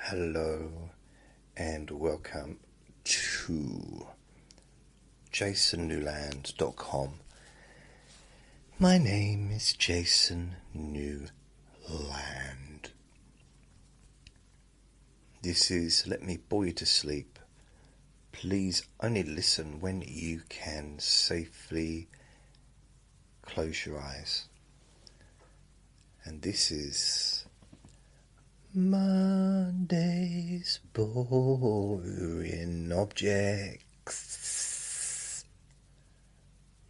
Hello and welcome to jasonnewland.com. My name is Jason Newland. This is Let Me Bore You to Sleep. Please only listen when you can safely close your eyes. And this is Monday's boring objects.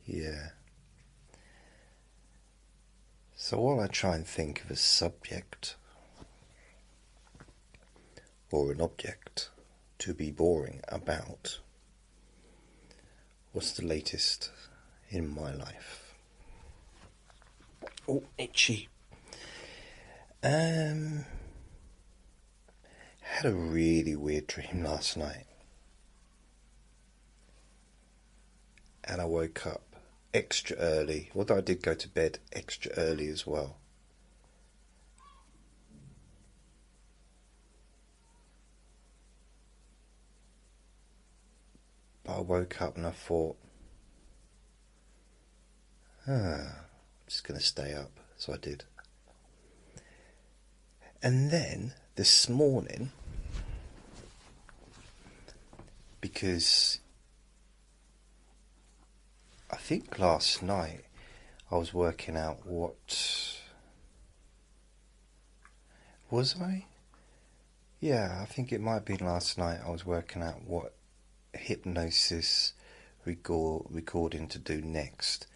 Yeah. So while I try and think of a subject or an object to be boring about, what's the latest in my life? Oh, itchy. Had a really weird dream last night, and I woke up extra early, although I did go to bed extra early as well. But I woke up and I thought, I'm just going to stay up, so I did. And then this morning, because I think last night I was working out what was I? Yeah, I think it might have been last night I was working out what hypnosis recording to do next,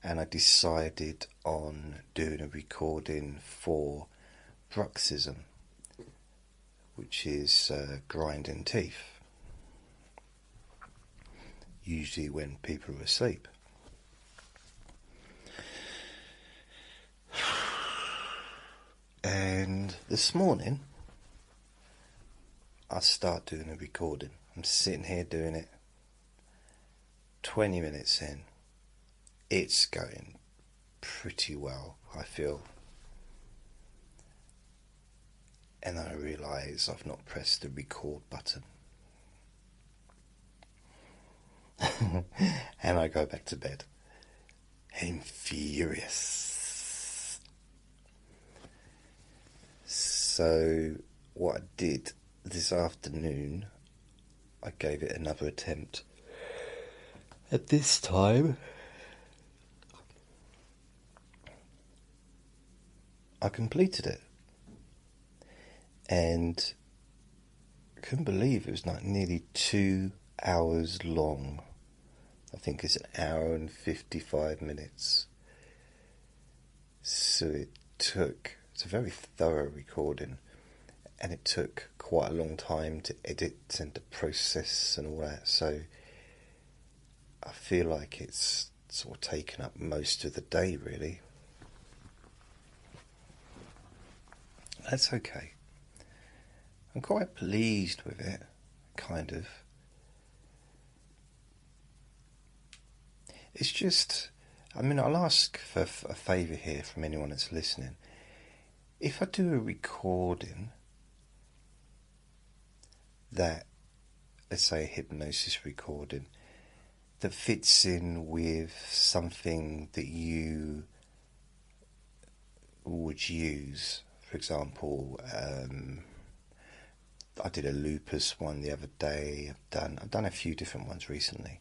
and I decided on doing a recording for bruxism, which is grinding teeth, usually when people are asleep. And this morning I start doing a recording. I'm sitting here doing it. 20 minutes in, it's going pretty well, I feel. And I realise I've not pressed the record button. And I go back to bed. I'm furious. So what I did this afternoon, I gave it another attempt. At this time, I completed it. And I couldn't believe it was like nearly 2 hours long. I think it's 1 hour and 55 minutes. So it's a very thorough recording, and it took quite a long time to edit and to process and all that. So I feel like it's sort of taken up most of the day, really. That's okay. I'm quite pleased with it, kind of. It's just, I'll ask for a favour here from anyone that's listening. If I do a recording that, let's say a hypnosis recording, that fits in with something that you would use, for example, I did a lupus one the other day. I've done a few different ones recently.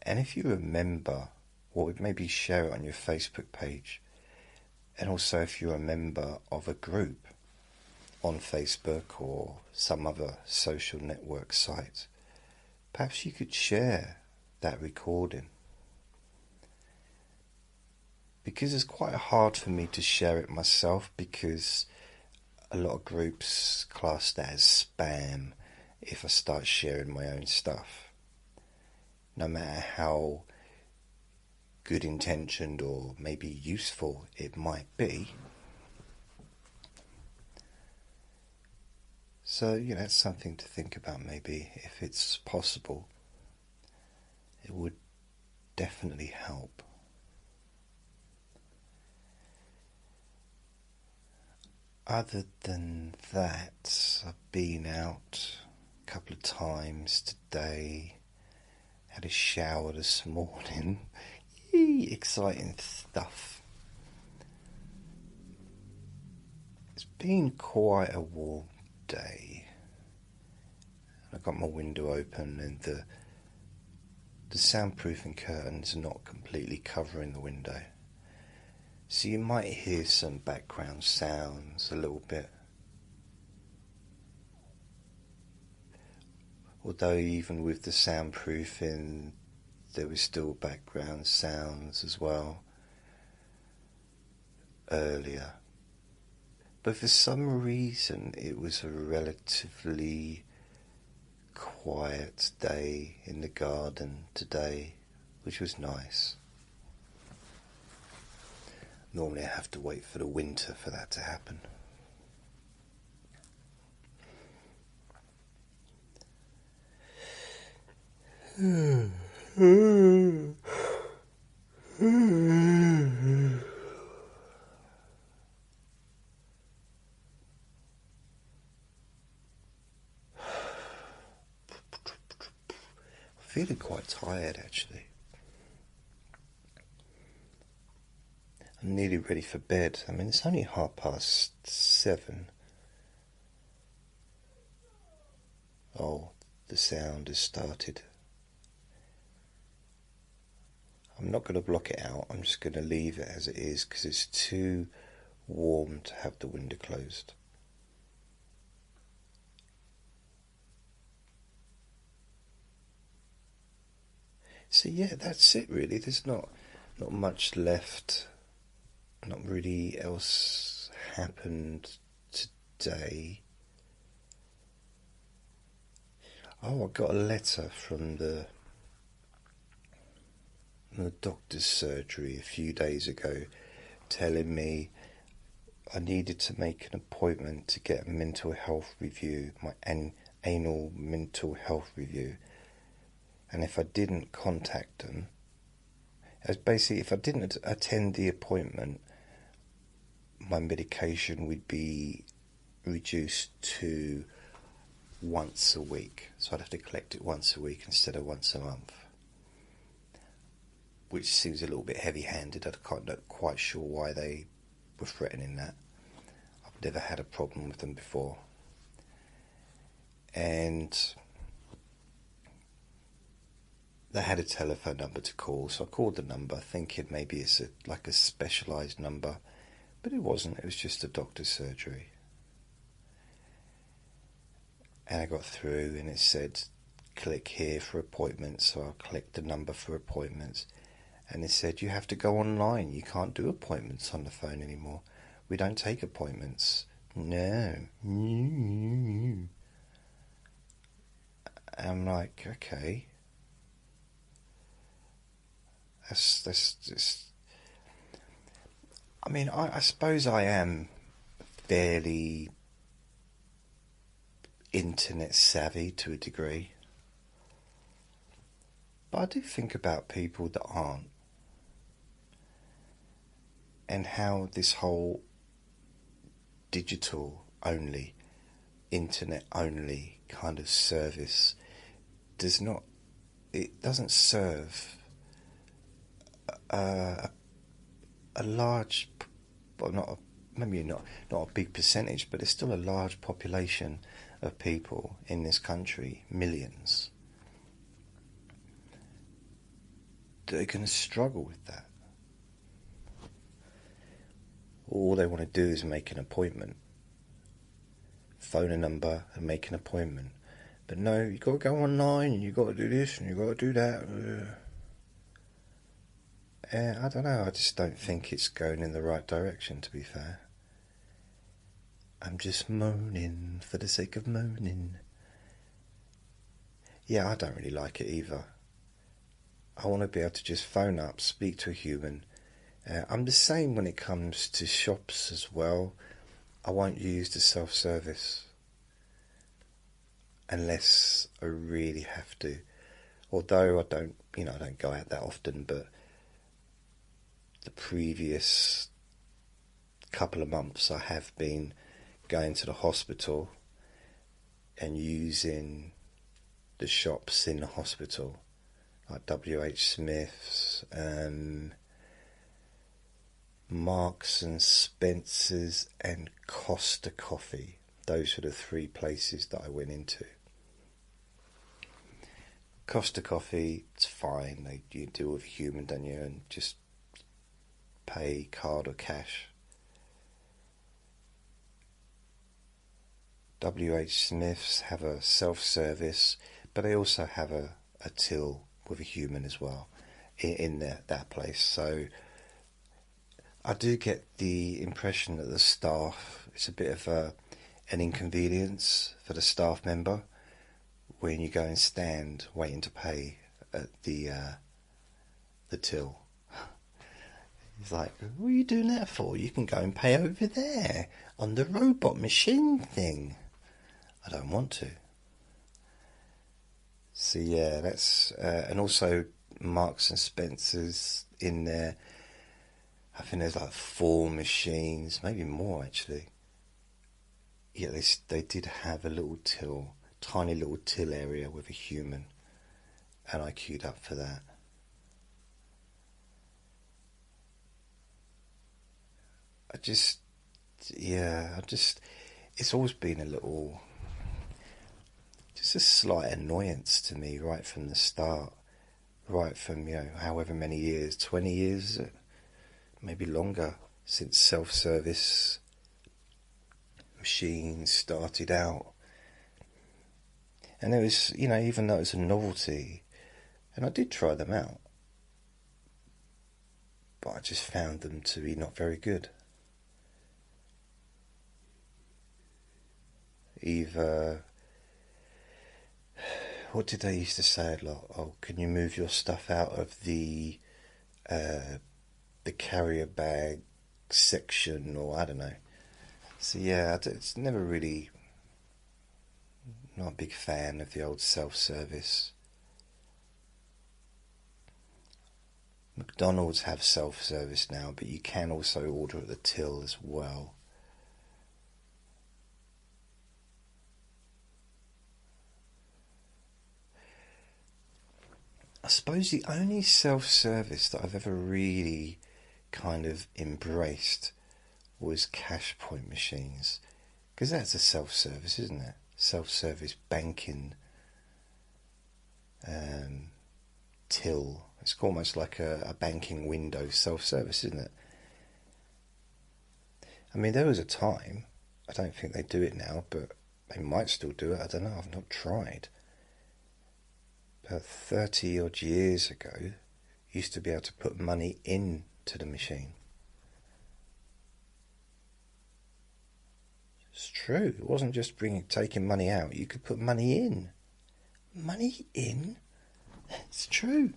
And if you remember, or maybe share it on your Facebook page, and also if you're a member of a group on Facebook or some other social network site, perhaps you could share that recording. Because it's quite hard for me to share it myself, because a lot of groups class that as spam if I start sharing my own stuff. No matter how good intentioned or maybe useful it might be. So, it's something to think about. Maybe if it's possible, it would definitely help. other than that, I've been out a couple of times today, had a shower this morning. Yee, exciting stuff. It's been quite a warm day. I got my window open and the soundproofing curtains are not completely covering the window. So you might hear some background sounds a little bit. Although even with the soundproofing, there was still background sounds as well earlier. But for some reason, it was a relatively quiet day in the garden today, which was nice. Normally I have to wait for the winter for that to happen. Feeling quite tired actually. I'm nearly ready for bed. I mean, it's only 7:30. Oh, the sound has started. I'm not going to block it out. I'm just going to leave it as it is because it's too warm to have the window closed. So yeah, that's it really. There's not much left. Not really else happened today. Oh, I got a letter from the doctor's surgery a few days ago telling me I needed to make an appointment to get a mental health review, my annual mental health review. And if I didn't contact them, as basically if I didn't attend the appointment, my medication would be reduced to once a week. So I'd have to collect it once a week instead of once a month, which seems a little bit heavy-handed. I'm not quite sure why they were threatening that. I've never had a problem with them before. And they had a telephone number to call, so I called the number thinking maybe it's like a specialised number, but it wasn't. It was just a doctor's surgery. And I got through and it said click here for appointments, so I clicked the number for appointments, and it said you have to go online, you can't do appointments on the phone anymore, we don't take appointments. No. I'm like, okay, that's just, I mean, I suppose I am fairly internet savvy to a degree, but I do think about people that aren't, and how this whole digital only, internet only kind of service doesn't serve a large, well, maybe not a big percentage, but it's still a large population of people in this country, millions, that are going to struggle with that. All they want to do is make an appointment, phone a number and make an appointment. But no, you've got to go online and you've got to do this and you've got to do that. I don't know, I just don't think it's going in the right direction, to be fair. I'm just moaning for the sake of moaning. Yeah, I don't really like it either. I want to be able to just phone up, speak to a human. I'm the same when it comes to shops as well. I won't use the self-service unless I really have to. Although I don't go out that often, but the previous couple of months I have been going to the hospital and using the shops in the hospital, like WH Smith's, Marks and Spencer's and Costa Coffee. Those were the three places that I went into. Costa Coffee, it's fine. You deal with a human, don't you, and just pay card or cash. WH Smith's have a self-service, but they also have a till with a human as well in that place. So I do get the impression that the staff, it's a bit of an inconvenience for the staff member when you go and stand waiting to pay at the till. He's like, what are you doing that for? You can go and pay over there on the robot machine thing. I don't want to. So yeah, that's and also Marks and Spencer's in there. I think there's like 4 machines, maybe more actually. Yeah, they did have a little till, tiny little till area with a human, and I queued up for that. It's always been a little, just a slight annoyance to me right from the start, right from, however many years, 20 years, maybe longer, since self-service machines started out. And there was, even though it's a novelty, and I did try them out, but I just found them to be not very good. Either, what did they used to say a lot? Oh, can you move your stuff out of the carrier bag section, or I don't know. So yeah, it's never really, not a big fan of the old self-service. McDonald's have self-service now, but you can also order at the till as well. I suppose the only self-service that I've ever really kind of embraced was cash point machines, because that's a self-service, isn't it? Self-service banking till. It's almost like a banking window self-service, isn't it? I mean, there was a time, I don't think they do it now, but they might still do it, I don't know, I've not tried. About 30 odd years ago, you used to be able to put money into the machine. It's true, it wasn't just taking money out, you could put money in. Money in? It's true.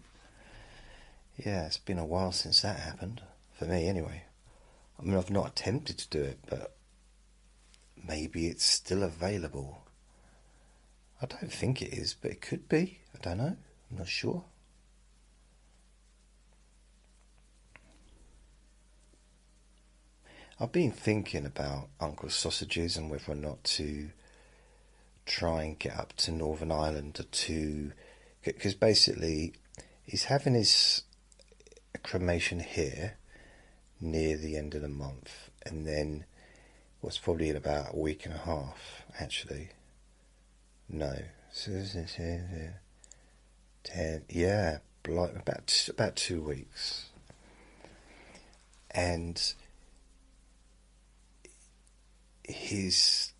Yeah, it's been a while since that happened, for me anyway. I mean, I've not attempted to do it, but maybe it's still available. I don't think it is, but it could be. I don't know. I'm not sure. I've been thinking about Uncle Sausages and whether or not to try and get up to Northern Ireland because basically he's having his cremation here near the end of the month, and then what's probably in about a week and a half, actually. No. 10, yeah, about 2 weeks. And his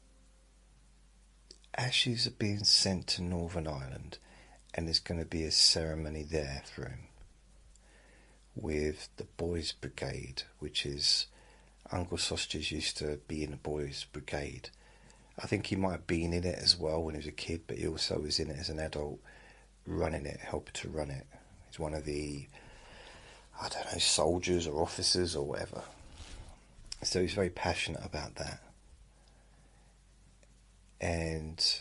ashes are being sent to Northern Ireland, and there's going to be a ceremony there for him with the Boys Brigade, which is, Uncle Sausages used to be in the Boys Brigade. I think he might have been in it as well when he was a kid, but he also was in it as an adult, running it, helping to run it. He's one of the, I don't know, soldiers or officers or whatever. So he's very passionate about that. And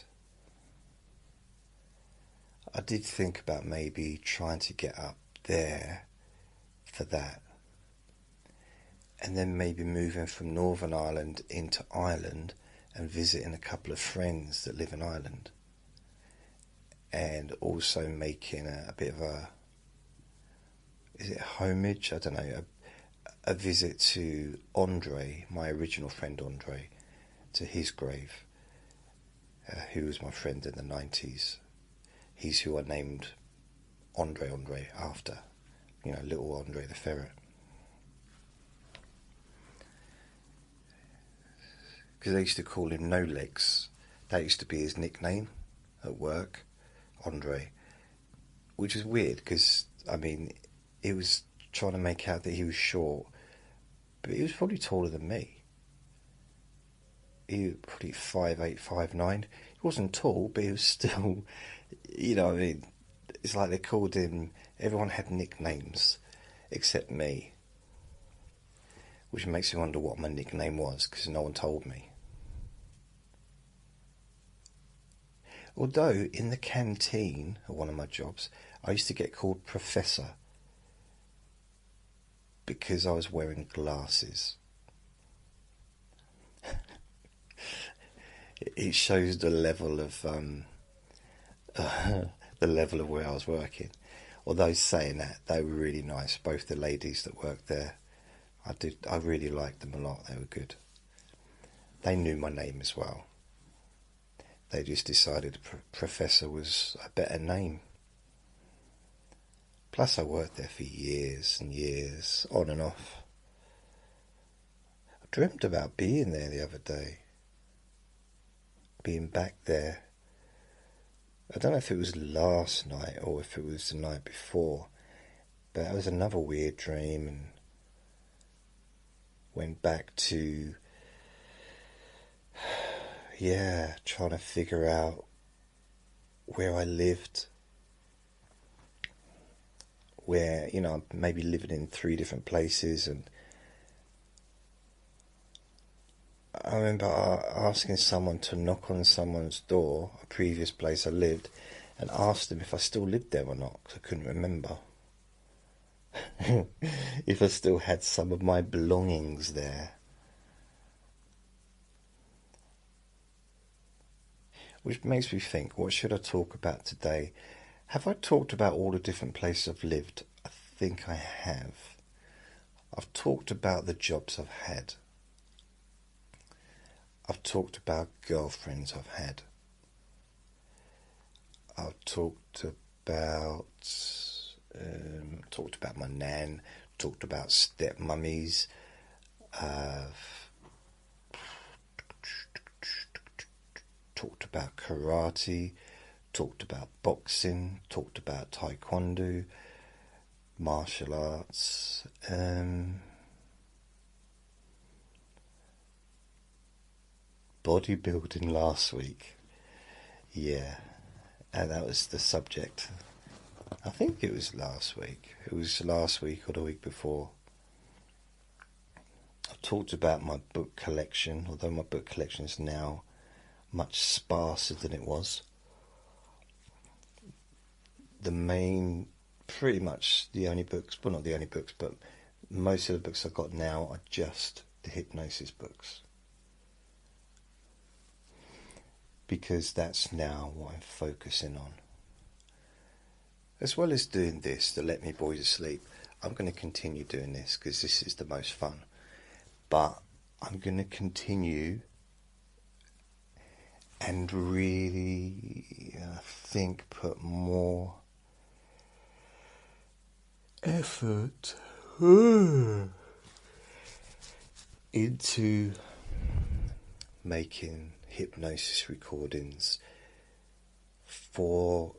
I did think about maybe trying to get up there for that, and then maybe moving from Northern Ireland into Ireland and visiting a couple of friends that live in Ireland, and also making a bit of a, is it homage? I don't know, a visit to Andre, my original friend Andre, to his grave, who was my friend in the 90s. He's who I named Andre after, little Andre the ferret. Because they used to call him No Legs. That used to be his nickname at work, Andre. Which is weird because, it was trying to make out that he was short, but he was probably taller than me. He was probably 5'8", 5'9". He wasn't tall, but he was still, it's like they called him, everyone had nicknames except me. Which makes me wonder what my nickname was, because no one told me. Although, in the canteen at one of my jobs, I used to get called Professor because I was wearing glasses. It shows the level of where I was working. Although saying that, they were really nice. Both the ladies that worked there, I really liked them a lot. They were good. They knew my name as well. They just decided Professor was a better name. Plus, I worked there for years and years, on and off. I dreamt about being there the other day. Being back there. I don't know if it was last night or if it was the night before, but it was another weird dream, and went back to, trying to figure out where I lived, where, maybe living in 3 different places. And I remember asking someone to knock on someone's door, a previous place I lived, and asked them if I still lived there or not, because I couldn't remember. If I still had some of my belongings there. Which makes me think, what should I talk about today? Have I talked about all the different places I've lived? I think I have. I've talked about the jobs I've had. I've talked about girlfriends I've had. I've talked about my nan, talked about stepmummies. Talked about karate, talked about boxing, talked about taekwondo, martial arts, bodybuilding last week. Yeah, and that was the subject. I think it was last week. It was last week or the week before. I talked about my book collection, although my book collection is now much sparser than it was. Pretty much the only books, well, not the only books, but most of the books I've got now are just the hypnosis books. Because that's now what I'm focusing on. As well as doing this, the Let Me Boys Asleep, I'm going to continue doing this because this is the most fun. But I'm going to continue and really, I think, put more effort into making hypnosis recordings for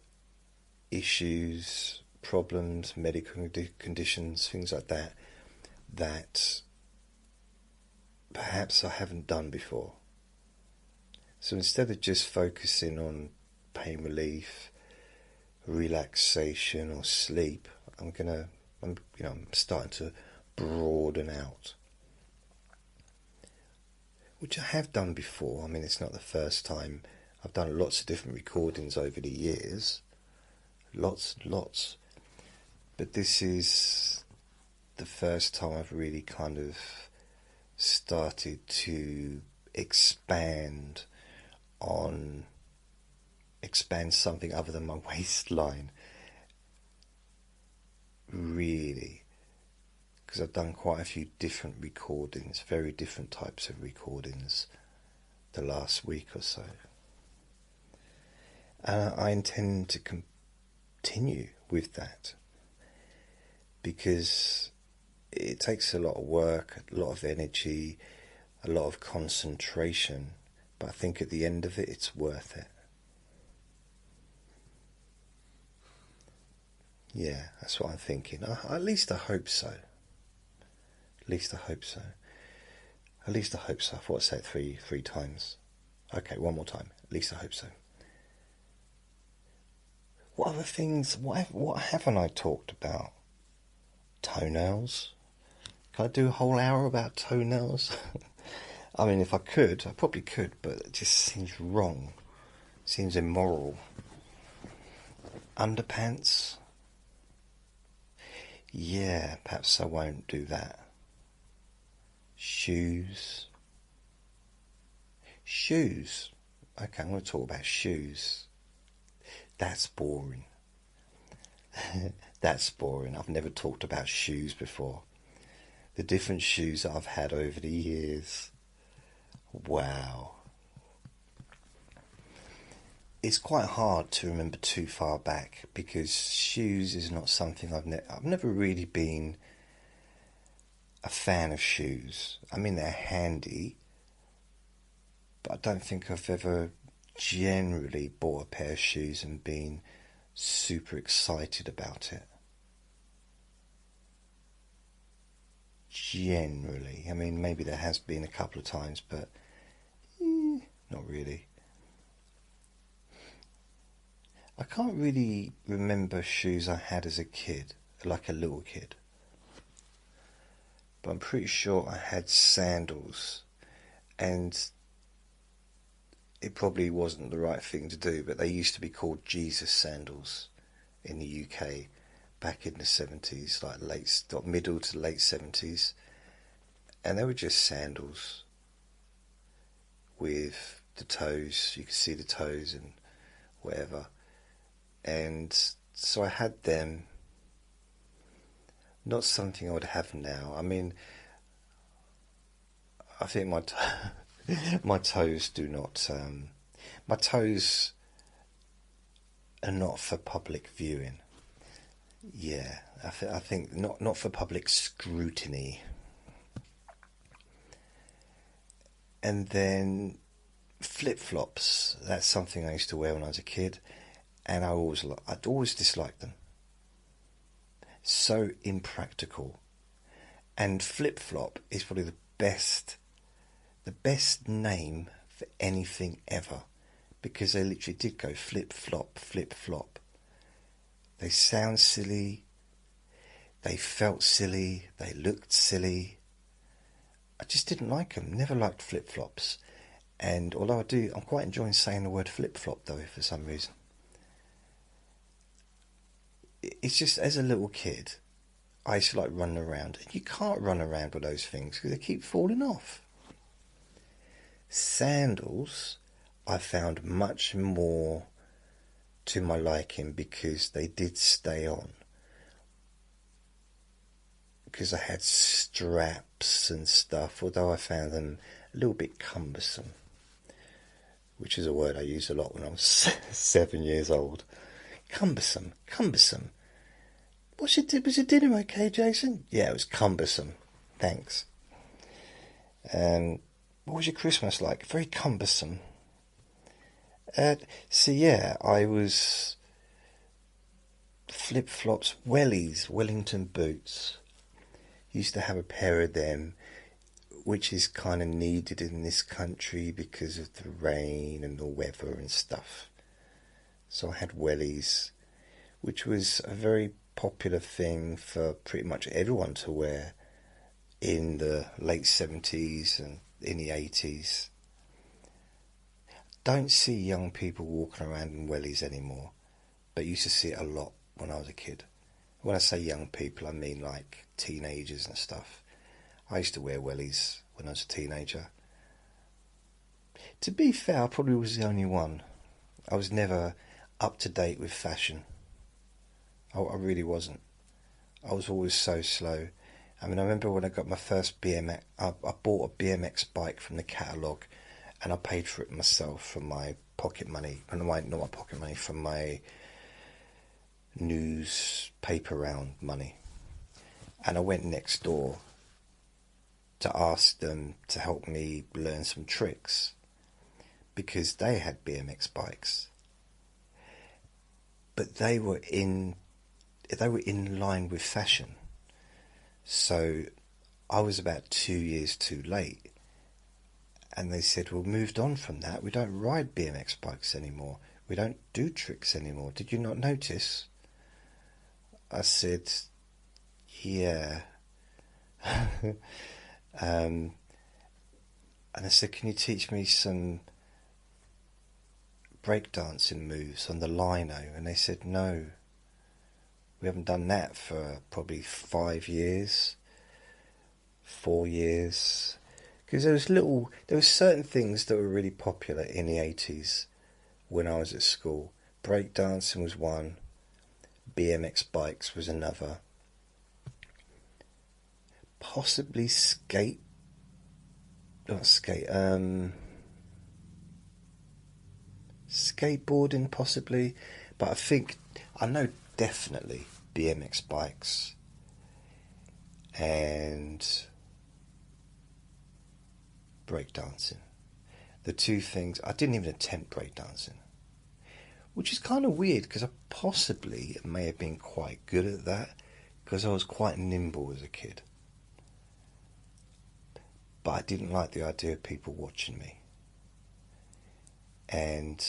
issues, problems, medical conditions, things like that, that perhaps I haven't done before. So instead of just focusing on pain relief, relaxation or sleep, I'm starting to broaden out. Which I have done before. I mean, it's not the first time. I've done lots of different recordings over the years. Lots and lots. But this is the first time I've really kind of started to expand something other than my waistline, really, because I've done quite a few different recordings, very different types of recordings, the last week or so. And I intend to continue with that, because it takes a lot of work, a lot of energy, a lot of concentration, but I think at the end of it, it's worth it. Yeah, that's what I'm thinking. At least I hope so. At least I hope so. At least I hope so. I thought I said it three times. Okay, one more time. At least I hope so. What other things? What haven't I talked about? Toenails. Can I do a whole hour about toenails? I mean, if I could, I probably could, but it just seems wrong. It seems immoral. Underpants. Yeah, perhaps I won't do that. Shoes. Shoes. Okay, I'm going to talk about shoes. That's boring. That's boring. I've never talked about shoes before. The different shoes that I've had over the years. Wow. It's quite hard to remember too far back, because shoes is not something I've never really been a fan of shoes. I mean, they're handy, but I don't think I've ever generally bought a pair of shoes and been super excited about it. Generally. I mean, maybe there has been a couple of times, but not really. I can't really remember shoes I had as a kid, like a little kid. But I'm pretty sure I had sandals, and it probably wasn't the right thing to do, but they used to be called Jesus sandals in the UK back in the 70s, like middle to late 70s. And they were just sandals with the toes, you could see the toes and whatever. And so I had them. Not something I would have now. I mean, I think my toes do not. My toes are not for public viewing. Yeah, I think not for public scrutiny. And then flip-flops. That's something I used to wear when I was a kid, and I'd always disliked them. So impractical. And flip-flop is probably the best name for anything ever, because they literally did go flip-flop, flip-flop. They sound silly, they felt silly, they looked silly. I just didn't like them, never liked flip-flops. And although I'm quite enjoying saying the word flip-flop though, for some reason. It's just, as a little kid, I used to like running around. And you can't run around with those things because they keep falling off. Sandals, I found much more to my liking because they did stay on. Because I had straps and stuff, although I found them a little bit cumbersome. Which is a word I used a lot when I was 7 years old. Cumbersome. Was your dinner okay, Jason? Yeah, it was cumbersome. Thanks. What was your Christmas like? Very cumbersome. So yeah, I was flip-flops, wellies, Wellington boots. Used to have a pair of them, which is kind of needed in this country because of the rain and the weather and stuff. So I had wellies, which was a very popular thing for pretty much everyone to wear in the late 70s and in the 80s. Don't see young people walking around in wellies anymore, but used to see it a lot when I was a kid. When I say young people, I mean like teenagers and stuff. I used to wear wellies when I was a teenager. To be fair, I probably was the only one. I was never up to date with fashion. I really wasn't. I was always so slow. I mean, I remember when I got my first BMX, I bought a BMX bike from the catalogue, and I paid for it myself from my pocket money. Not my pocket money, from my newspaper round money. And I went next door to ask them to help me learn some tricks, because they had BMX bikes, but they were in line with fashion. So I was about 2 years too late, and they said, "Well, moved on from that. We don't ride BMX bikes anymore. We don't do tricks anymore. Did you not notice?" I said, "Yeah." And I said, "Can you teach me some breakdancing moves on the lino?" And they said, "No, we haven't done that for probably 5 years, 4 years." Because there were certain things that were really popular in the 80s when I was at school. Breakdancing was one, BMX bikes was another. Possibly skateboarding possibly, but I know definitely BMX bikes and breakdancing. The two things, I didn't even attempt breakdancing, which is kind of weird, because I possibly may have been quite good at that, because I was quite nimble as a kid. But I didn't like the idea of people watching me. And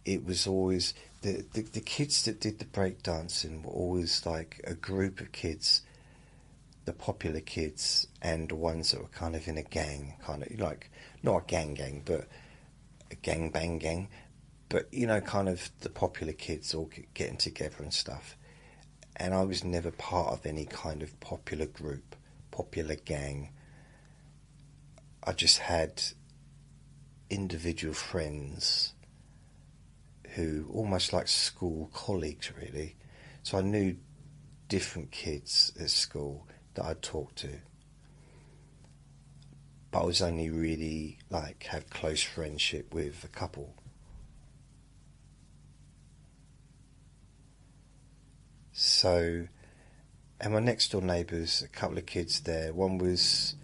it was always, the kids that did the breakdancing were always like a group of kids, the popular kids, and the ones that were kind of in a gang, kind of like, not a gang, but a gang bang gang, but kind of the popular kids all getting together and stuff. And I was never part of any kind of popular group, popular gang. I just had individual friends who, almost like school colleagues really. So I knew different kids at school that I'd talk to, but I was only really had close friendship with a couple. So, and my next door neighbours, a couple of kids there, one was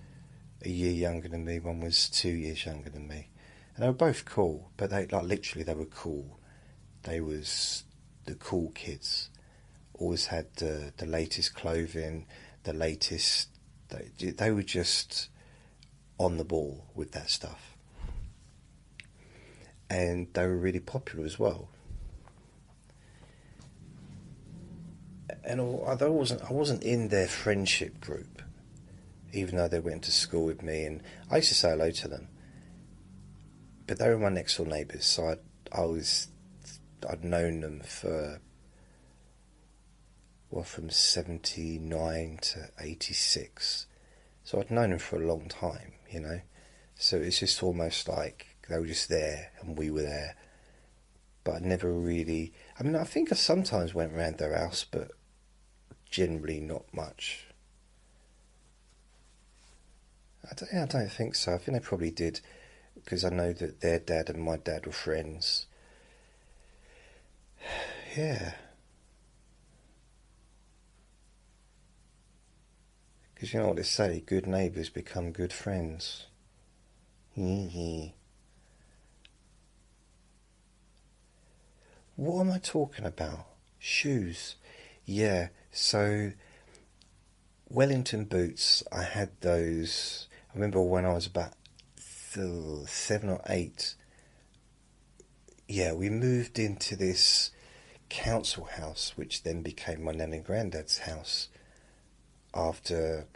a year younger than me, one was 2 years younger than me, and they were both cool, but they literally they were cool. They was the cool kids. Always had the latest clothing, the latest. They were just on the ball with that stuff, and they were really popular as well. And although I wasn't in their friendship group, even though they went to school with me, and I used to say hello to them, but they were my next door neighbours, so I'd known them for, well, from 79 to 86, so I'd known them for a long time, so it's just almost like they were just there and we were there, but I never really, I think I sometimes went around their house, but generally not much. I don't think so. I think they probably did, because I know that their dad and my dad were friends. Yeah. Because you know what they say, good neighbours become good friends. What am I talking about? Shoes. Yeah, so Wellington boots, I had those. I remember when I was about 7 or 8. Yeah, we moved into this council house, which then became my nan and granddad's house. After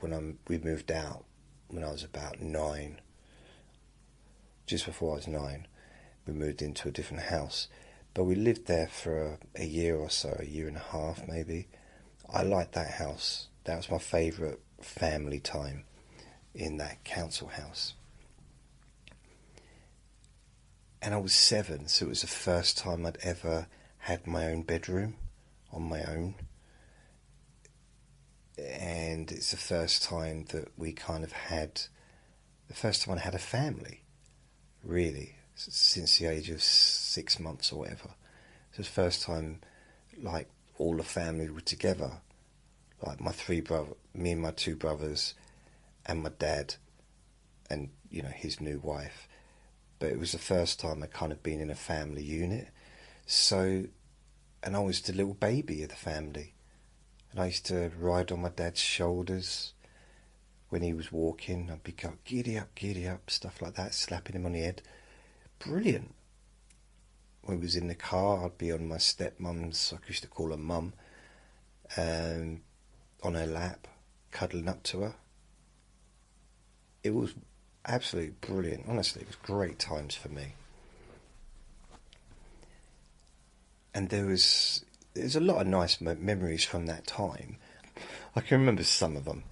we moved out when I was about 9, just before I was 9, we moved into a different house. But we lived there for a year or so, a year and a half maybe. I liked that house. That was my favourite family time, in that council house. And I was 7, so it was the first time I'd ever had my own bedroom on my own. And it's the first time that we kind of had, the first time I had a family, really, since the age of 6 months or whatever. So it's the first time, like, all the family were together. Like me and my 2 brothers, and my dad, and, you know, his new wife. But it was the first time I'd kind of been in a family unit. So, and I was the little baby of the family. And I used to ride on my dad's shoulders when he was walking. I'd be going, giddy up, stuff like that, slapping him on the head. Brilliant. When we was in the car, I'd be on my stepmum's, I used to call her mum, on her lap, cuddling up to her. It was absolutely brilliant. Honestly, it was great times for me. And there's a lot of nice memories from that time. I can remember some of them.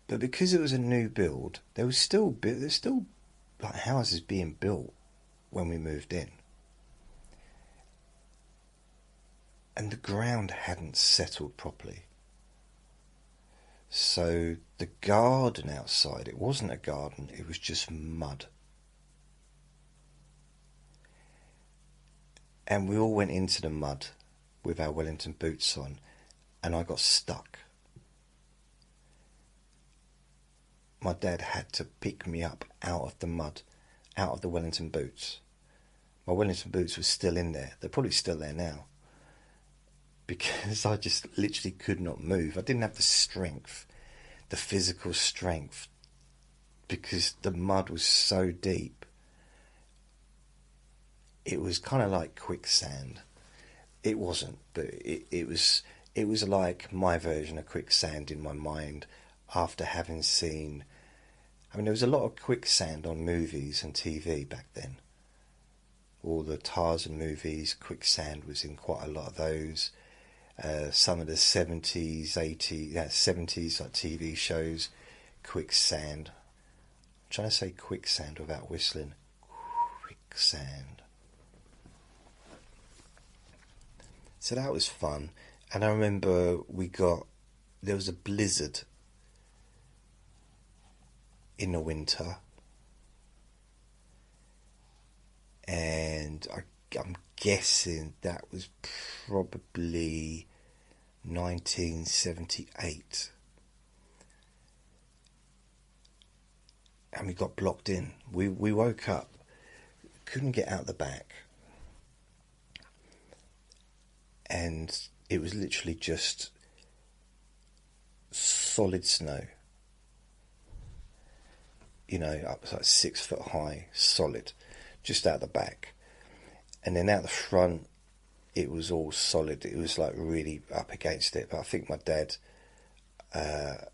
But because it was a new build, there's still like houses being built when we moved in. And the ground hadn't settled properly. So the garden outside, it wasn't a garden, it was just mud. And we all went into the mud with our Wellington boots on, and I got stuck. My dad had to pick me up out of the mud, out of the Wellington boots. My Wellington boots were still in there. They're probably still there now. Because I just literally could not move. I didn't have the strength, the physical strength, because the mud was so deep. It was kind of like quicksand. It wasn't, but it was like my version of quicksand in my mind after having seen. I mean, there was a lot of quicksand on movies and TV back then. All the Tarzan movies, quicksand was in quite a lot of those. Some of the 70s, 80s, 70s like TV shows, quicksand. I'm trying to say quicksand without whistling. Quicksand. So that was fun. And I remember there was a blizzard in the winter. And I'm guessing that was probably 1978. And we got blocked in. We woke up, couldn't get out the back. And it was literally just solid snow. You know, up like 6 foot high, solid, just out the back. And then out the front, it was all solid. It was like really up against it. But I think my dad, I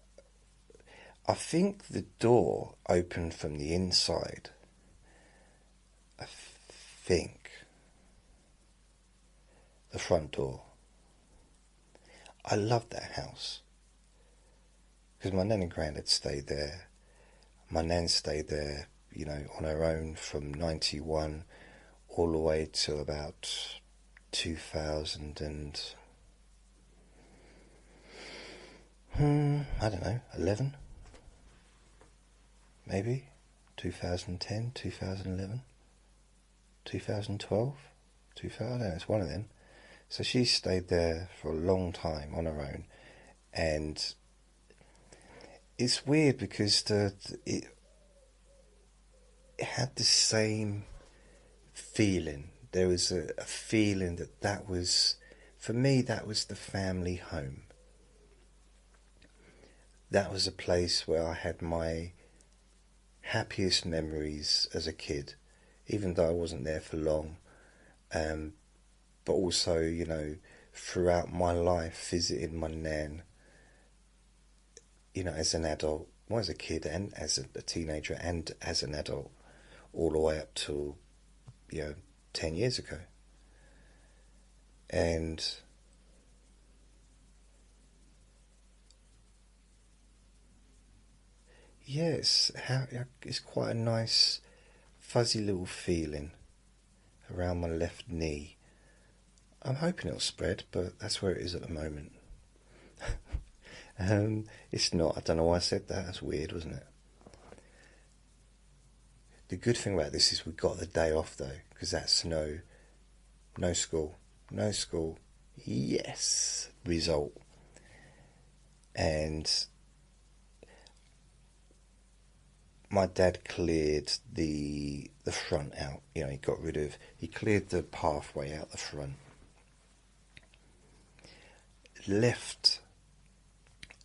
think the door opened from the inside. I think. The front door. I loved that house. Because my nan and gran had stayed there. My nan stayed there, you know, on her own from 91 all the way to about 2000 and I don't know, 11 maybe, 2010, 2011, 2012, 2000, I don't know, it's one of them. So she stayed there for a long time on her own, and it's weird because it had the same feeling. There was a feeling that was, for me, that was the family home. That was a place where I had my happiest memories as a kid, even though I wasn't there for long. But also, you know, throughout my life, visiting my nan, you know, as an adult, well, as a kid and as a teenager and as an adult, all the way up to, you know, 10 years ago. And yes, it's quite a nice fuzzy little feeling around my left knee. I'm hoping it'll spread, but that's where it is at the moment. It's not. I don't know why I said that. That's weird, wasn't it? The good thing about this is we got the day off though, because that's no school, no school. Yes, result. And my dad cleared the front out. You know, he cleared the pathway out the front. He left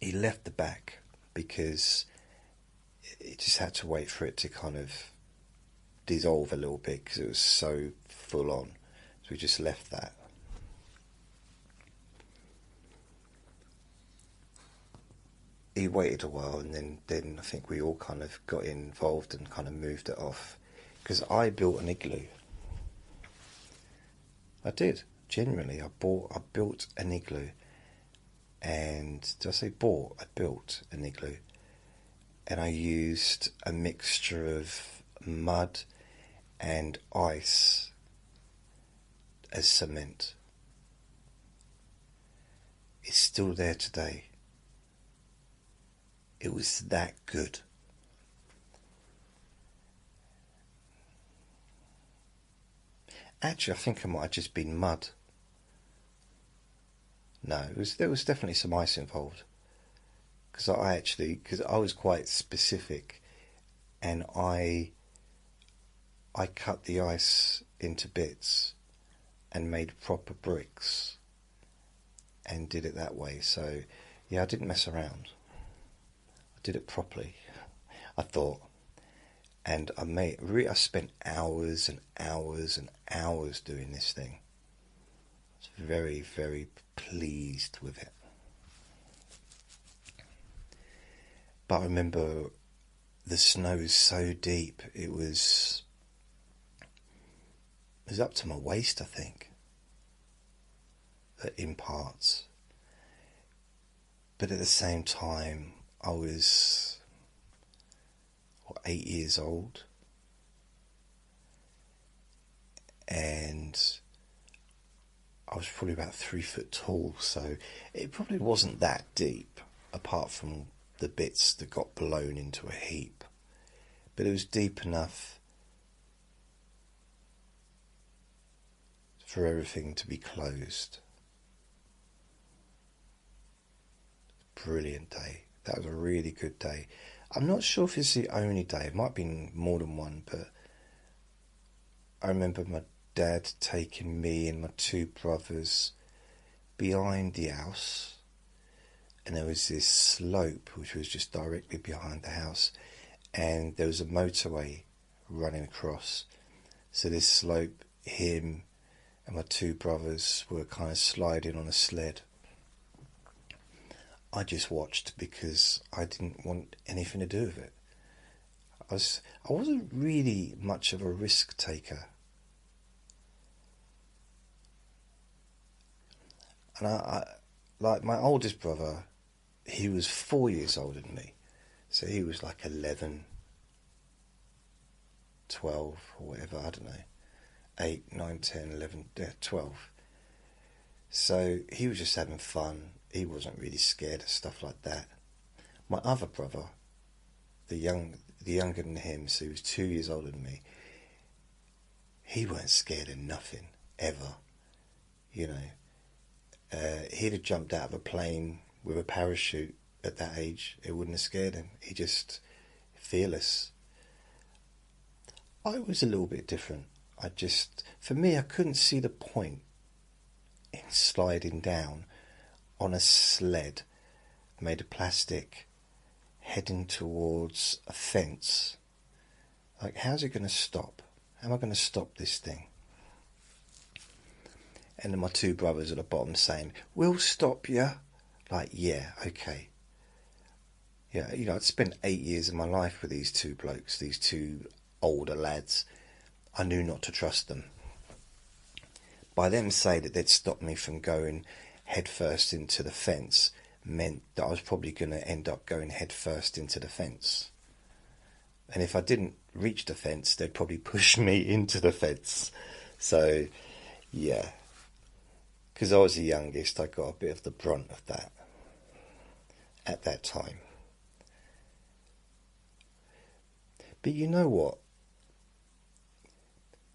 the back because it just had to wait for it to kind of dissolve a little bit because it was so full on. So we just left that. He waited a while, and then I think we all kind of got involved and kind of moved it off, because I built an igloo. I did, genuinely. I built an igloo. And did I say bought? I built an igloo. And I used a mixture of mud and ice as cement. It's still there today. It was that good. Actually, I think it might have just been mud. No, there was definitely some ice involved. Because I was quite specific, and I cut the ice into bits and made proper bricks and did it that way. So yeah, I didn't mess around. I did it properly, I thought. And I spent hours and hours and hours doing this thing. I was very, very pleased with it. But I remember the snow was so deep, it was up to my waist, I think, in parts. But at the same time, I was 8 years old, and I was probably about 3 foot tall, so it probably wasn't that deep, apart from the bits that got blown into a heap. But it was deep enough for everything to be closed. Brilliant day. That was a really good day. I'm not sure if it's the only day. It might have been more than one, but I remember my dad taking me and my 2 brothers behind the house, and there was this slope which was just directly behind the house, and there was a motorway running across. So this slope, him and my 2 brothers were kind of sliding on a sled. I just watched because I didn't want anything to do with it. I wasn't really much of a risk taker. And I like my oldest brother, he was 4 years older than me. So he was like 11, 12 or whatever, I don't know. 8, 9, 10, 11, 12. So he was just having fun. He wasn't really scared of stuff like that. My other brother, the younger than him, so he was 2 years older than me, he weren't scared of nothing, ever. You know, he'd have jumped out of a plane with a parachute at that age. It wouldn't have scared him. He just fearless. I was a little bit different. For me, I couldn't see the point in sliding down on a sled made of plastic heading towards a fence. Like, how's it going to stop? How am I going to stop this thing? And then my 2 brothers at the bottom saying, "We'll stop you." Like, yeah, okay. Yeah, you know, I'd spent 8 years of my life with these 2 blokes, these 2 older lads. I knew not to trust them. By them saying that they'd stop me from going headfirst into the fence meant that I was probably going to end up going headfirst into the fence. And if I didn't reach the fence, they'd probably push me into the fence. So, yeah. Because I was the youngest, I got a bit of the brunt of that at that time. But you know what?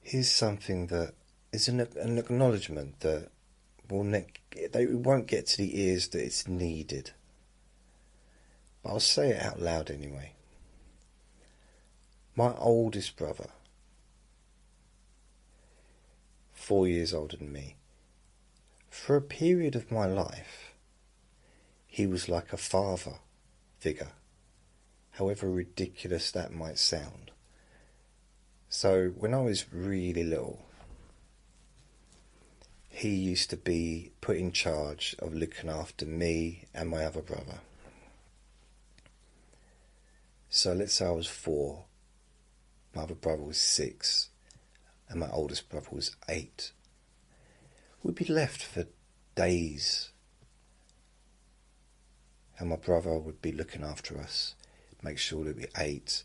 Here's something that is an acknowledgement that they won't get to the ears that it's needed. But I'll say it out loud anyway. My oldest brother, 4 years older than me, for a period of my life, he was like a father figure, however ridiculous that might sound. So when I was really little, he used to be put in charge of looking after me and my other brother. So let's say I was 4, my other brother was 6, and my oldest brother was 8. We'd be left for days, and my brother would be looking after us, make sure that we ate,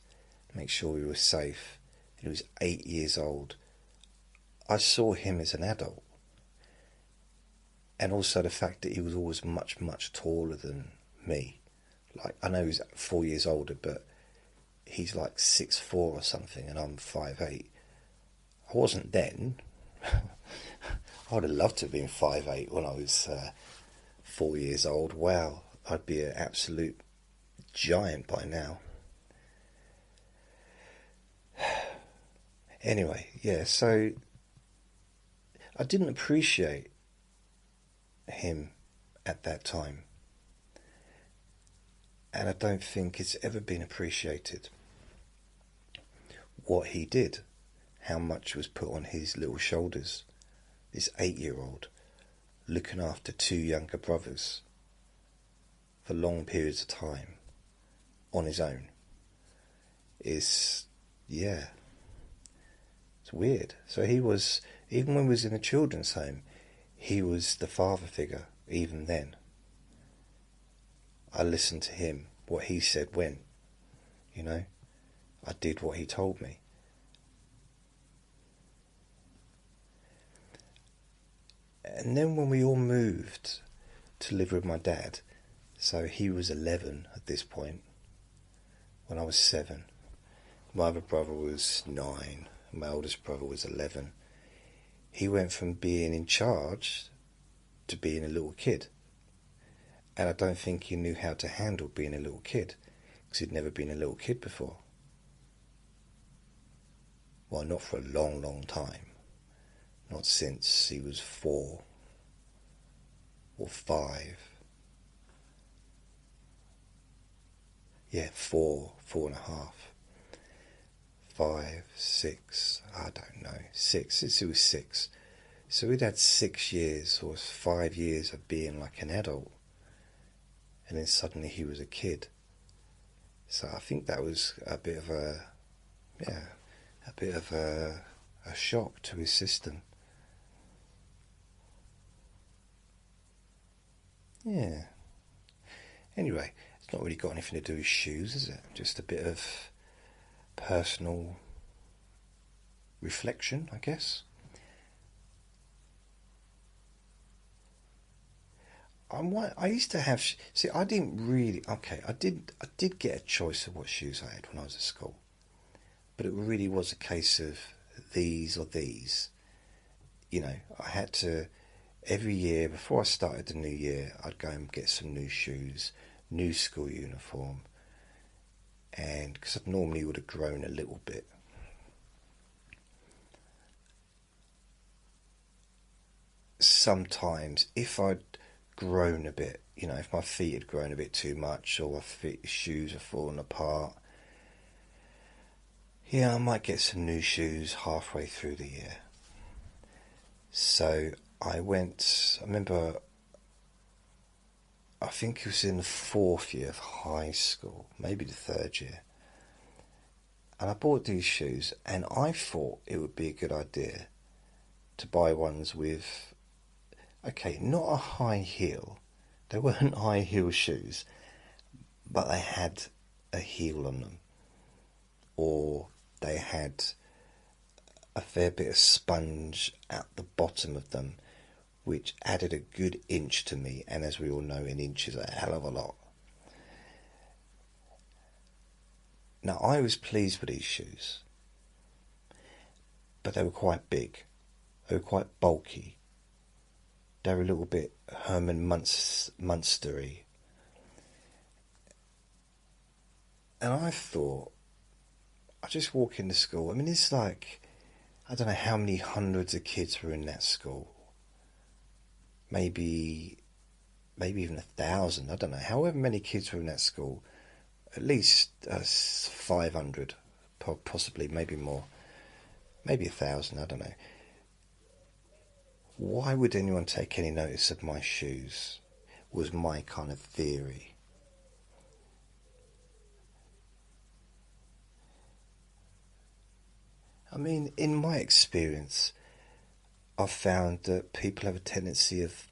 make sure we were safe. And he was 8 years old. I saw him as an adult, and also the fact that he was always much, much taller than me. Like, I know he's 4 years older, but he's like 6'4" or something, and I'm 5'8". I wasn't then. I would have loved to have been 5'8" when I was 4 years old. Wow, I'd be an absolute giant by now. Anyway, yeah, so I didn't appreciate him at that time. And I don't think it's ever been appreciated what he did, how much was put on his little shoulders. This 8-year-old looking after 2 younger brothers for long periods of time on his own is, yeah, it's weird. So he was, even when he was in a children's home, he was the father figure even then. I listened to him, what he said when, you know, I did what he told me. And then when we all moved to live with my dad, so he was 11 at this point, when I was 7. My other brother was 9, and my oldest brother was 11. He went from being in charge to being a little kid. And I don't think he knew how to handle being a little kid, because he'd never been a little kid before. Well, not for a long, long time. Not since he was 4 or 5. Yeah, 4, 4.5. 5, 6, I don't know, 6, since he was 6. So we'd had 6 years or 5 years of being like an adult. And then suddenly he was a kid. So I think that was a bit of a shock to his system. Yeah. Anyway, it's not really got anything to do with shoes, is it? Just a bit of personal reflection, I guess. I used to have. See, I didn't really. Okay, I did get a choice of what shoes I had when I was at school, but it really was a case of these or these. You know, I had to every year before I started the new year, I'd go and get some new shoes, new school uniform, and because I normally would have grown a little bit. Sometimes, if I'd grown a bit, you know, if my feet had grown a bit too much or my shoes are falling apart, yeah, I might get some new shoes halfway through the year. So I remember, I think it was in the 4th year of high school, maybe the 3rd year, and I bought these shoes, and I thought it would be a good idea to buy ones with, okay, not a high heel. They weren't high heel shoes, but they had a heel on them. or they had a fair bit of sponge at the bottom of them, which added a good inch to me, and as we all know, an inch is a hell of a lot. Now, I was pleased with these shoes, but they were quite big, they were quite bulky, they were a little bit Herman Munstery. And I thought, I just walk into school, I mean, it's like, I don't know how many hundreds of kids were in that school. Maybe even 1,000, I don't know. However many kids were in that school, at least 500, possibly, maybe more. Maybe 1,000, I don't know. Why would anyone take any notice of my shoes? Was my kind of theory. I mean, in my experience, I've found that people have a tendency of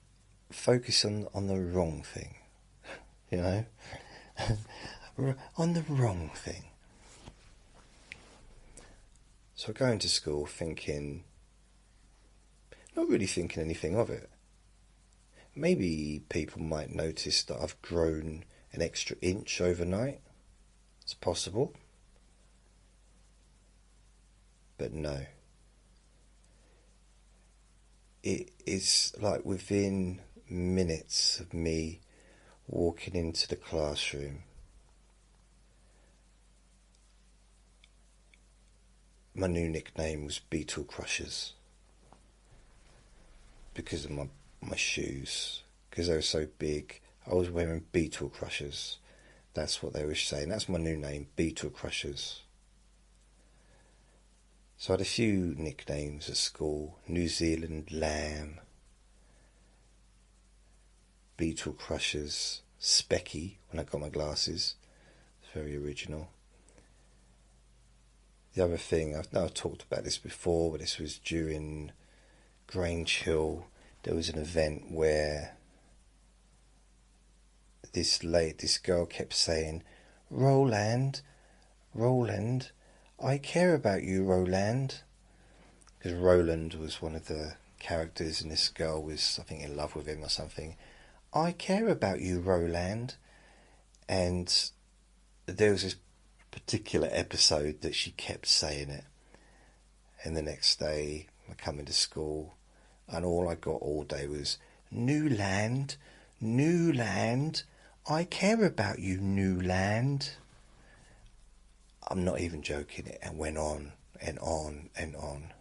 focus on the wrong thing, you know, on the wrong thing. So I go into school thinking, not really thinking anything of it. Maybe people might notice that I've grown an extra inch overnight. It's possible. But no. It's like within minutes of me walking into the classroom, my new nickname was Beetle Crushers because of my shoes, because they were so big. I was wearing Beetle Crushers. That's what they were saying. That's my new name, Beetle Crushers. So I had a few nicknames at school: New Zealand Lamb, Beetle Crushers, Specky when I got my glasses. It's very original. The other thing, I've talked about this before, but this was during Grange Hill. There was an event where this girl kept saying, Roland, Roland, I care about you, Roland. Because Roland was one of the characters, and this girl was, I think, in love with him or something. I care about you, Roland. And there was this particular episode that she kept saying it. And the next day, I come into school, and all I got all day was, Newland, Newland, I care about you, Newland. I'm not even joking, it and went on and on and on.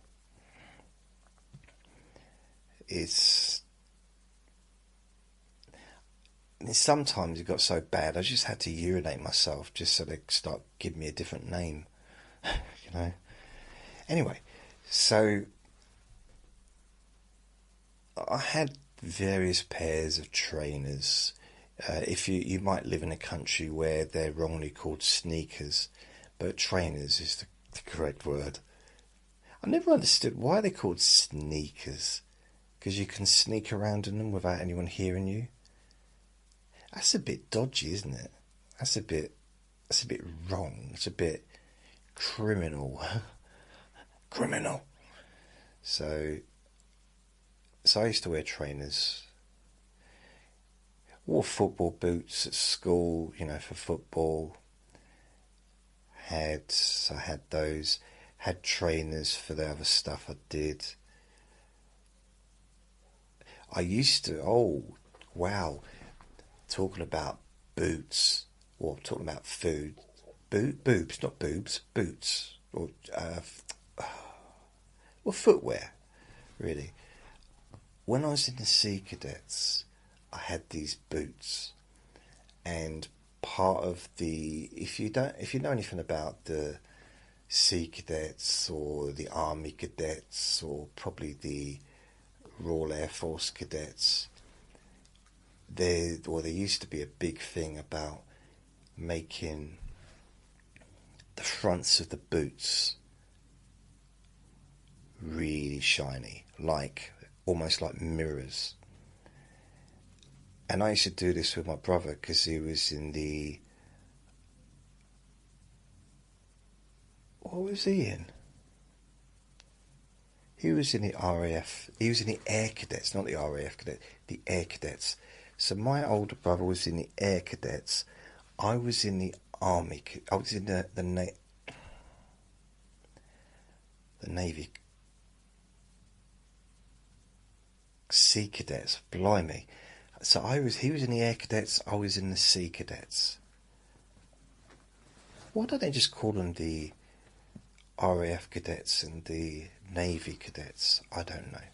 Sometimes it got so bad I just had to urinate myself just so they start giving me a different name. You know. Anyway, so I had various pairs of trainers. If you might live in a country where they're wrongly called sneakers, but trainers is the correct word. I never understood why they're called sneakers. Because you can sneak around in them without anyone hearing you. That's a bit dodgy, isn't it? That's a bit wrong. It's a bit criminal. Criminal. So I used to wear trainers. Wore football boots at school, for football. I had those. Had trainers for the other stuff I did. I used to, talking about boots, or talking about food. Boobs, not boobs, boots. Or footwear, really. When I was in the Sea Cadets, I had these boots. And part of if you know anything about the Sea Cadets or the Army Cadets or probably the Royal Air Force Cadets, there used to be a big thing about making the fronts of the boots really shiny, almost like mirrors. And I used to do this with my brother because he was in the What was he in? He was in the RAF. He was in the Air Cadets, not the RAF Cadets, the Air Cadets. So my older brother was in the Air Cadets. I was in the Army. I was in the Navy Sea Cadets. Blimey. So he was in the Air Cadets. I was in the Sea Cadets. Why don't they just call them the RAF Cadets and the Navy Cadets? I don't know.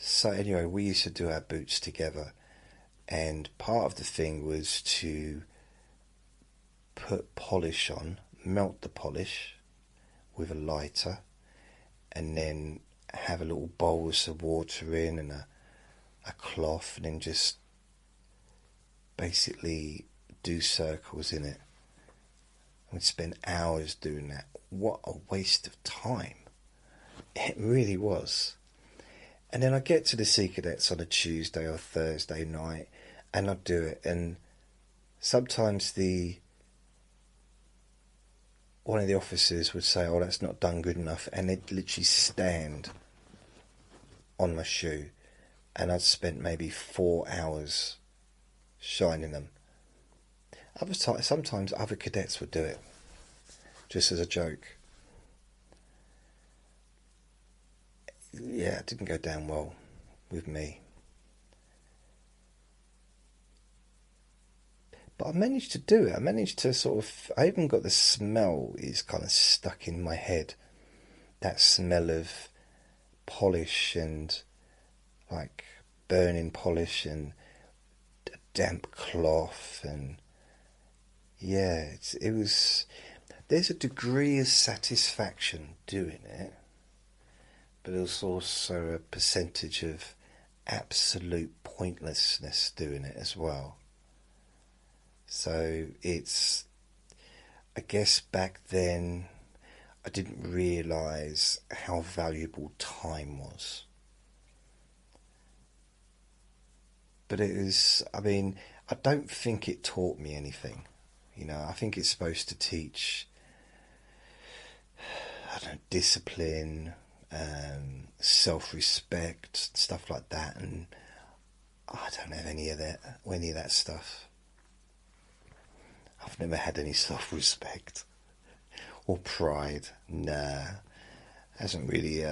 So anyway, we used to do our boots together, and part of the thing was to put polish on, melt the polish with a lighter, and then have a little bowl with some water in and a cloth, and then just basically do circles in it. We'd spend hours doing that. What a waste of time. It really was. And then I'd get to the Sea Cadets on a Tuesday or Thursday night, and I'd do it. And sometimes one of the officers would say, "Oh, that's not done good enough," and they'd literally stand on my shoe, and I'd spent maybe 4 hours shining them. Sometimes other cadets would do it, just as a joke. Yeah, it didn't go down well with me. But I managed to do it. I managed to I even got the smell is kind of stuck in my head. That smell of polish and like burning polish and damp cloth, and yeah, it was. There's a degree of satisfaction doing it, but there's also a percentage of absolute pointlessness doing it as well. So I guess back then I didn't realise how valuable time was. But I don't think it taught me anything. I think it's supposed to teach, discipline, self-respect, stuff like that, and I don't have any of that stuff. I've never had any self-respect or pride. Nah, hasn't really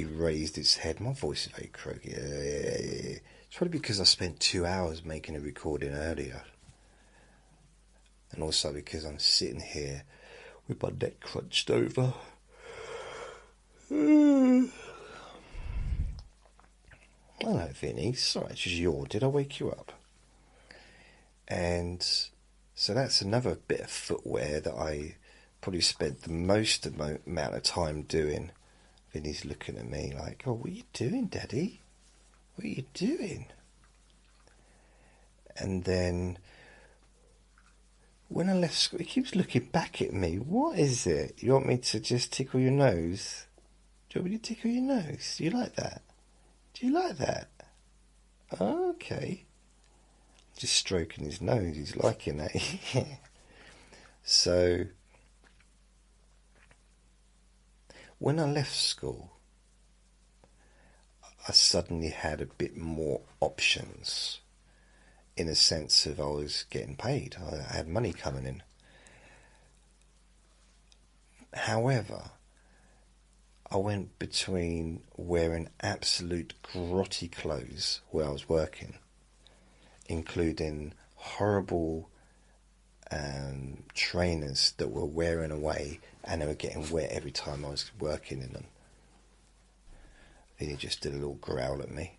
raised its head. My voice is very croaky. It's probably because I spent 2 hours making a recording earlier, and also because I'm sitting here with my neck crunched over. Hello, Vinny. Sorry, it's just yawned. Did I wake you up? And so that's another bit of footwear that I probably spent the most amount of time doing. Vinny's looking at me like, "Oh, what are you doing, Daddy? What are you doing?" And then when I left school, he keeps looking back at me. What is it? You want me to just tickle your nose? Do you want me to tickle your nose? Do you like that? Do you like that? Okay. Just stroking his nose. He's liking that. So when I left school, I suddenly had a bit more options, in a sense of I was getting paid. I had money coming in. However, I went between wearing absolute grotty clothes where I was working, including horrible trainers that were wearing away and they were getting wet every time I was working in them. Then he just did a little growl at me.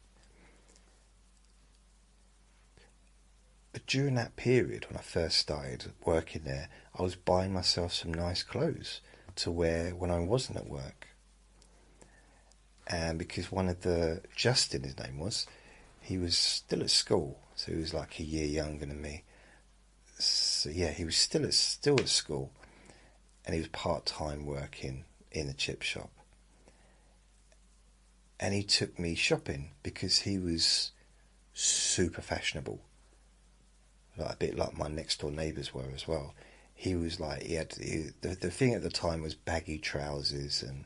But during that period, when I first started working there, I was buying myself some nice clothes to wear when I wasn't at work. And because Justin, his name was, he was still at school, so he was like a year younger than me. So yeah, he was still at school, and he was part-time working in the chip shop. And he took me shopping because he was super fashionable, like a bit like my next door neighbours were as well. he was like, the thing at the time was baggy trousers, and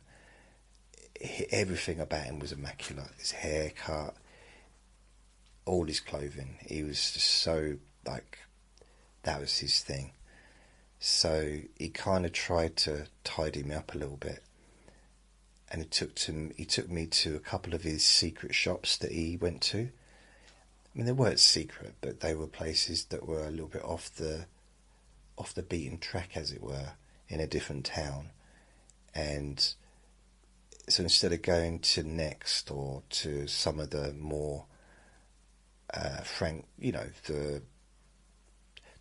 everything about him was immaculate. His haircut, all his clothing. He was just so, like, that was his thing. So he kind of tried to tidy me up a little bit, and he took me to a couple of his secret shops that he went to. I mean, they weren't secret, but they were places that were a little bit off the beaten track, as it were, in a different town. And so instead of going to Next or to some of the more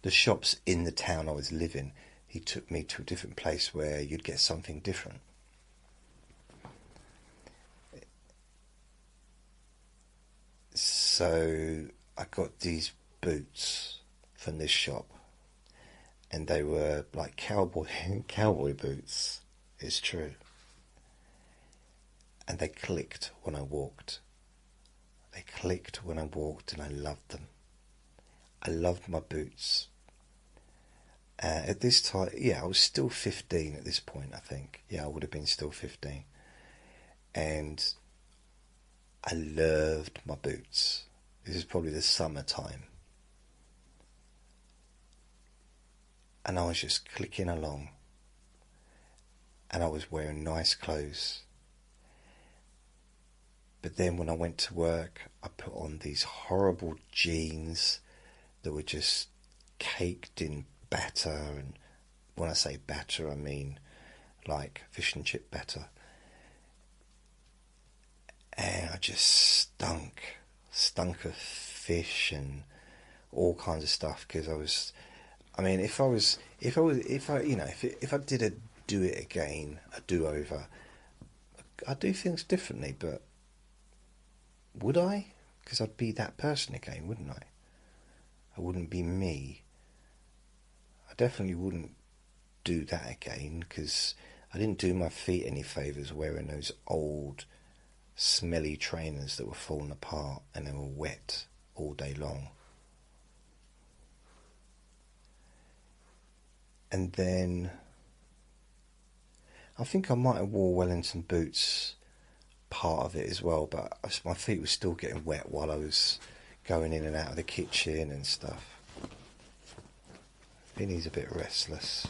the shops in the town I was living, he took me to a different place where you'd get something different. So I got these boots from this shop, and they were like cowboy boots. It's true. And they clicked when I walked. They clicked when I walked, and I loved them. I loved my boots. At this time, I was still 15 at this point, I think. Yeah, I would have been still 15. And I loved my boots. This is probably the summertime. And I was just clicking along. And I was wearing nice clothes. But then when I went to work, I put on these horrible jeans that were just caked in batter. And when I say batter, I mean like fish and chip batter. And I just stunk of fish and all kinds of stuff, because if I did a do it again, a do over, I'd do things differently. But would I? Because I'd be that person again, wouldn't I? I wouldn't be me. I definitely wouldn't do that again, because I didn't do my feet any favours wearing those old smelly trainers that were falling apart and they were wet all day long. And then I think I might have wore Wellington boots part of it as well, but my feet were still getting wet while I was going in and out of the kitchen and stuff. Vinny's a bit restless.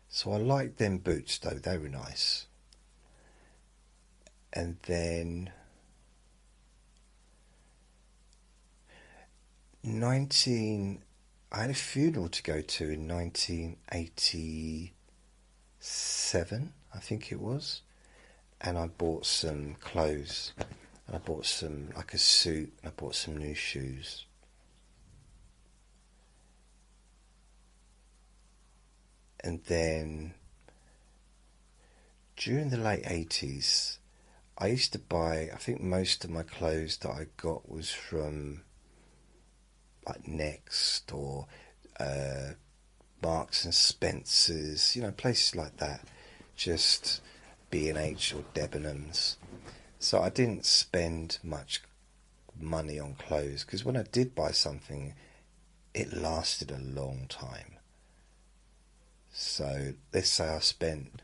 So I liked them boots though, they were nice. And then I had a funeral to go to in 1987, I think it was, and I bought some clothes, and I bought some, like a suit, and I bought some new shoes. And then during the late 80s, I used to buy, I think most of my clothes that I got was from like Next or Marks and Spencer's, places like that, just B&H or Debenhams. So I didn't spend much money on clothes, because when I did buy something, it lasted a long time. So let's say I spent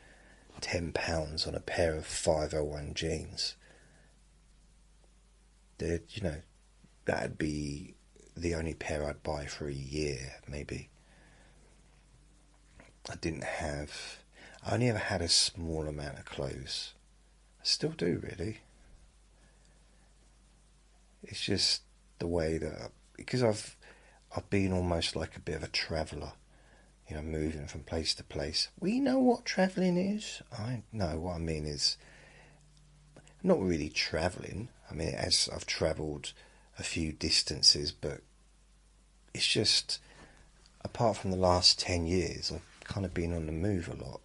£10 on a pair of 501 jeans. That'd be the only pair I'd buy for a year, maybe. I only ever had a small amount of clothes. I still do, really. It's just the way that, because I've been almost like a bit of a traveller, moving from place to place. We know what travelling is. I know what I mean is not really travelling. I mean, as I've travelled a few distances, but it's just, apart from the last 10 years, I've kind of been on the move a lot.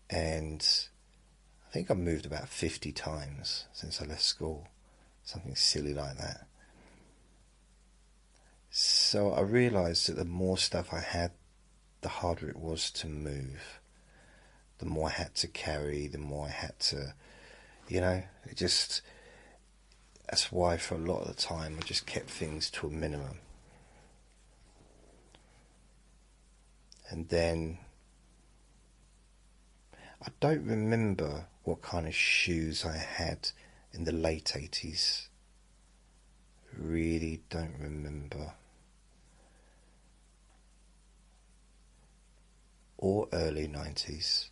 And I think I've moved about 50 times since I left school. Something silly like that. So I realised that the more stuff I had, the harder it was to move. The more I had to carry, the more I had to, it just, that's why for a lot of the time I just kept things to a minimum. And then I don't remember what kind of shoes I had in the late 80s. Really don't remember. Or early 90s.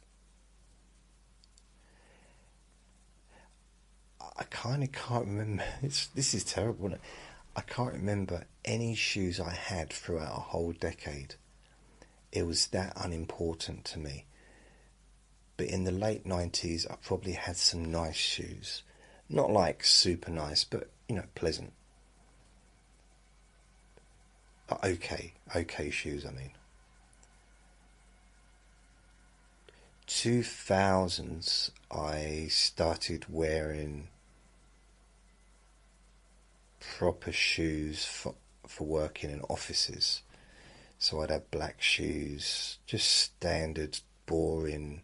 I kind of can't remember. This is terrible, isn't it? I can't remember any shoes I had throughout a whole decade. It was that unimportant to me. But in the late 90s, I probably had some nice shoes. Not like super nice, but, pleasant. Okay shoes, I mean. 2000s, I started wearing proper shoes for working in offices. So I'd have black shoes, just standard, boring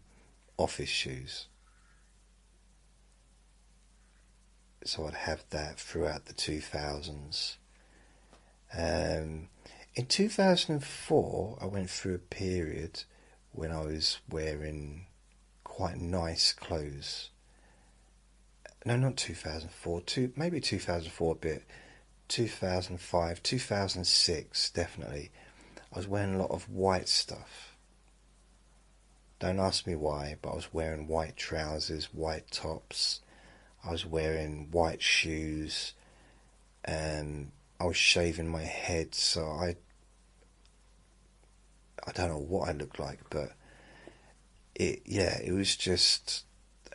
office shoes. So I'd have that throughout the 2000s. In 2004, I went through a period when I was wearing quite nice clothes. No, not 2004, maybe 2004 a bit, 2005, 2006 definitely. I was wearing a lot of white stuff. Don't ask me why, but I was wearing white trousers, white tops. I was wearing white shoes, and I was shaving my head, so I don't know what I looked like, but it was just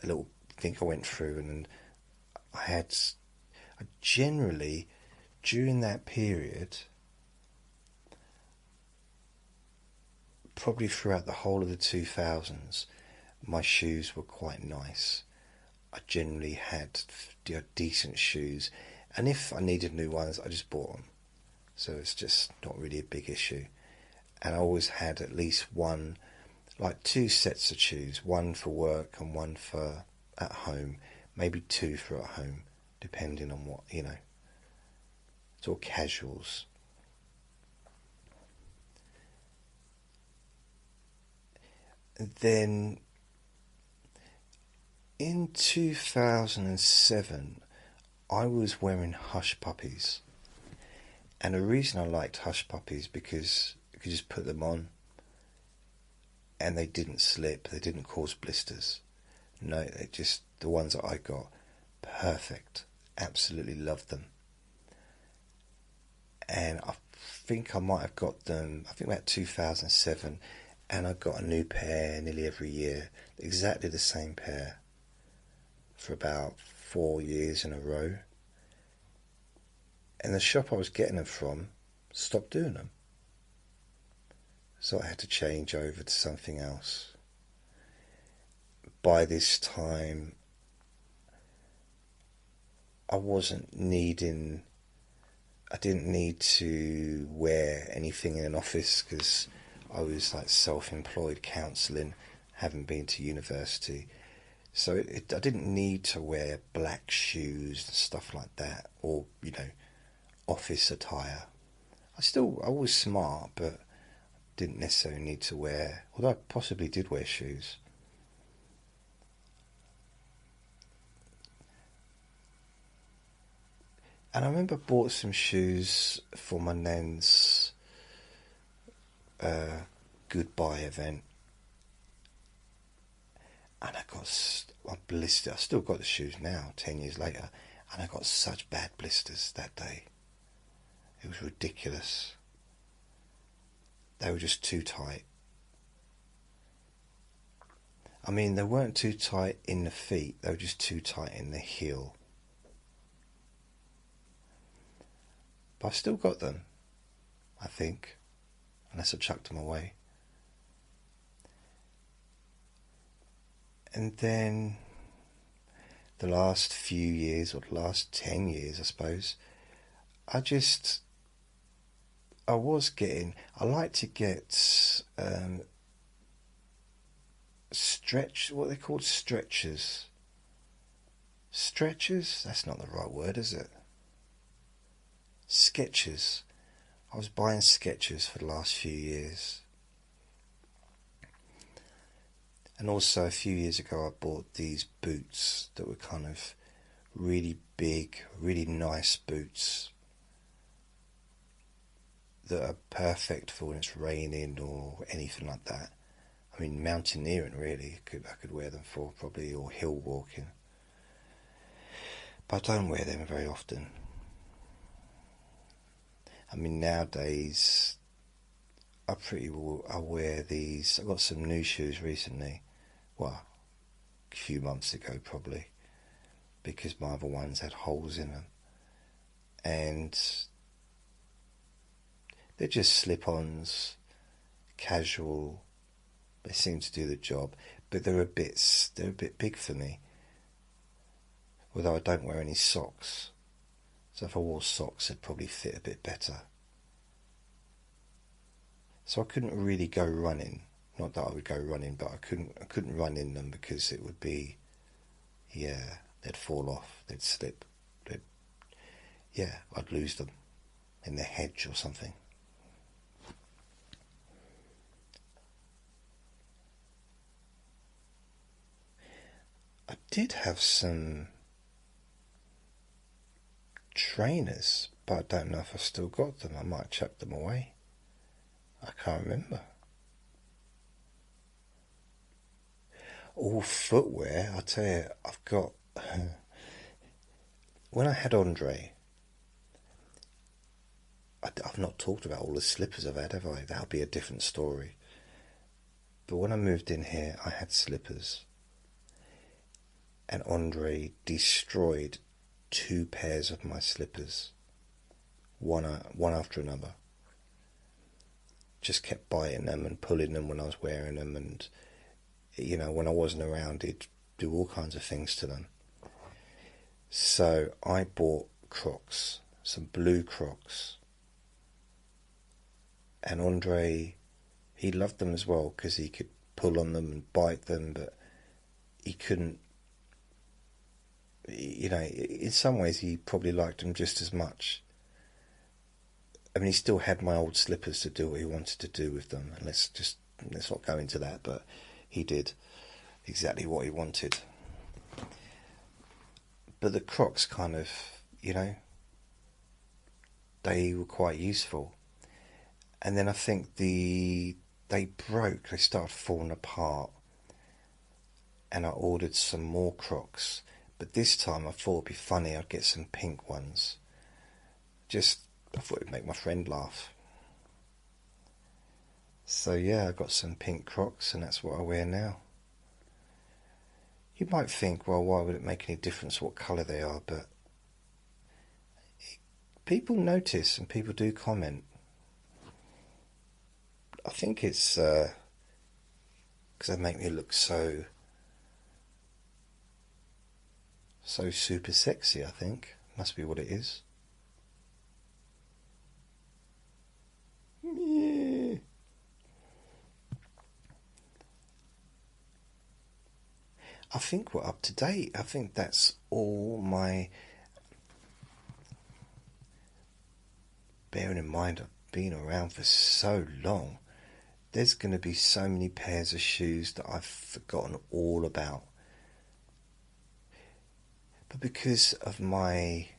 a little thing I went through, and I generally, during that period, probably throughout the whole of the 2000s, my shoes were quite nice. I generally had decent shoes, and if I needed new ones, I just bought them. So it's just not really a big issue. And I always had at least one, like 2 sets of shoes, one for work and one for at home, maybe 2 for at home, depending on what, it's all casuals. And then in 2007, I was wearing hush puppies. And the reason I liked hush puppies because you could just put them on and they didn't slip, they didn't cause blisters. No, the ones that I got, perfect. Absolutely loved them. And I think I might have got them, about 2007, and I got a new pair nearly every year, exactly the same pair, for about 4 years in a row. And the shop I was getting them from stopped doing them. So I had to change over to something else. By this time, I didn't need to wear anything in an office because I was like self-employed counselling, haven't been to university. So I didn't need to wear black shoes and stuff like that, or, office attire. I was smart, but didn't necessarily need to wear, although I possibly did wear shoes. And I remember I bought some shoes for my nan's goodbye event, and I got a blister. I still got the shoes now, 10 years later, and I got such bad blisters that day. It was ridiculous. They were just too tight. I mean, they weren't too tight in the feet, they were just too tight in the heel. But I've still got them, I think, unless I chucked them away. And then the last few years, or the last 10 years, I suppose, I like to get what they called stretchers. Stretchers? That's not the right word, is it? Skechers. I was buying Skechers for the last few years. And also a few years ago I bought these boots that were kind of really big, really nice boots that are perfect for when it's raining or anything like that. I mean, mountaineering really, I could wear them for probably, or hill walking. But I don't wear them very often. I mean, nowadays I wear these. I got some new shoes recently. Well, a few months ago probably, because my other ones had holes in them. And they're just slip-ons, casual. They seem to do the job, but they're a bit big for me. Although I don't wear any socks, so if I wore socks, it'd probably fit a bit better. So I couldn't really go running. Not that I would go running, but I couldn't run in them because it would be, yeah, they'd fall off, they'd slip, I'd lose them in the hedge or something. I did have some trainers, but I don't know if I still got them. I might chuck them away. I can't remember. All footwear, I tell you, I've got. When I had Andre, I've not talked about all the slippers I've had, have I? That'll be a different story. But when I moved in here, I had slippers. And Andre destroyed 2 pairs of my slippers, one after another. Just kept biting them and pulling them when I was wearing them, and when I wasn't around, he'd do all kinds of things to them. So I bought Crocs, some blue Crocs, and Andre, he loved them as well because he could pull on them and bite them, but he couldn't. In some ways he probably liked them just as much. I mean, he still had my old slippers to do what he wanted to do with them, and let's not go into that, but he did exactly what he wanted. But the Crocs kind of, they were quite useful. And then I think they broke, they started falling apart, and I ordered some more Crocs. But this time I thought it'd be funny, I'd get some pink ones. I thought it'd make my friend laugh. So yeah, I got some pink Crocs, and that's what I wear now. You might think, well, why would it make any difference what colour they are? But people notice and people do comment. I think it's because they make me look so super sexy, I think. Must be what it is. Yeah. I think we're up to date. I think that's all my... Bearing in mind I've been around for so long, there's going to be so many pairs of shoes that I've forgotten all about. But because of my...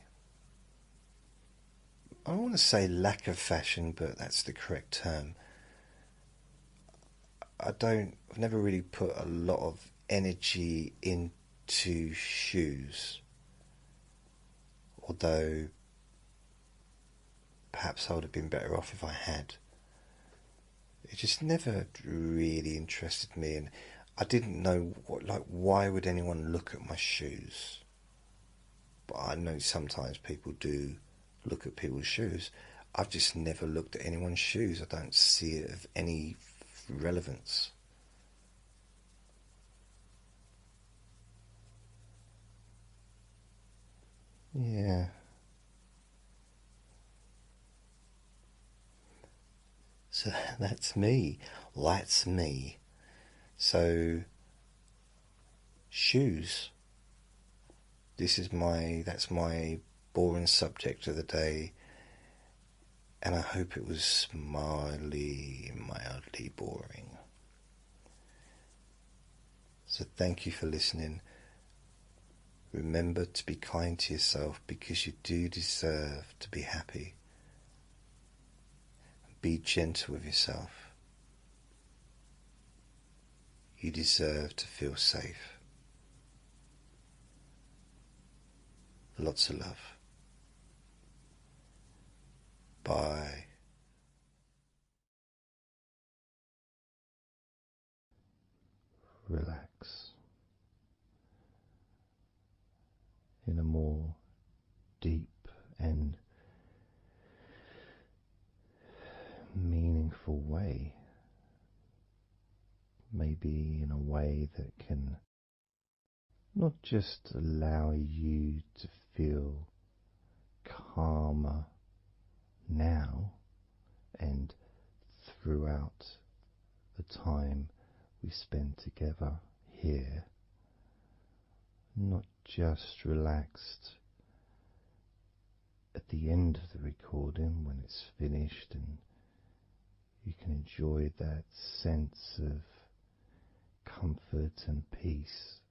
I don't want to say lack of fashion, but that's the correct term. I've never really put a lot of energy into shoes. Although perhaps I would have been better off if I had. It just never really interested me, and I didn't know why would anyone look at my shoes? But I know sometimes people do look at people's shoes. I've just never looked at anyone's shoes. I don't see it of any relevance. Yeah. So that's me. That's me. So, shoes. that's my boring subject of the day, and I hope it was mildly boring. So thank you for listening. Remember to be kind to yourself, because you do deserve to be happy. Be gentle with yourself. You deserve to feel safe. Lots of love. Bye. Relax in a more deep and meaningful way. Maybe in a way that can not just allow you to feel calmer now and throughout the time we spend together here, not just relaxed at the end of the recording when it's finished and you can enjoy that sense of comfort and peace,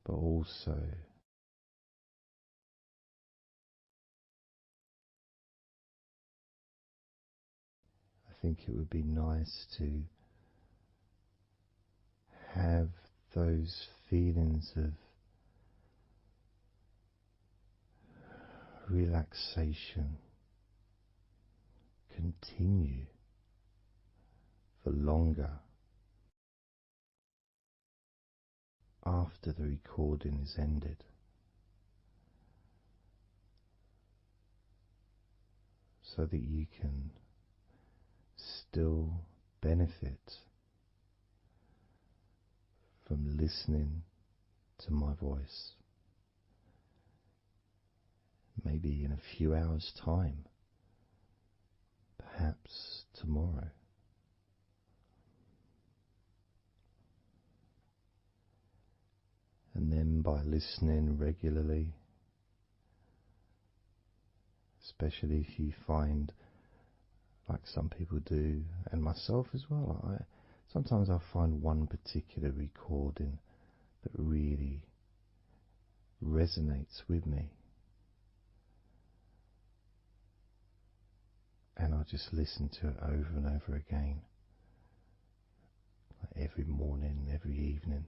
but also I think it would be nice to have those feelings of relaxation continue for longer after the recording is ended, so that you can still benefit from listening to my voice, maybe in a few hours' time, perhaps tomorrow. And then by listening regularly, especially if you find, like some people do, and myself as well, sometimes I find one particular recording that really resonates with me, and I just listen to it over and over again, like every morning, every evening.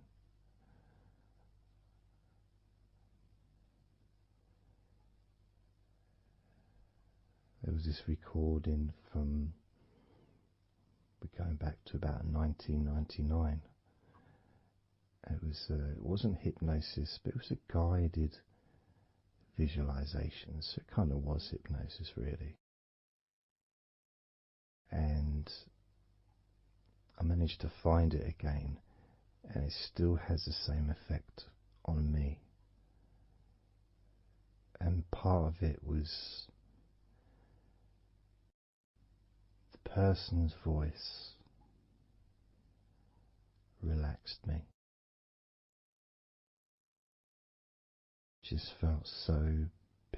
There was this recording from, we're going back to about 1999. It wasn't hypnosis, but it was a guided visualization, so it kind of was hypnosis really. And I managed to find it again, and it still has the same effect on me. And part of it was the person's voice relaxed me. Just felt so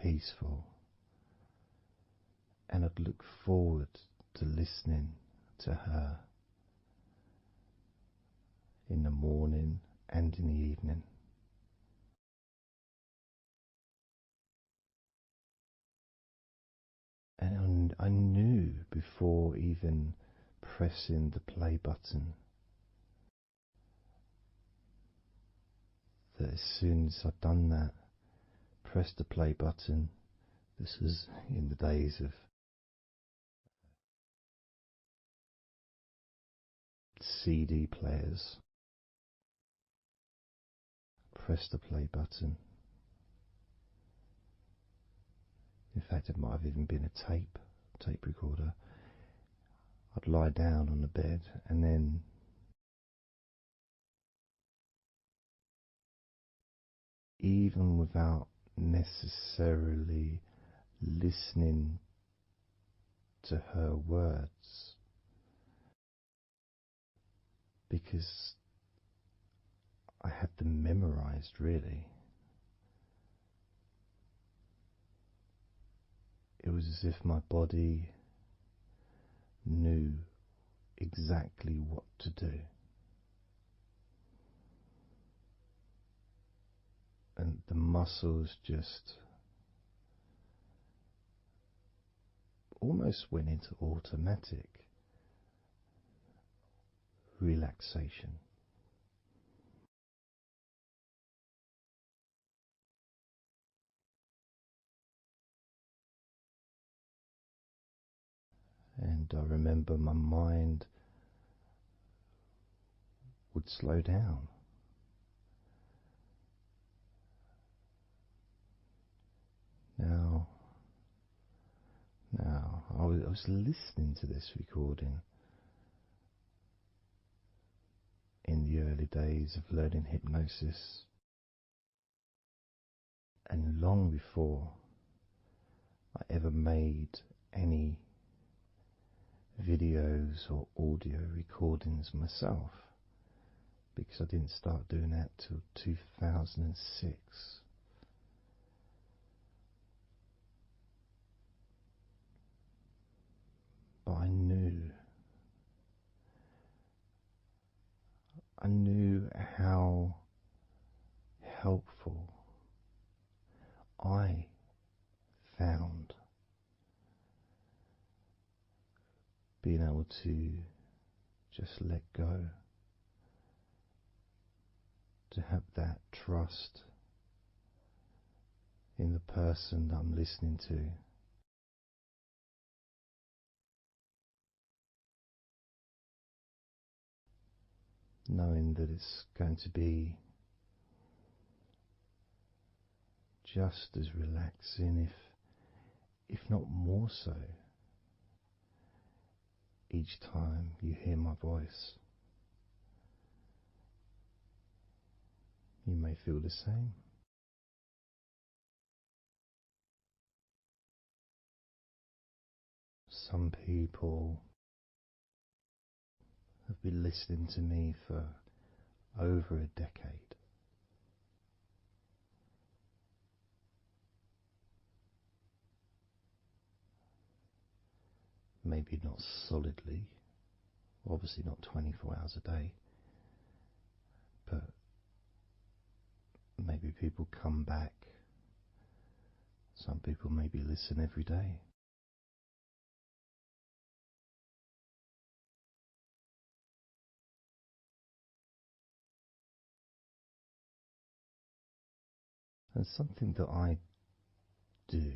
peaceful, and I'd look forward to listening to her in the morning and in the evening. And I knew before even pressing the play button that as soon as I'd done that, pressed the play button, this was in the days of CD players, press the play button. In fact, it might have even been a tape recorder. I'd lie down on the bed, and then even without necessarily listening to her words, because I had them memorized, really. It was as if my body knew exactly what to do. And the muscles just almost went into automatic relaxation. And I remember my mind would slow down. Now, I was listening to this recording in the early days of learning hypnosis, and long before I ever made any videos or audio recordings myself, because I didn't start doing that till 2006. But I knew how helpful I found being able to just let go, to have that trust in the person that I'm listening to. Knowing that it's going to be just as relaxing, if not more so, each time you hear my voice. You may feel the same. Some people have been listening to me for over a decade. Maybe not solidly, obviously not 24 hours a day, but maybe people come back. Some people maybe listen every day. And something that I do,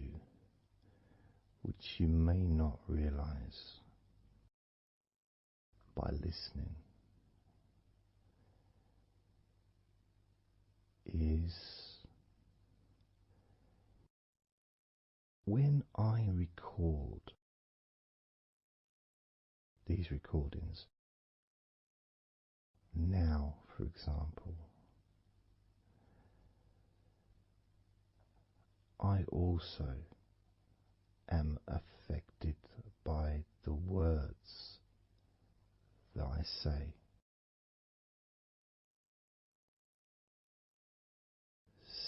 which you may not realize by listening, is when I record these recordings, now for example, I also am affected by the words that I say.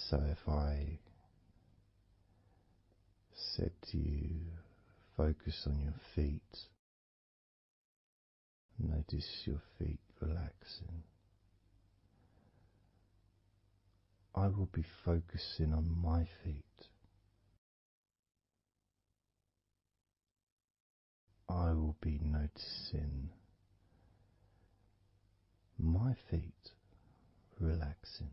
So if I said to you, focus on your feet, notice your feet relaxing, I will be focusing on my feet. I will be noticing my feet relaxing.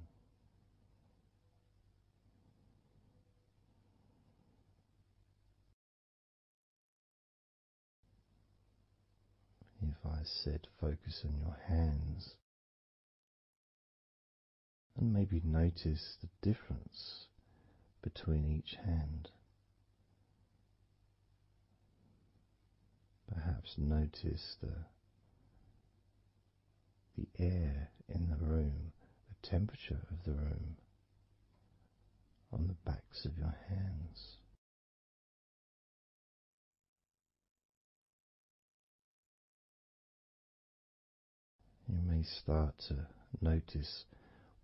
If I said focus on your hands, and maybe notice the difference between each hand. Perhaps notice the air in the room, the temperature of the room on the backs of your hands. You may start to notice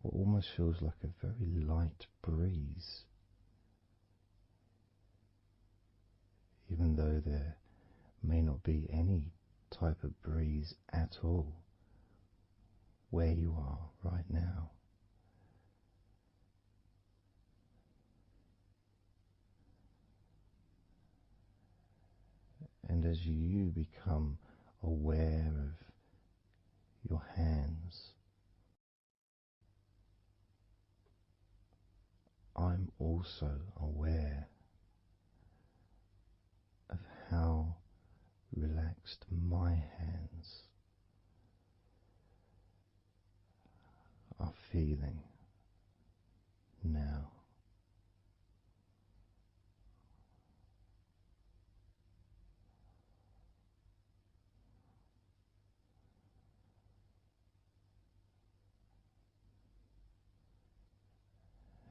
what almost feels like a very light breeze, even though there may not be any type of breeze at all where you are right now. And as you become aware of your hands, I'm also aware of how relaxed my hands are feeling now.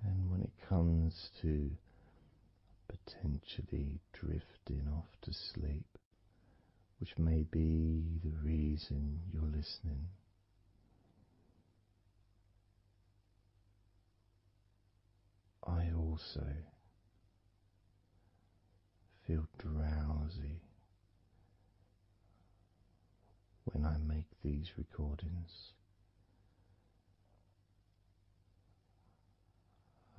And when it comes to potentially drifting off to sleep, which may be the reason you're listening, I also feel drowsy when I make these recordings.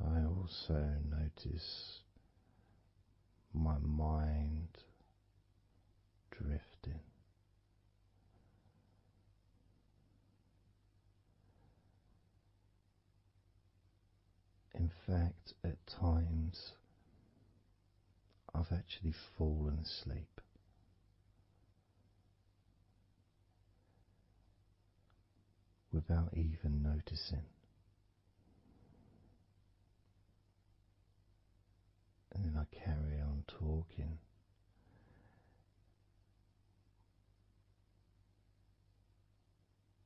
I also notice my mind drifting. In fact, at times I've actually fallen asleep without even noticing. And then I carry on talking.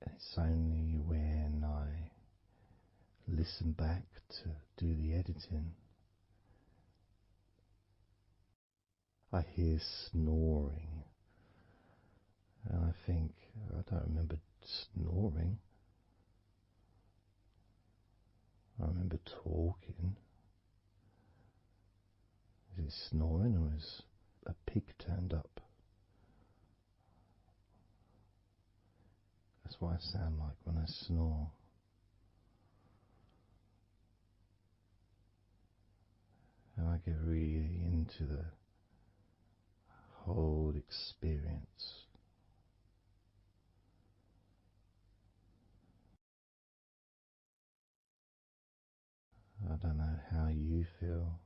And it's only when I listen back to do the editing I hear snoring. And I think, I don't remember snoring. I remember talking. Is it snoring or is a pig turned up? That's what I sound like when I snore. And I get really into the whole experience. I don't know how you feel.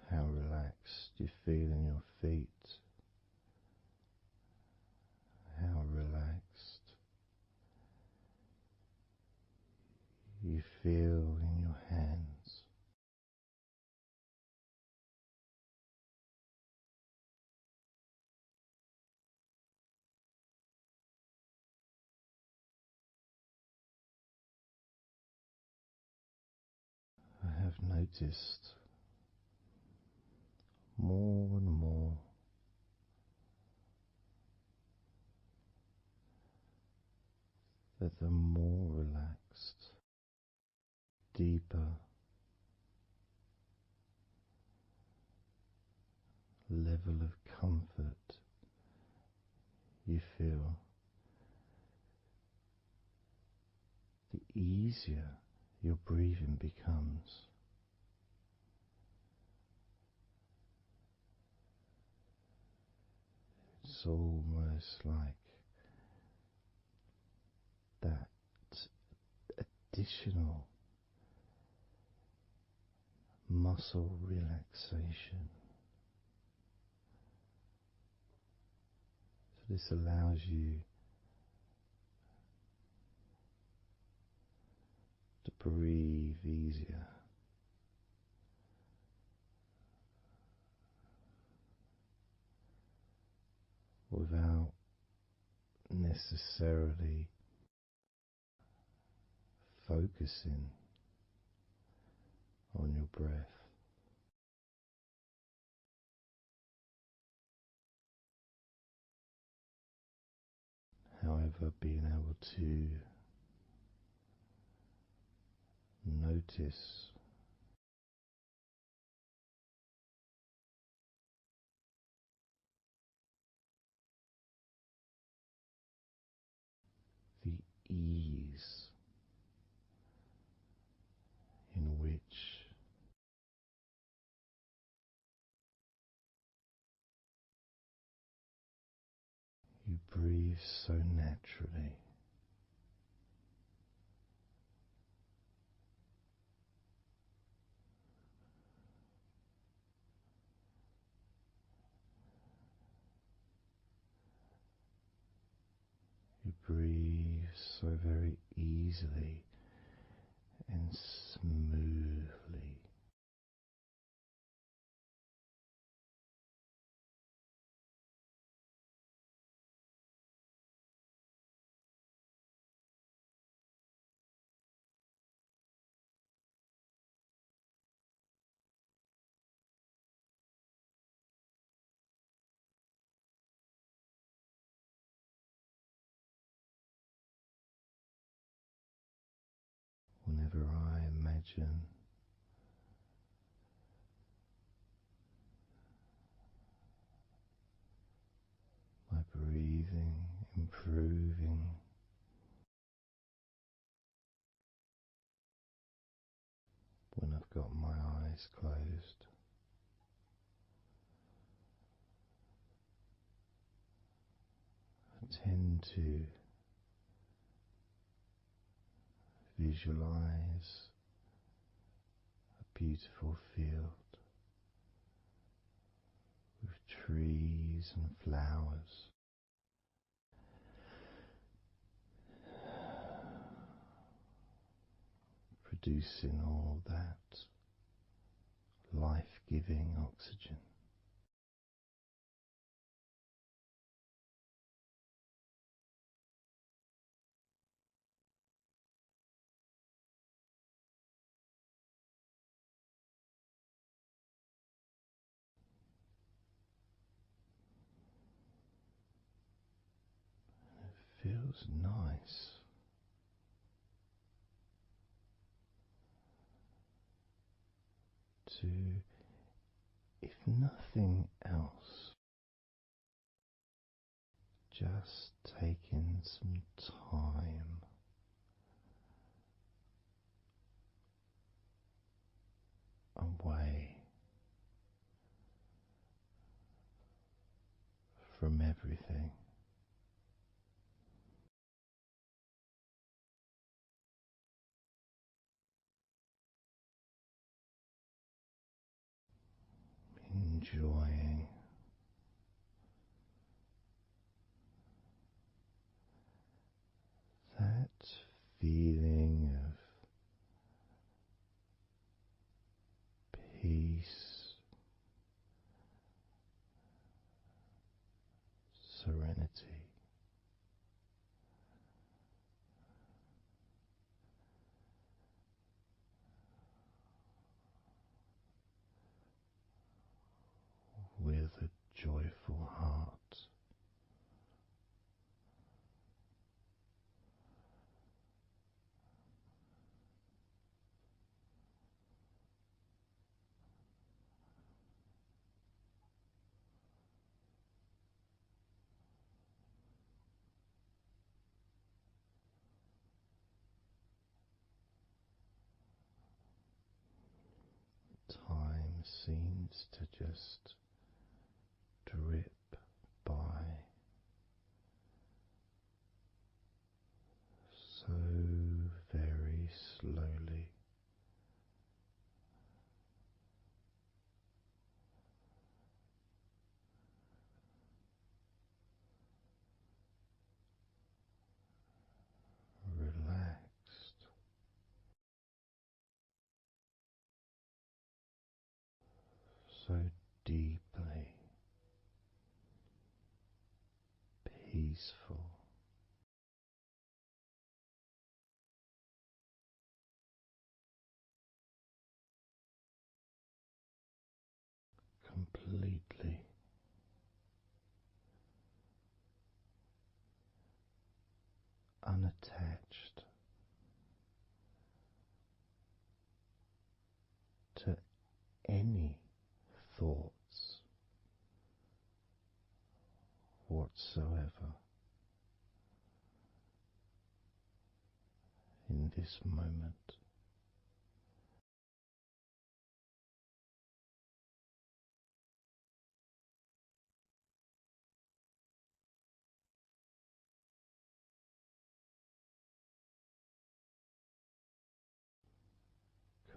How relaxed you feel in your feet. How relaxed you feel in your hands. I have noticed more and more that the more relaxed, deeper level of comfort you feel, the easier your breathing becomes. It's almost like that additional muscle relaxation. So this allows you to breathe easier. Without necessarily focusing on your breath. However, being able to notice the ease in which you breathe so naturally. You breathe so very easily and smoothly. Whenever I imagine my breathing improving, when I've got my eyes closed, I tend to visualize a beautiful field with trees and flowers, producing all that life-giving oxygen. It feels nice to, if nothing else, just taking some time away from everything. Enjoying that feeling of peace, serenity, with a joyful heart. Time seems to just drip by so very slowly. Relaxed, so deeply peaceful, completely this moment.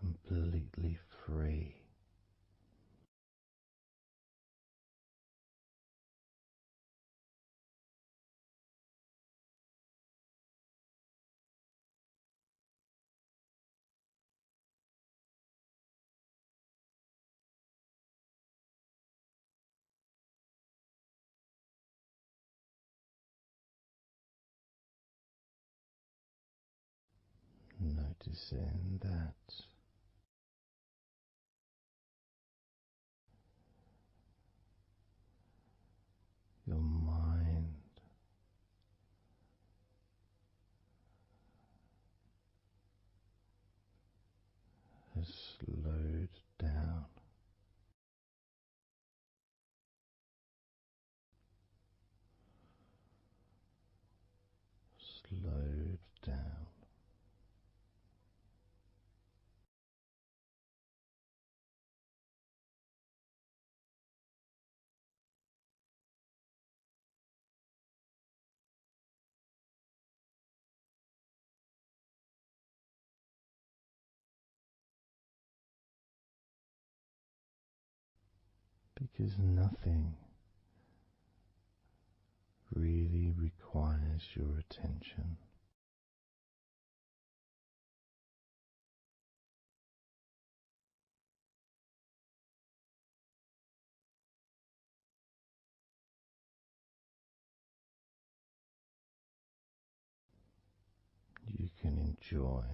Completely free. Noticing that your mind has slowed down, slowed down, because nothing really requires your attention. You can enjoy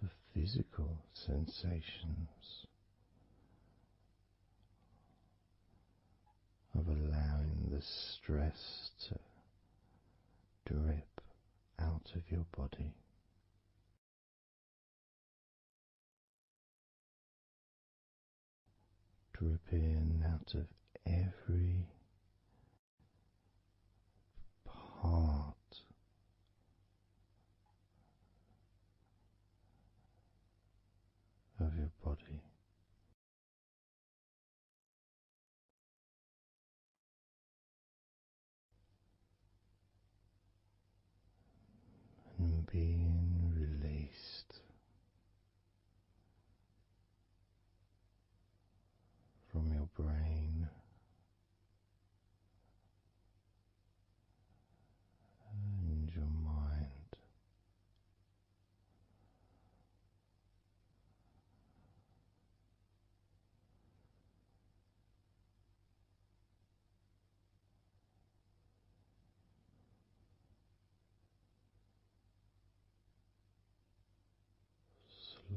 the physical sensations of allowing the stress to drip out of your body, dripping out of every part of your body. And being released from your brain and your mind,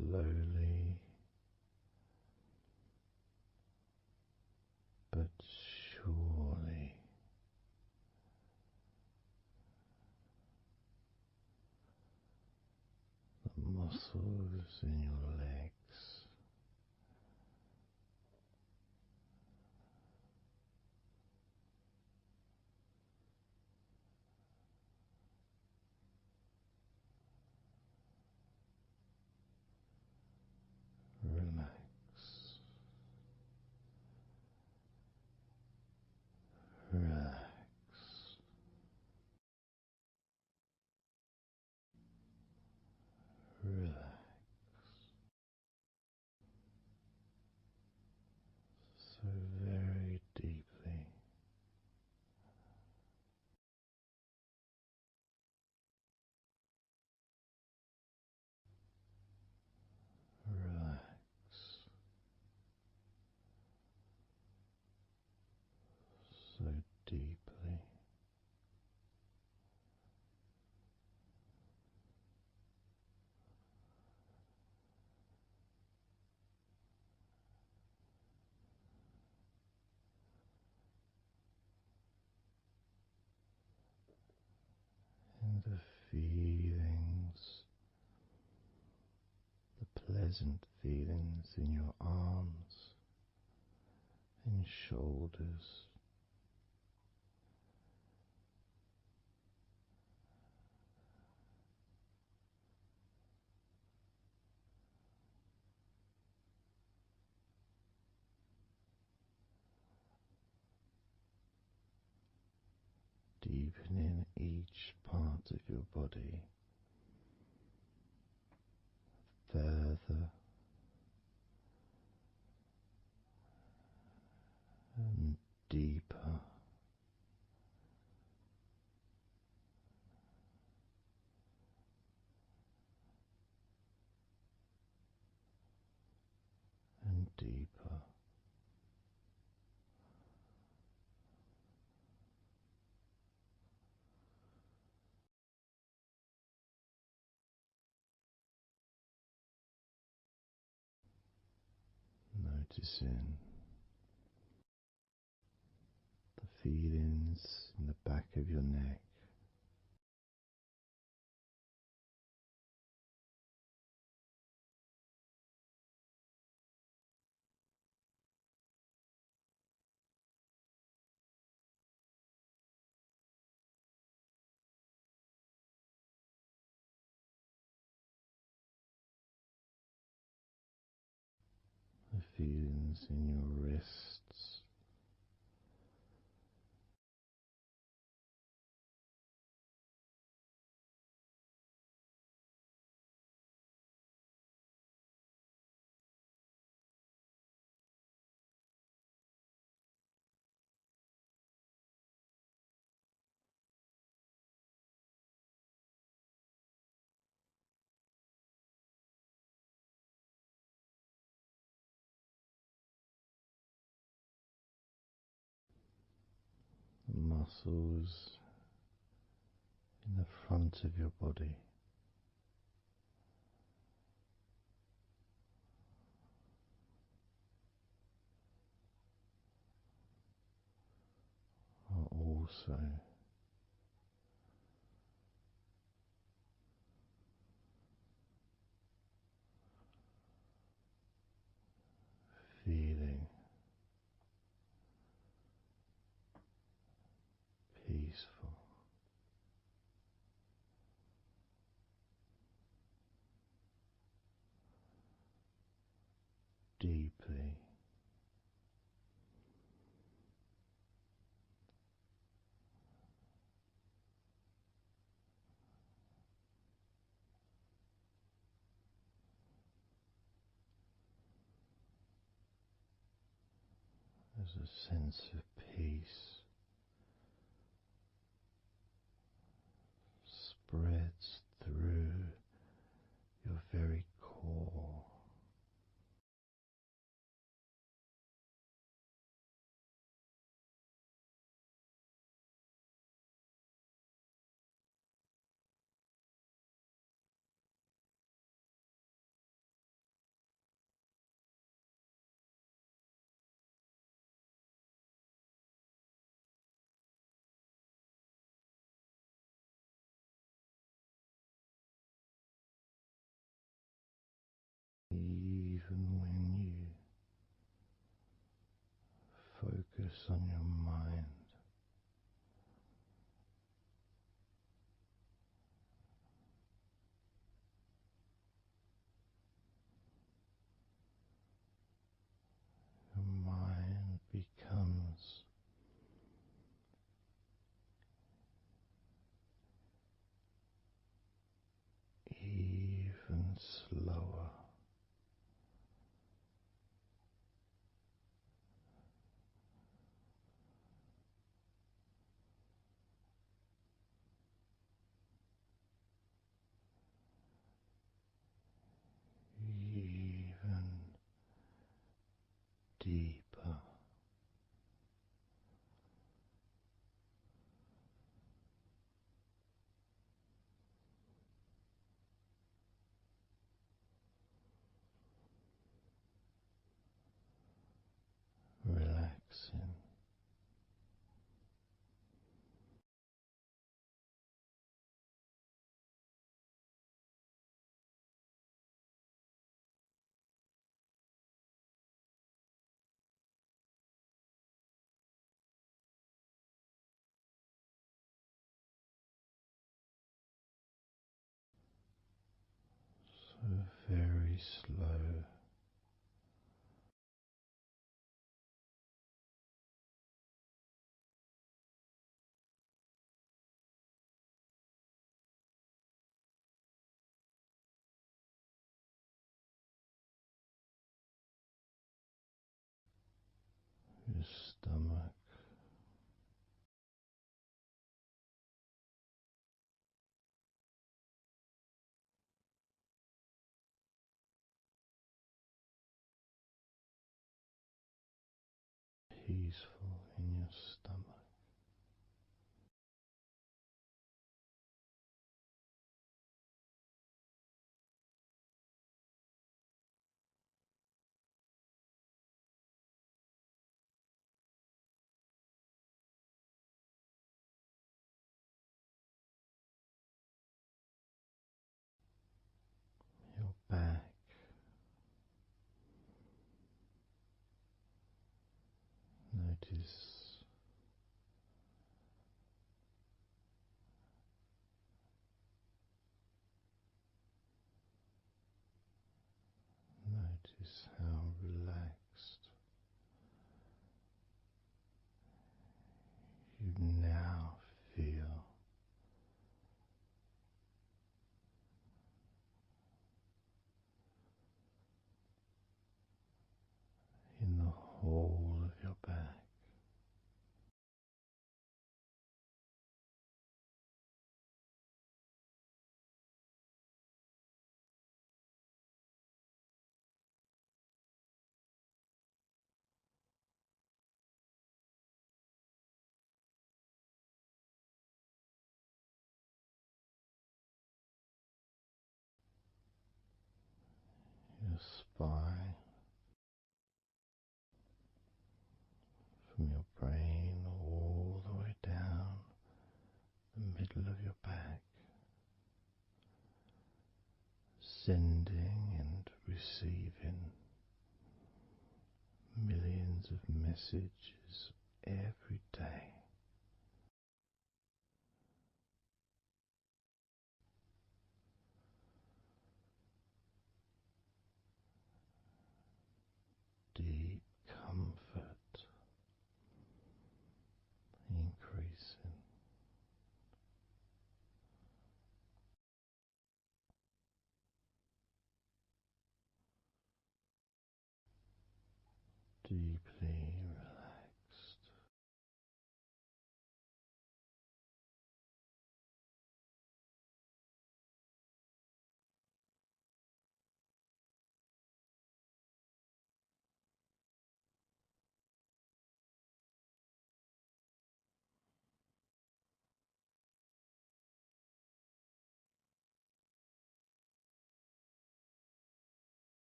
slowly but surely the muscles in your legs relax, relax, relax so very deeply. Relax so deeply. And the feelings, the pleasant feelings in your arms and shoulders deepening each part of your body further and deeper and deeper. Noticing the feelings in the back of your neck, the feelings in your wrists, the muscles in the front of your body, are also feeling peaceful, deeply as a sense of peace spreads through your very core, even when you focus on your mind. Your mind becomes even slower, even deeper, relaxing. So very slow, stomach. Peaceful in your stomach. Your back. Notice Notice how relaxed you now feel in the whole of your back. Your spine, from your brain all the way down the middle of your back, sending and receiving millions of messages every day. Deep comfort increasing. Deeply relaxed.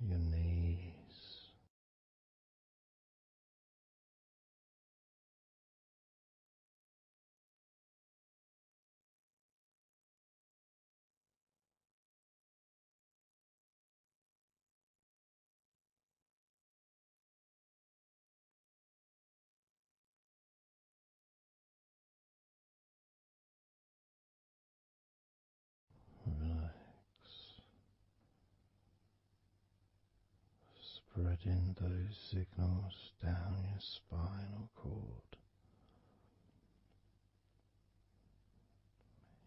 Your knees, relax, spreading those signals down your spinal cord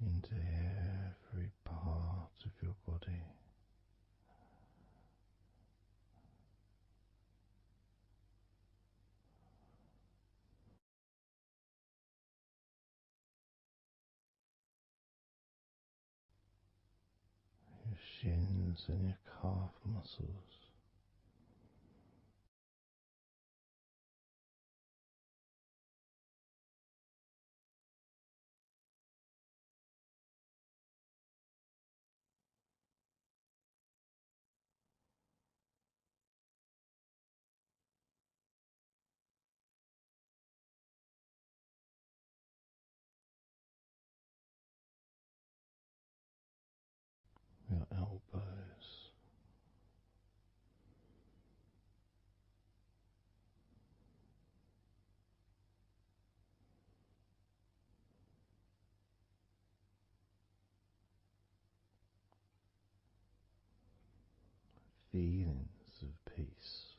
into every part of your body. Your shins and your calf muscles, your elbows, feelings of peace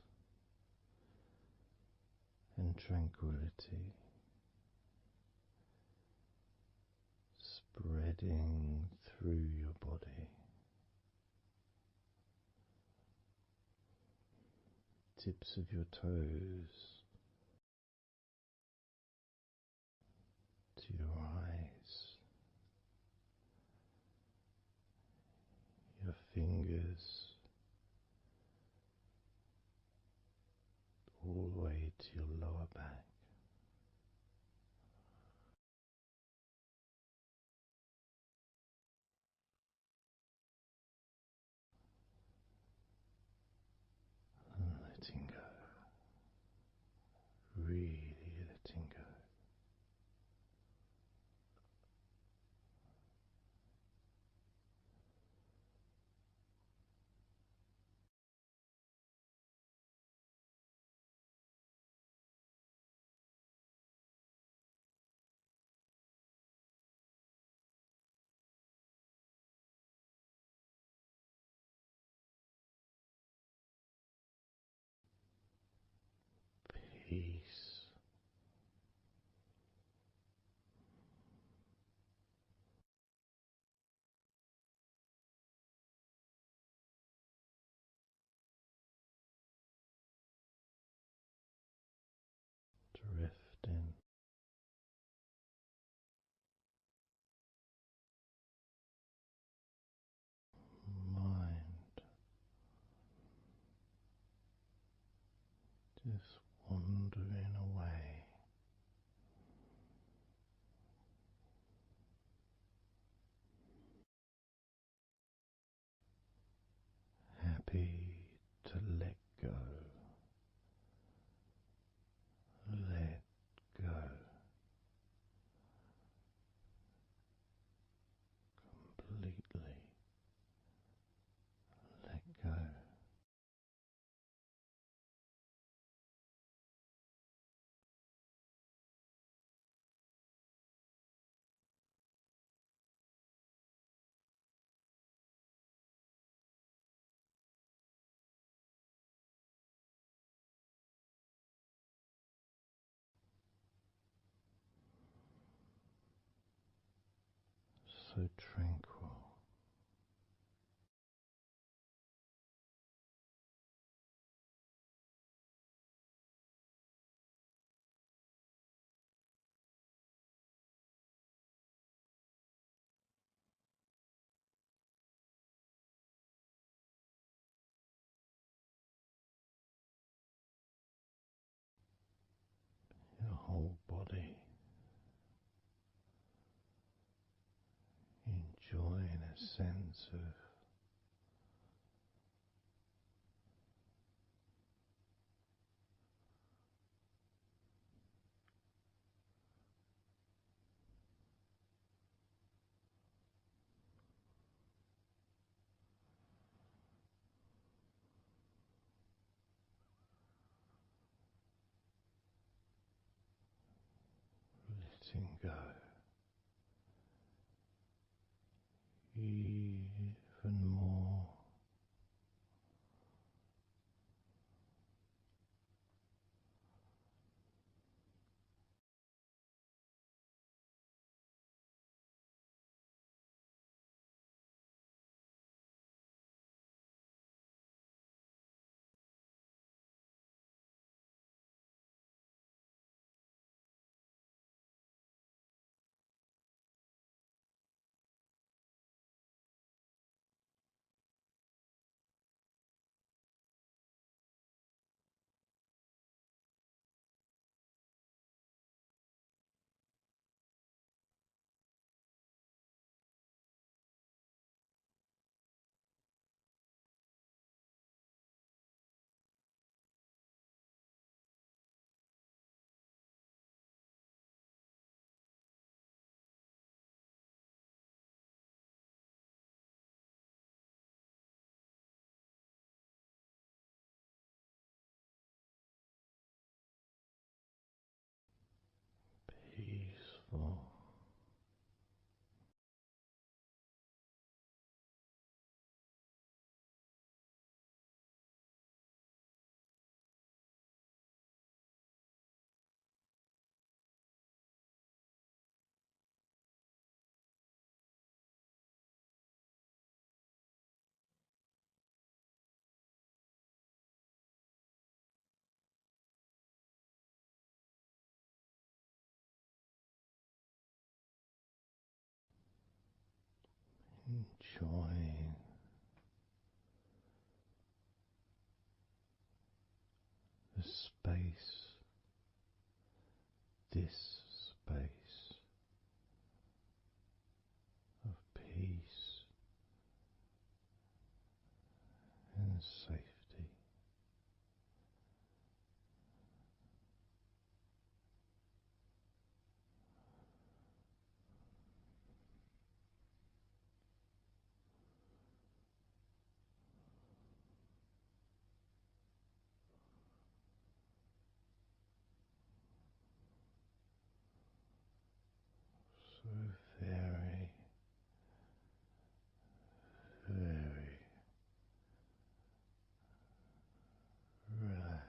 and tranquility spreading through your body. tips of your toes to your eyes, your fingers, all the way to your lower back. And letting go, really letting go. Peace. Drifting, mind just wandering away, happy to let go, let go completely, let go. So tranquil, your whole body enjoying a sense of letting go even more. Peaceful, enjoying the space, this space of peace and safety. So very, very relaxed.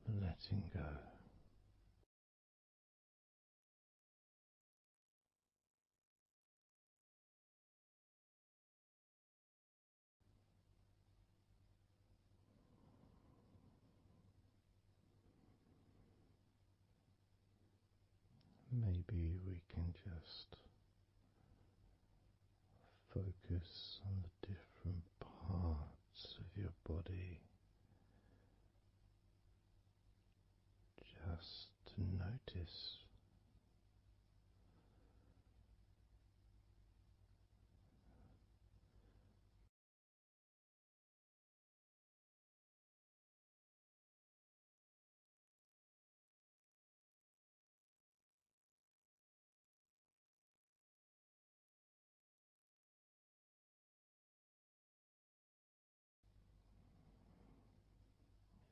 Letting go. Maybe we can just focus on the different parts of your body, just to notice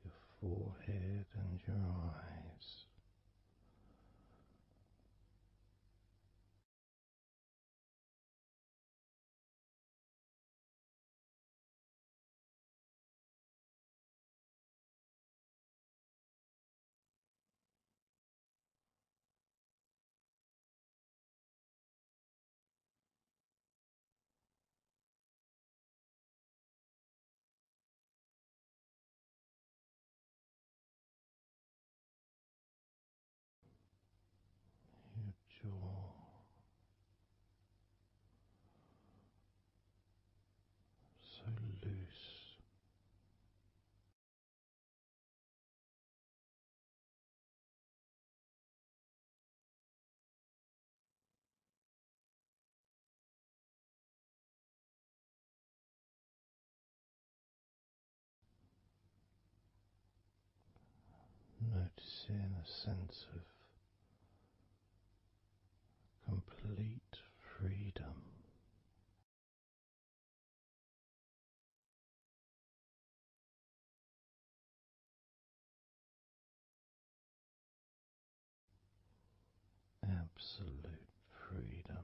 your forehead and your eyes. Your jaw, so loose, noticing a sense of complete freedom. Absolute freedom.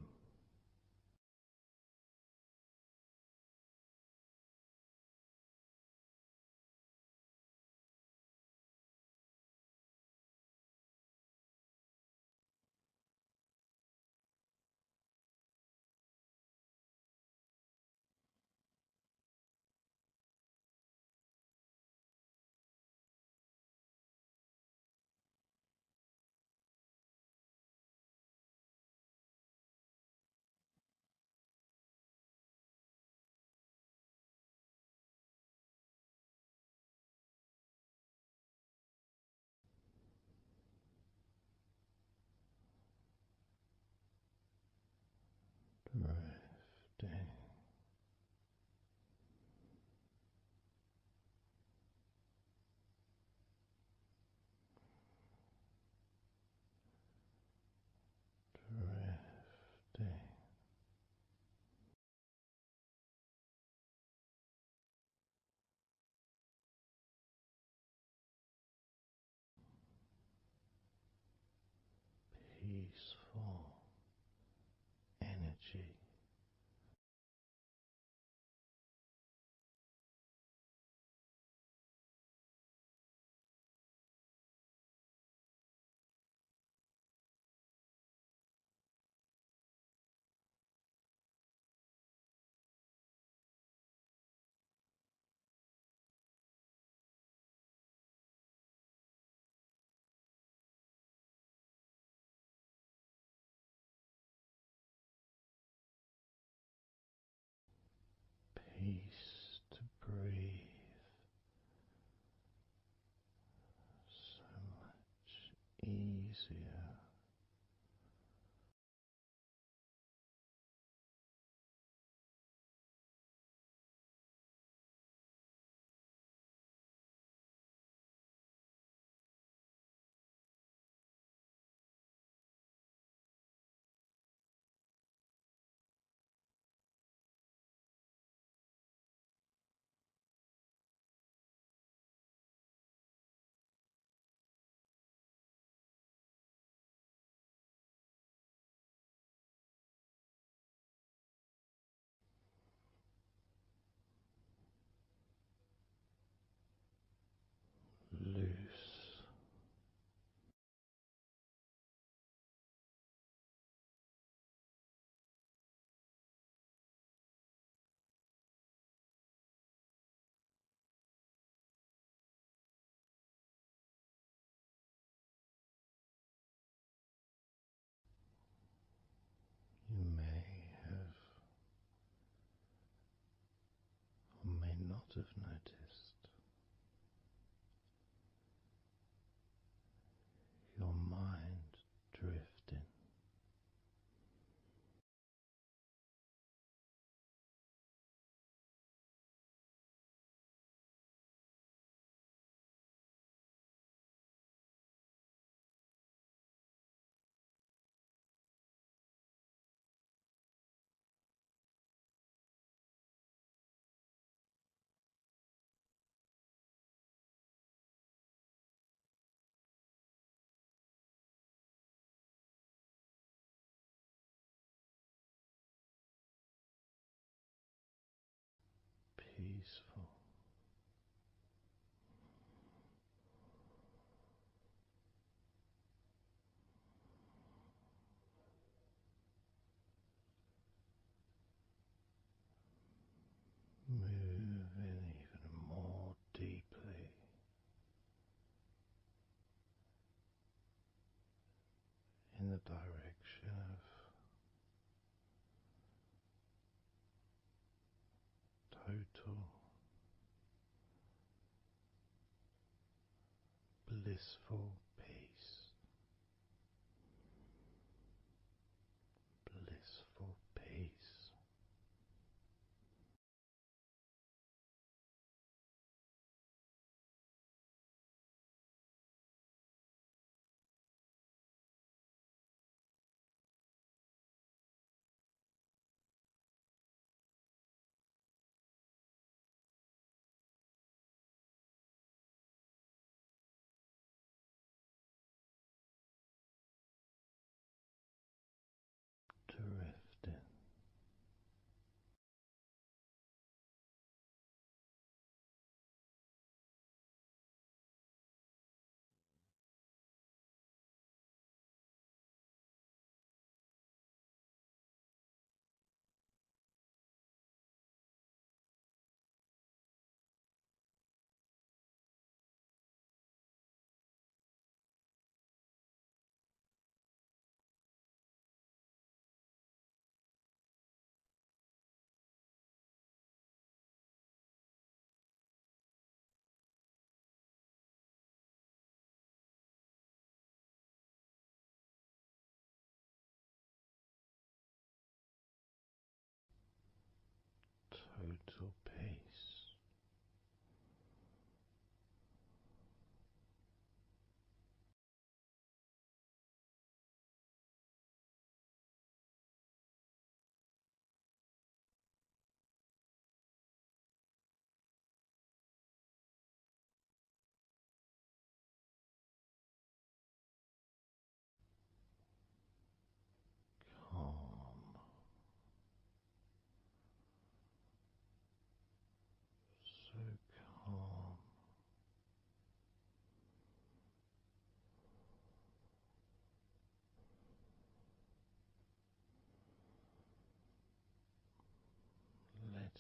energy. Peace to breathe so much easier. Loose. You may have or may not have noticed your mind drifting. Peaceful. Moving even more deeply in the direction of total blissful peace. Blissful peace.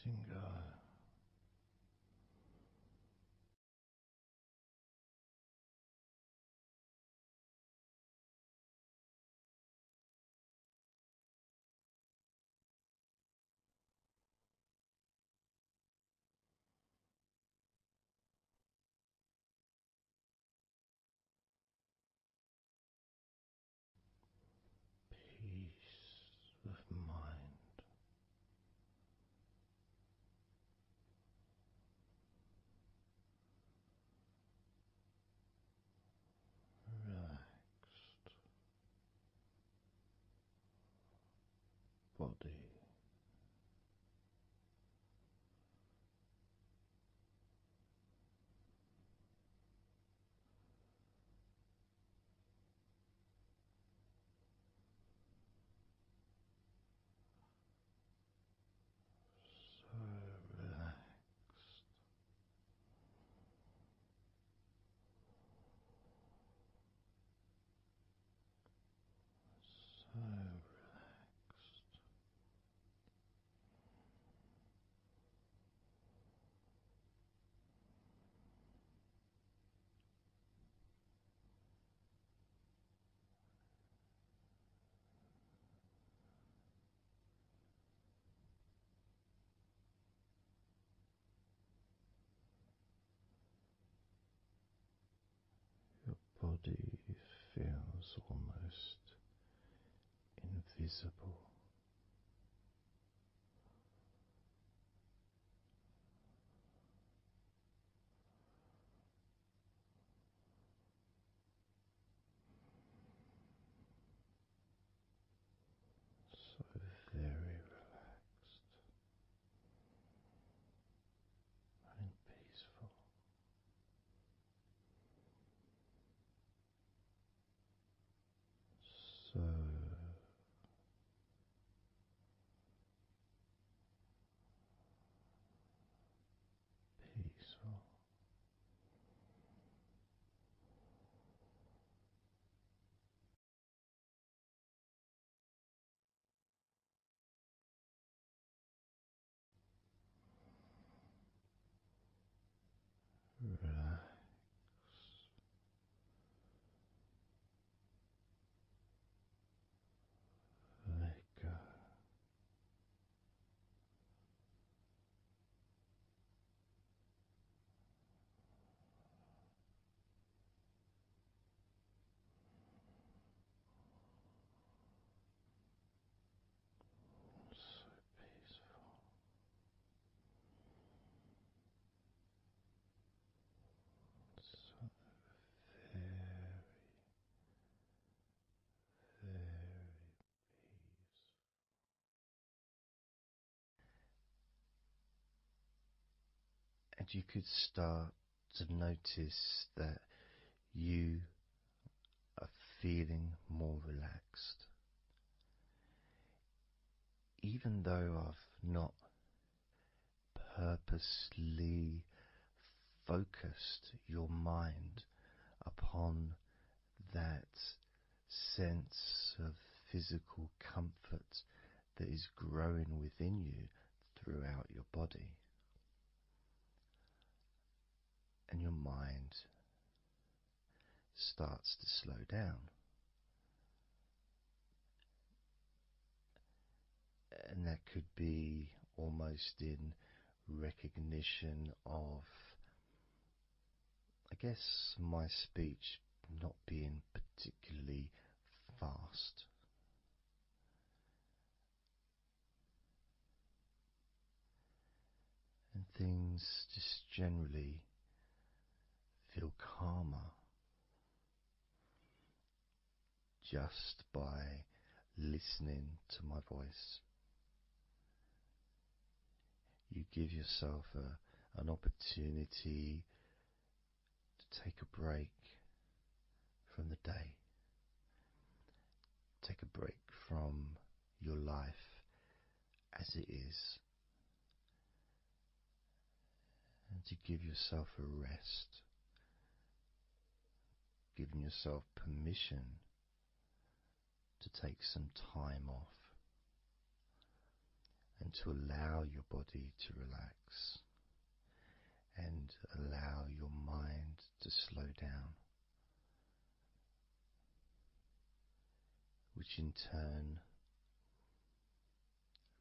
letting go. Peace of mind, relaxed body, so relaxed, so relaxed. Your body feels almost invisible. So very relaxed and peaceful. So peaceful. Relax. Let go. So peaceful. So very, very peaceful. And you could start to notice that you are feeling more relaxed. Even though I've not purposely focused your mind upon that sense of physical comfort that is growing within you throughout your body, and your mind starts to slow down. And that could be almost in recognition of, I guess, my speech not being particularly fast. And things just generally feel calmer just by listening to my voice. You give yourself an opportunity to take a break from the day, take a break from your life as it is, and to give yourself a rest, giving yourself permission to take some time off and and to allow your body to relax and allow your mind to slow down, which in turn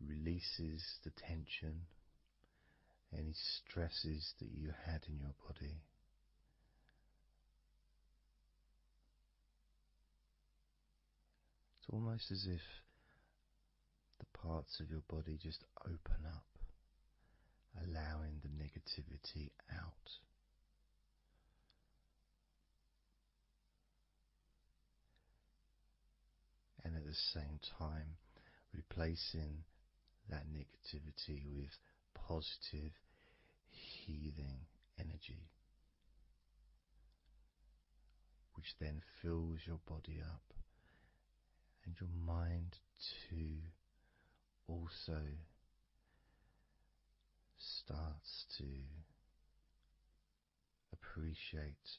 releases the tension, any stresses that you had in your body. It's almost as if the parts of your body just open up, allowing the negativity out. And at the same time, replacing that negativity with positive, healing energy, which then fills your body up, and your mind too also starts to appreciate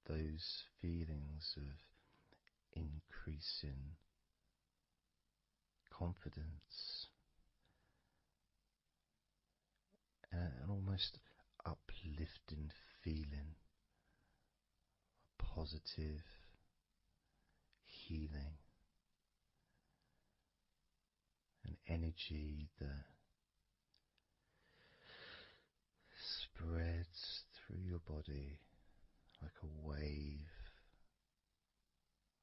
those feelings of increasing confidence and an almost uplifting feeling, a positive healing, an energy that spreads through your body like a wave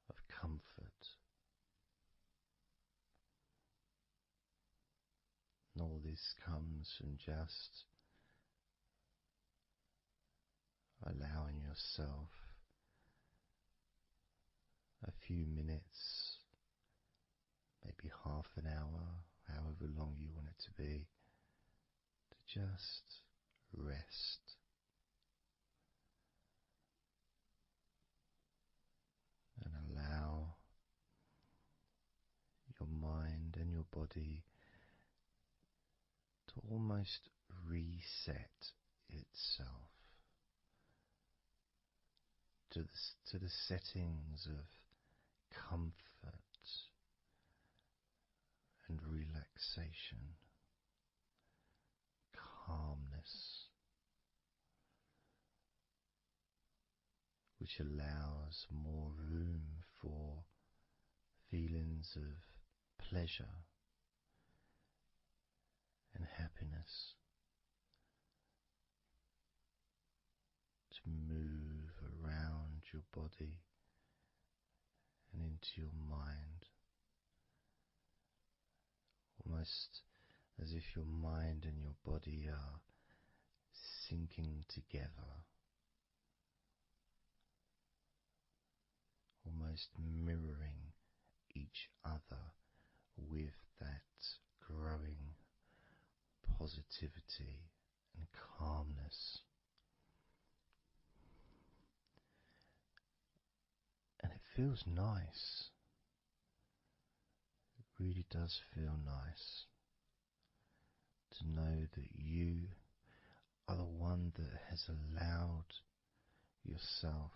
of comfort. And all this comes from just allowing yourself a few minutes, maybe half an hour, however long you want it to be, to just rest and allow your mind and your body to almost reset itself to the settings of comfort and relaxation, calmness, which allows more room for feelings of pleasure and happiness to move around your body and into your mind, almost as if your mind and your body are sinking together, almost mirroring each other with that growing positivity and calmness. And it feels nice. It really does feel nice to know that you are the one that has allowed yourself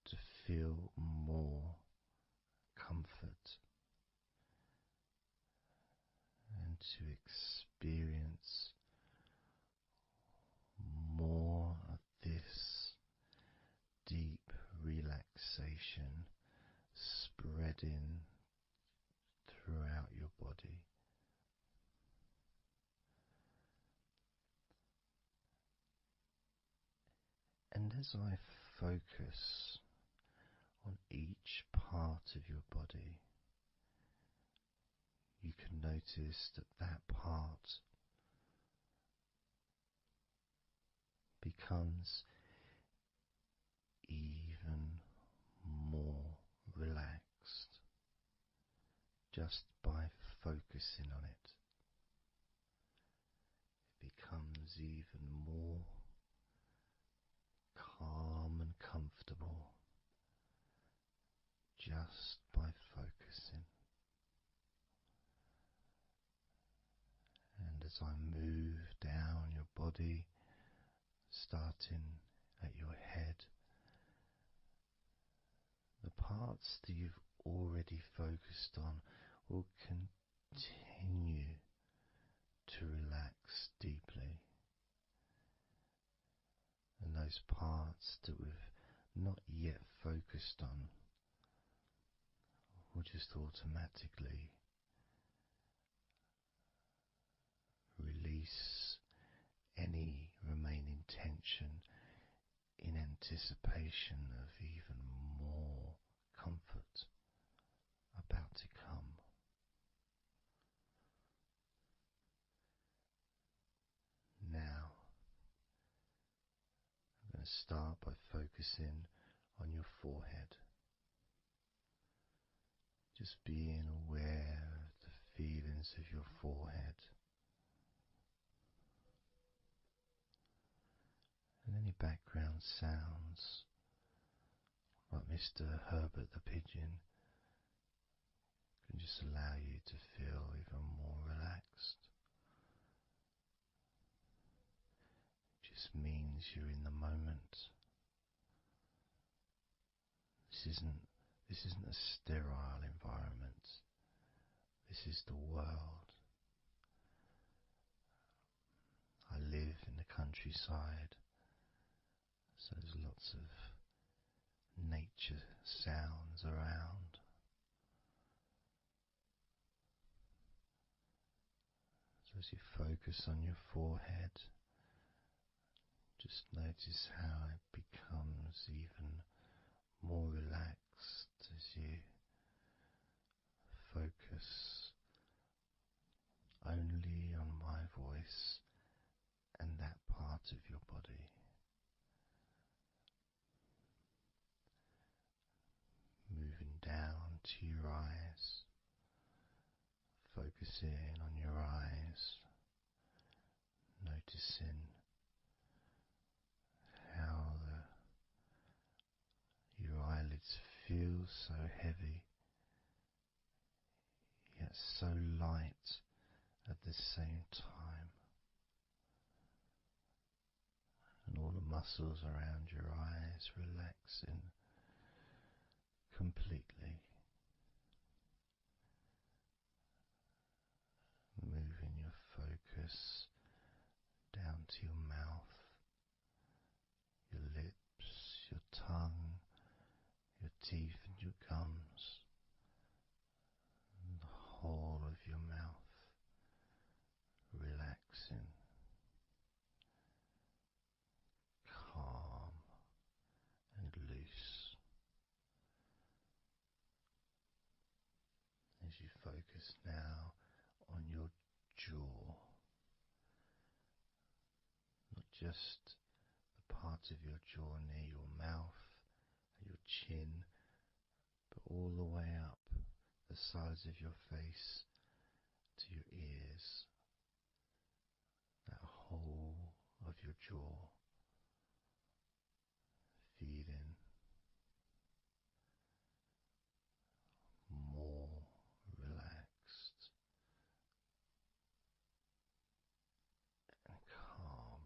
to feel more comfort and to experience more of this deep relaxation spreading throughout your body. And as I focus on each part of your body, you can notice that that part becomes even more relaxed just by focusing on it. It becomes even more calm and comfortable just by focusing. And as I move down your body, starting at your head, the parts that you've already focused on will continue to relax deeply, and those parts that we've not yet focused on will just automatically release any remaining tension in anticipation of even more comfort about to come. Now, I'm going to start by focusing on your forehead. Just being aware of the feelings of your forehead and any background sounds, like Mr. Herbert the Pigeon, can just allow you to feel even more relaxed. It just means you're in the moment. This isn't a sterile environment. This is the world. I live in the countryside, so there's lots of nature sounds around. So as you focus on your forehead, just notice how it becomes even more relaxed as you focus only on my voice and that part of your body. Moving down to your eyes, focusing on your eyes, noticing how your eyelids feel so heavy, yet so light at the same time, and all the muscles around your eyes relaxing completely. Moving your focus down to your mouth, your lips, your tongue, your teeth and your gums, and the whole of your mouth relaxing, calm and loose. As you focus now on your jaw, not just the part of your jaw near your mouth and your chin, but all the way up the sides of your face to your ears, that whole of your jaw, feeling more relaxed and calm.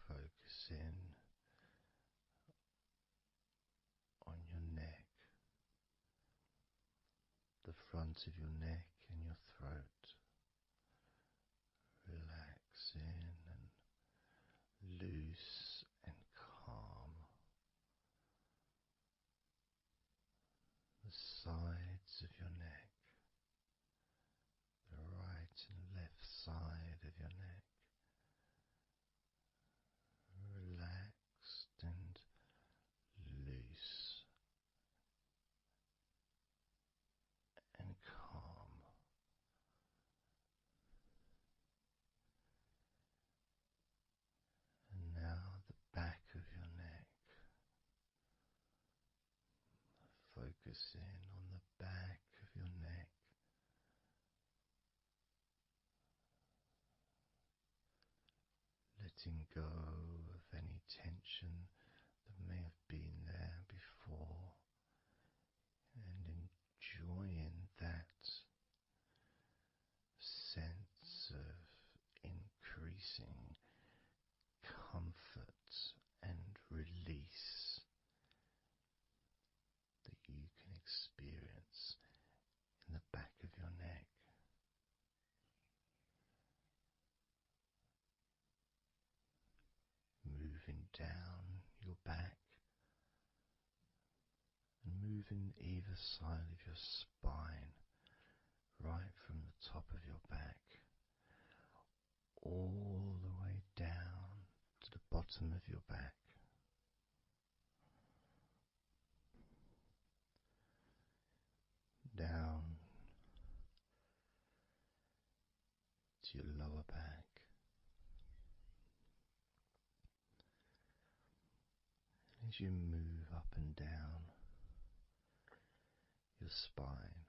Focusing on your neck, the front of your neck and your throat, relaxing and loose and calm. The sides of your neck, the right and left side of your neck, relaxed and loose and calm. And now the back of your neck, focusing on the back of your neck, letting go of any tension that may have been there before, and enjoying that sense of increasing comfort and moving either side of your spine, right from the top of your back, all the way down to the bottom of your back. Down to your lower back, as you move up and down your spine,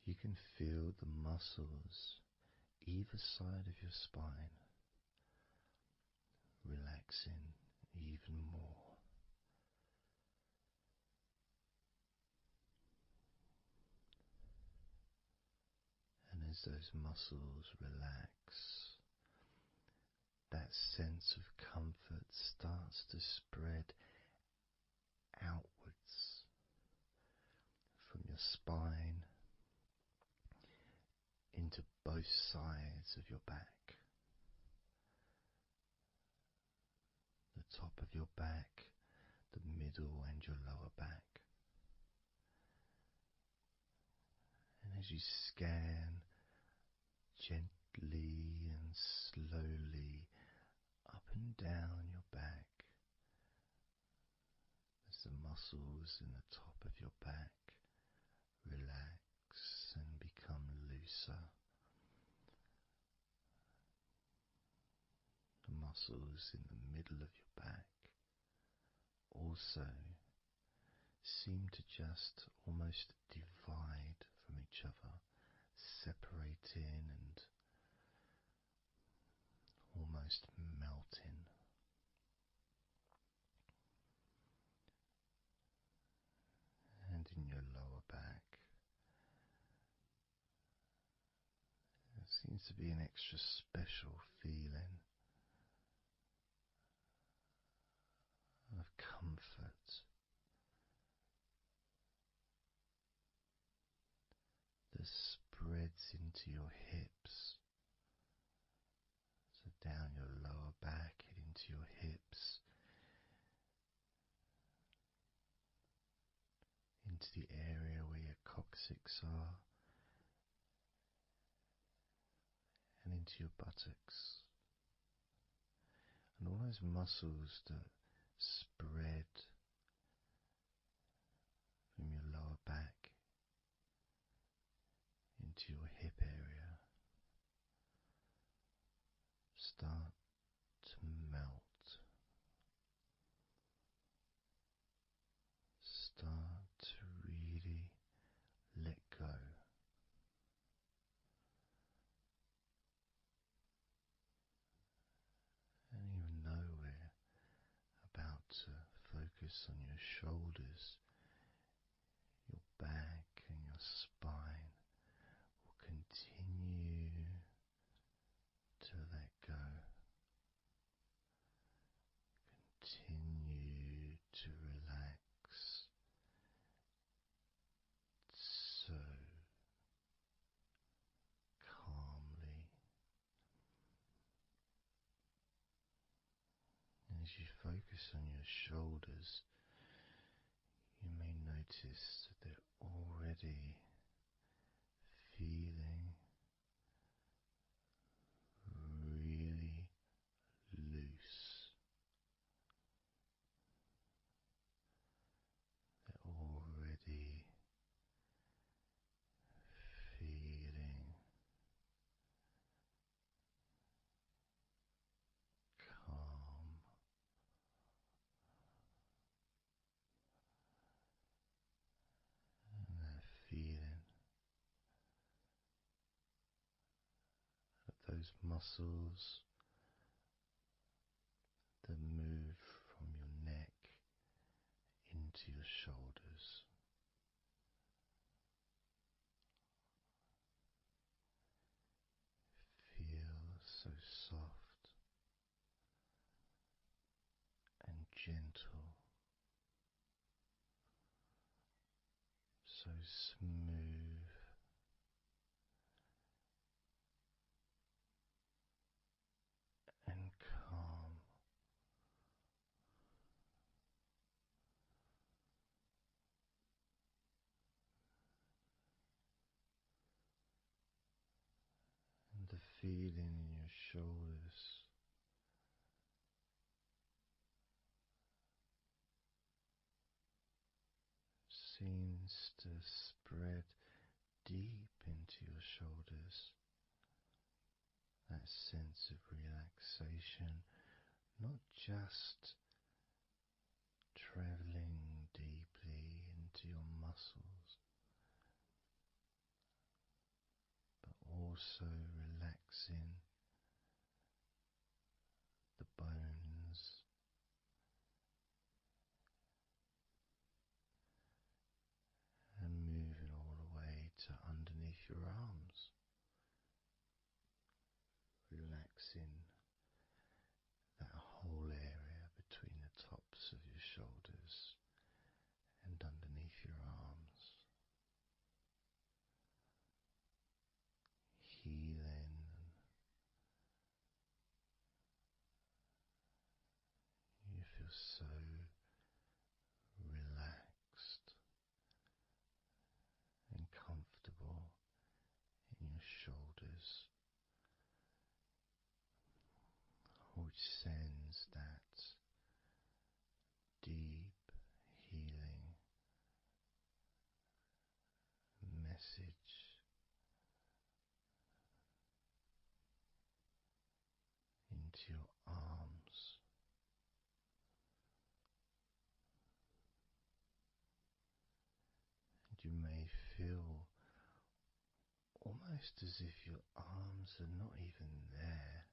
you can feel the muscles either side of your spine relaxing even more. And as those muscles relax, that sense of comfort starts to spread outwards from your spine into both sides of your back. The top of your back, the middle and your lower back. And as you scan gently and slowly up and down your back, as the muscles in the top of your back relax and become looser, the muscles in the middle of your back also seem to just almost divide from each other, separating and almost melting. And in your lower back, there seems to be an extra special feeling of comfort that spreads into your hips, so down your lower back and into your hips, into the area where your coccyx are, and into your buttocks, and all those muscles that spread from your lower back into your hip area start to melt, start to really let go. And even though we're about to focus on your shoulders, your back and your spine will continue to let go, continue to relax so calmly. And as you focus on your shoulders, you may notice that they're already feeling really loose. They're already feeling calm, and that feeling of those muscles that move from your neck into your shoulders. Feel so soft and gentle, so smooth and calm. feeling in your shoulders seems to spread deep into your shoulders. That sense of relaxation, not just traveling deeply into your muscles, but also relaxing the bones and moving all the way to underneath your arms, relaxing that whole area between the tops of your shoulders and underneath your arms, healing. You feel so relaxed and comfortable in your shoulders, which sends that deep healing message into your arms. And you may feel almost as if your arms are not even there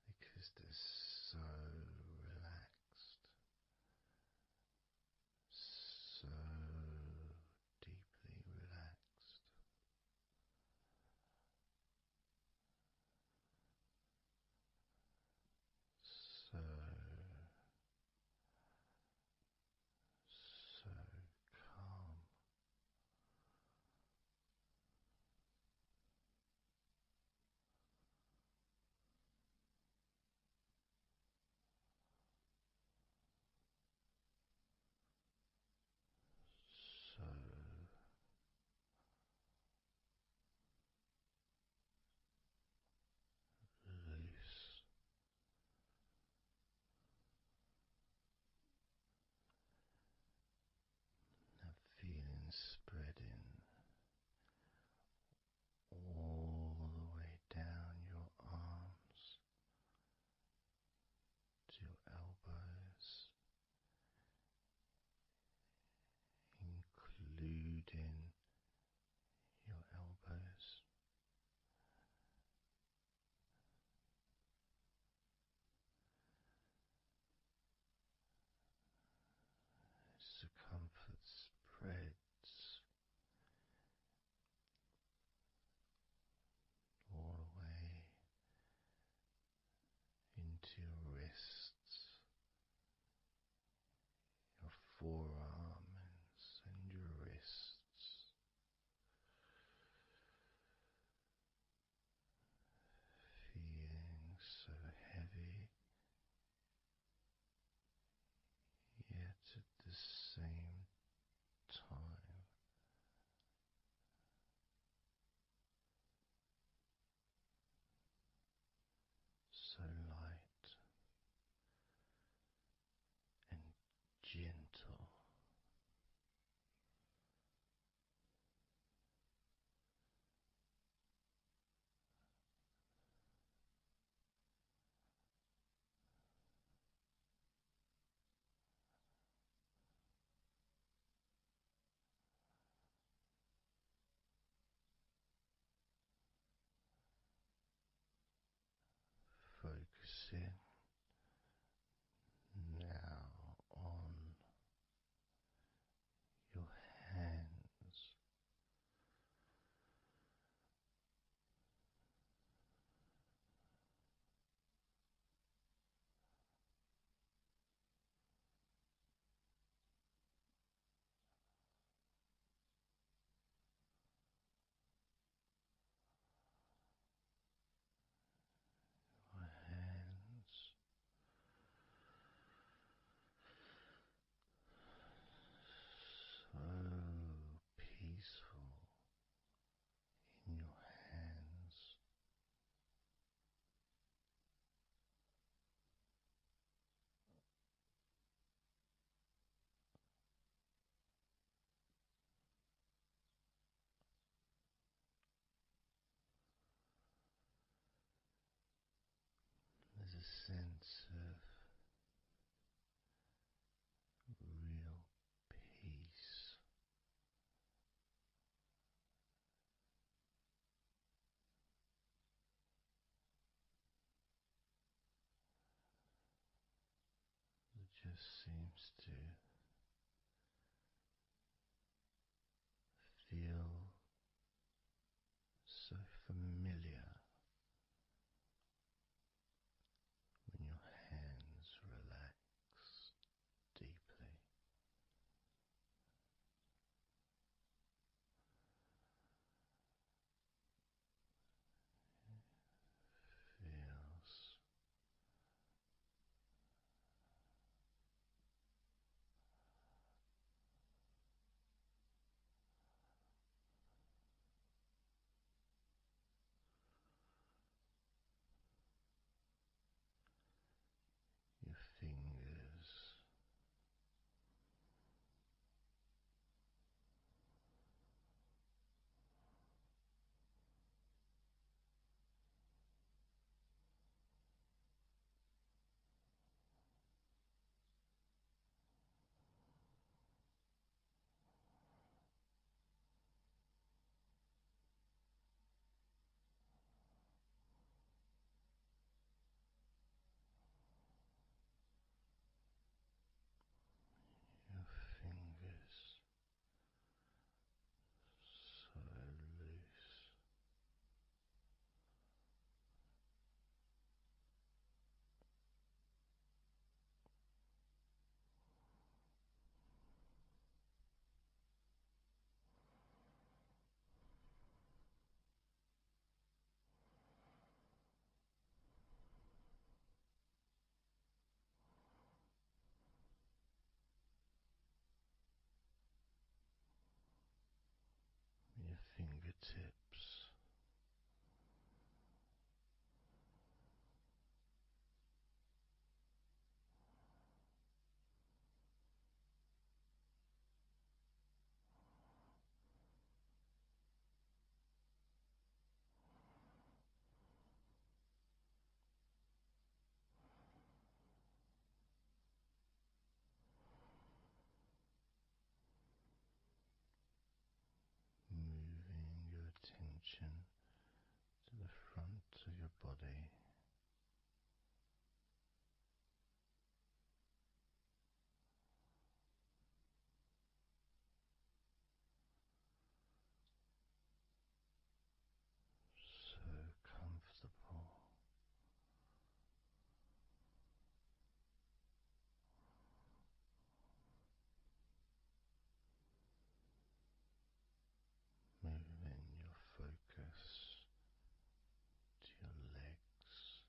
because they're so relaxed, so deeply relaxed, so, so calm. So loose, that feeling spreading all the way down your arms to your elbows, including your elbows. As the comfort spreads all the way into your wrists, your forearms and your wrists, feeling so heavy, yet at the same time so light and gentle. seems to feel so familiar when your hands relax deeply. Feels your fingers your fingers so loose, your fingertips moving your attention to the front of your body, so comfortable, moving your focus to your legs,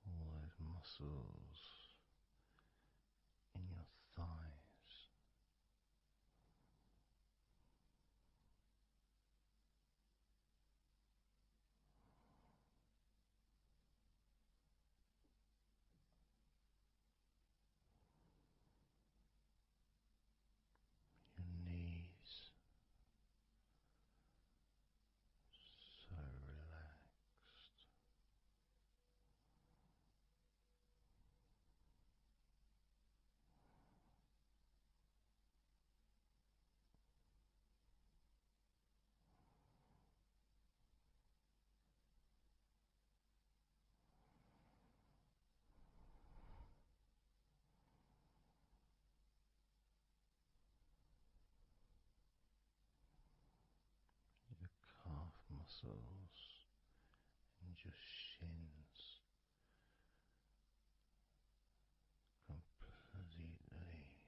all those muscles in your thighs, your knees, so relaxed, muscles and your shins completely relaxed.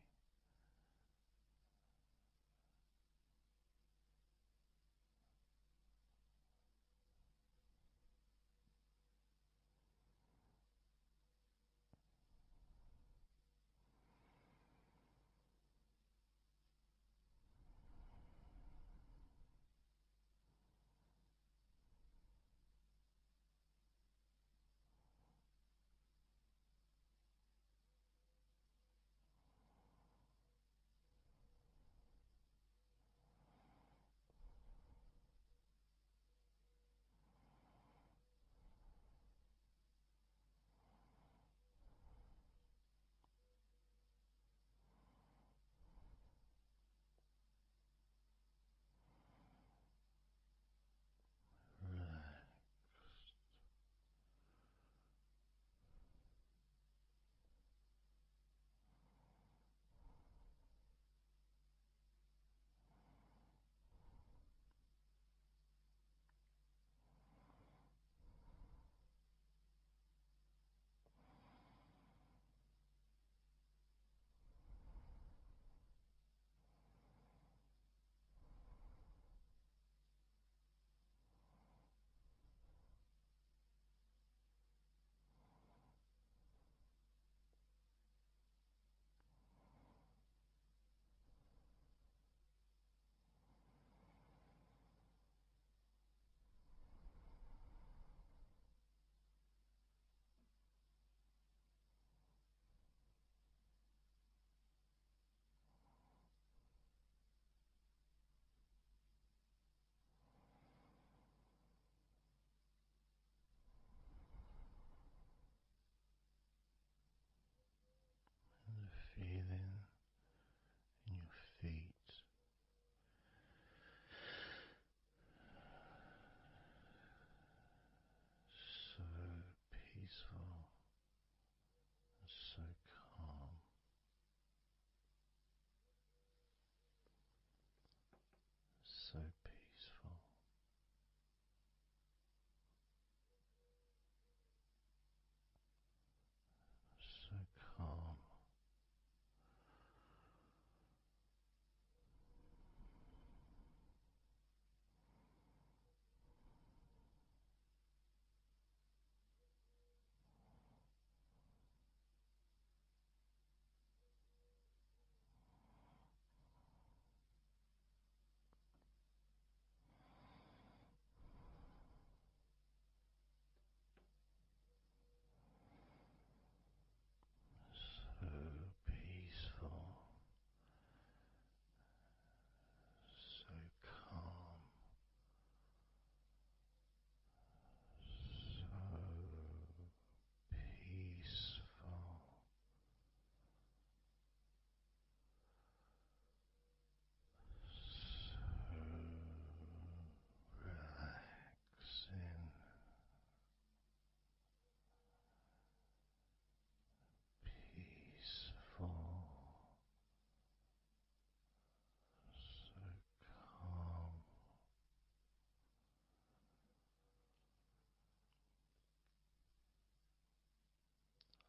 And the feeling in your feet so peaceful and so calm, so peaceful, so calm, so peaceful, so calm, so peaceful, so relaxing, peaceful, so calm,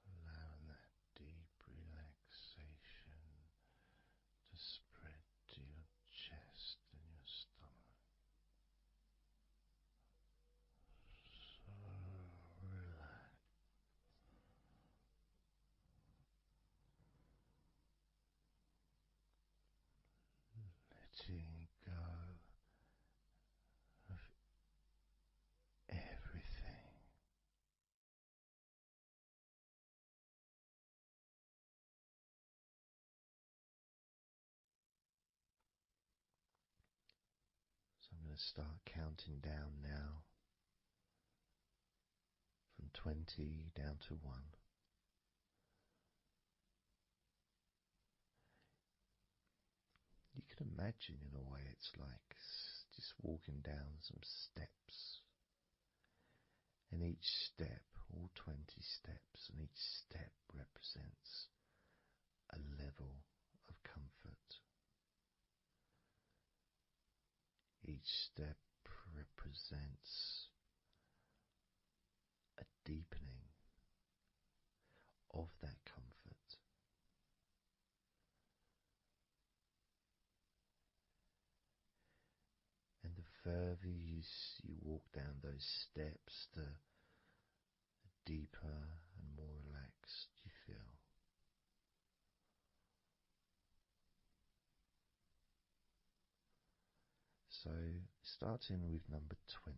allowing that deep relaxation to spread to your chest and your stomach. So relaxed, letting go of everything. So I'm going to start counting down now from 20 down to 1. You can imagine, in a way, it's like just walking down some steps, and each step, all 20 steps, and each step represents a level of comfort. Each step represents a deepening of that comfort. And the further you walk down those steps, the deeper and more relaxed you feel. So, starting with number 20.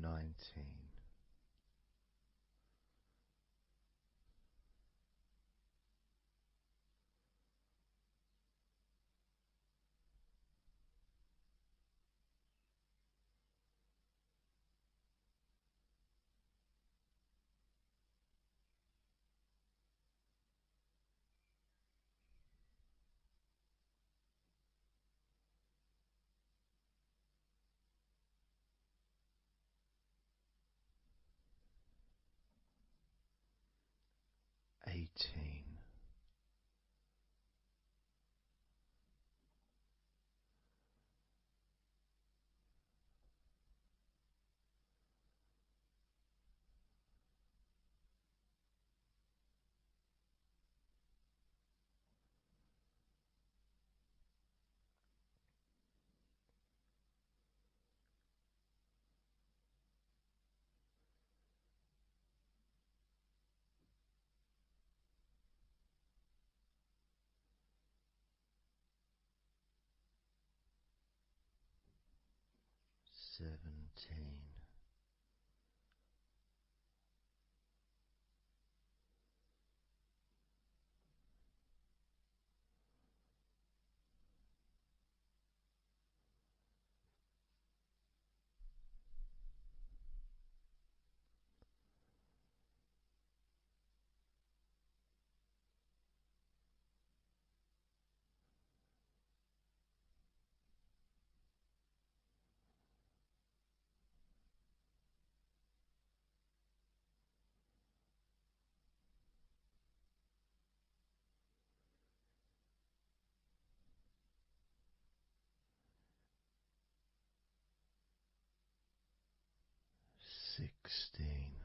Nineteen. 18. 17. 16.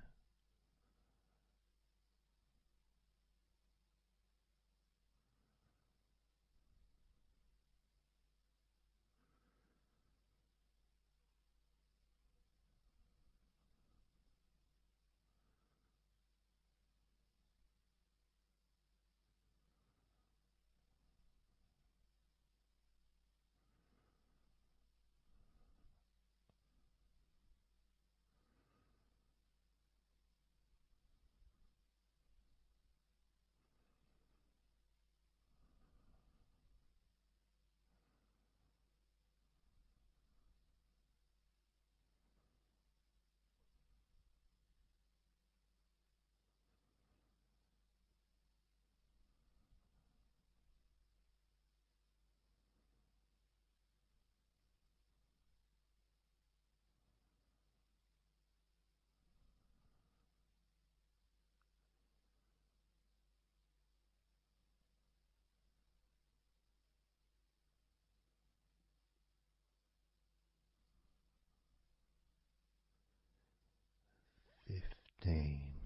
15.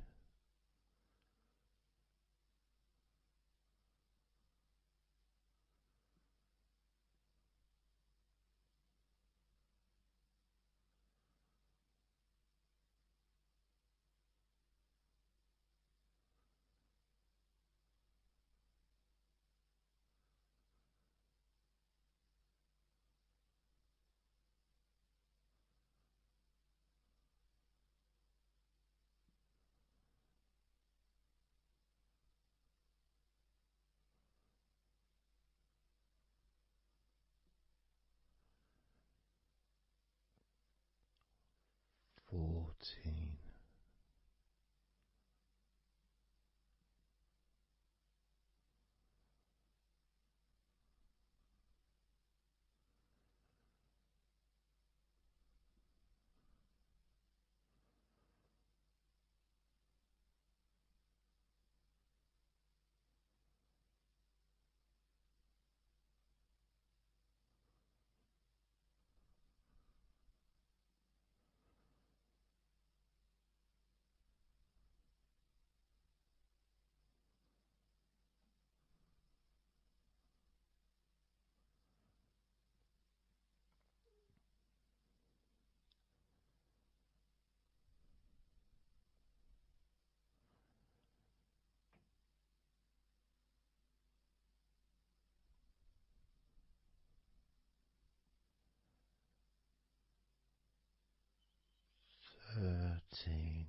14. 13.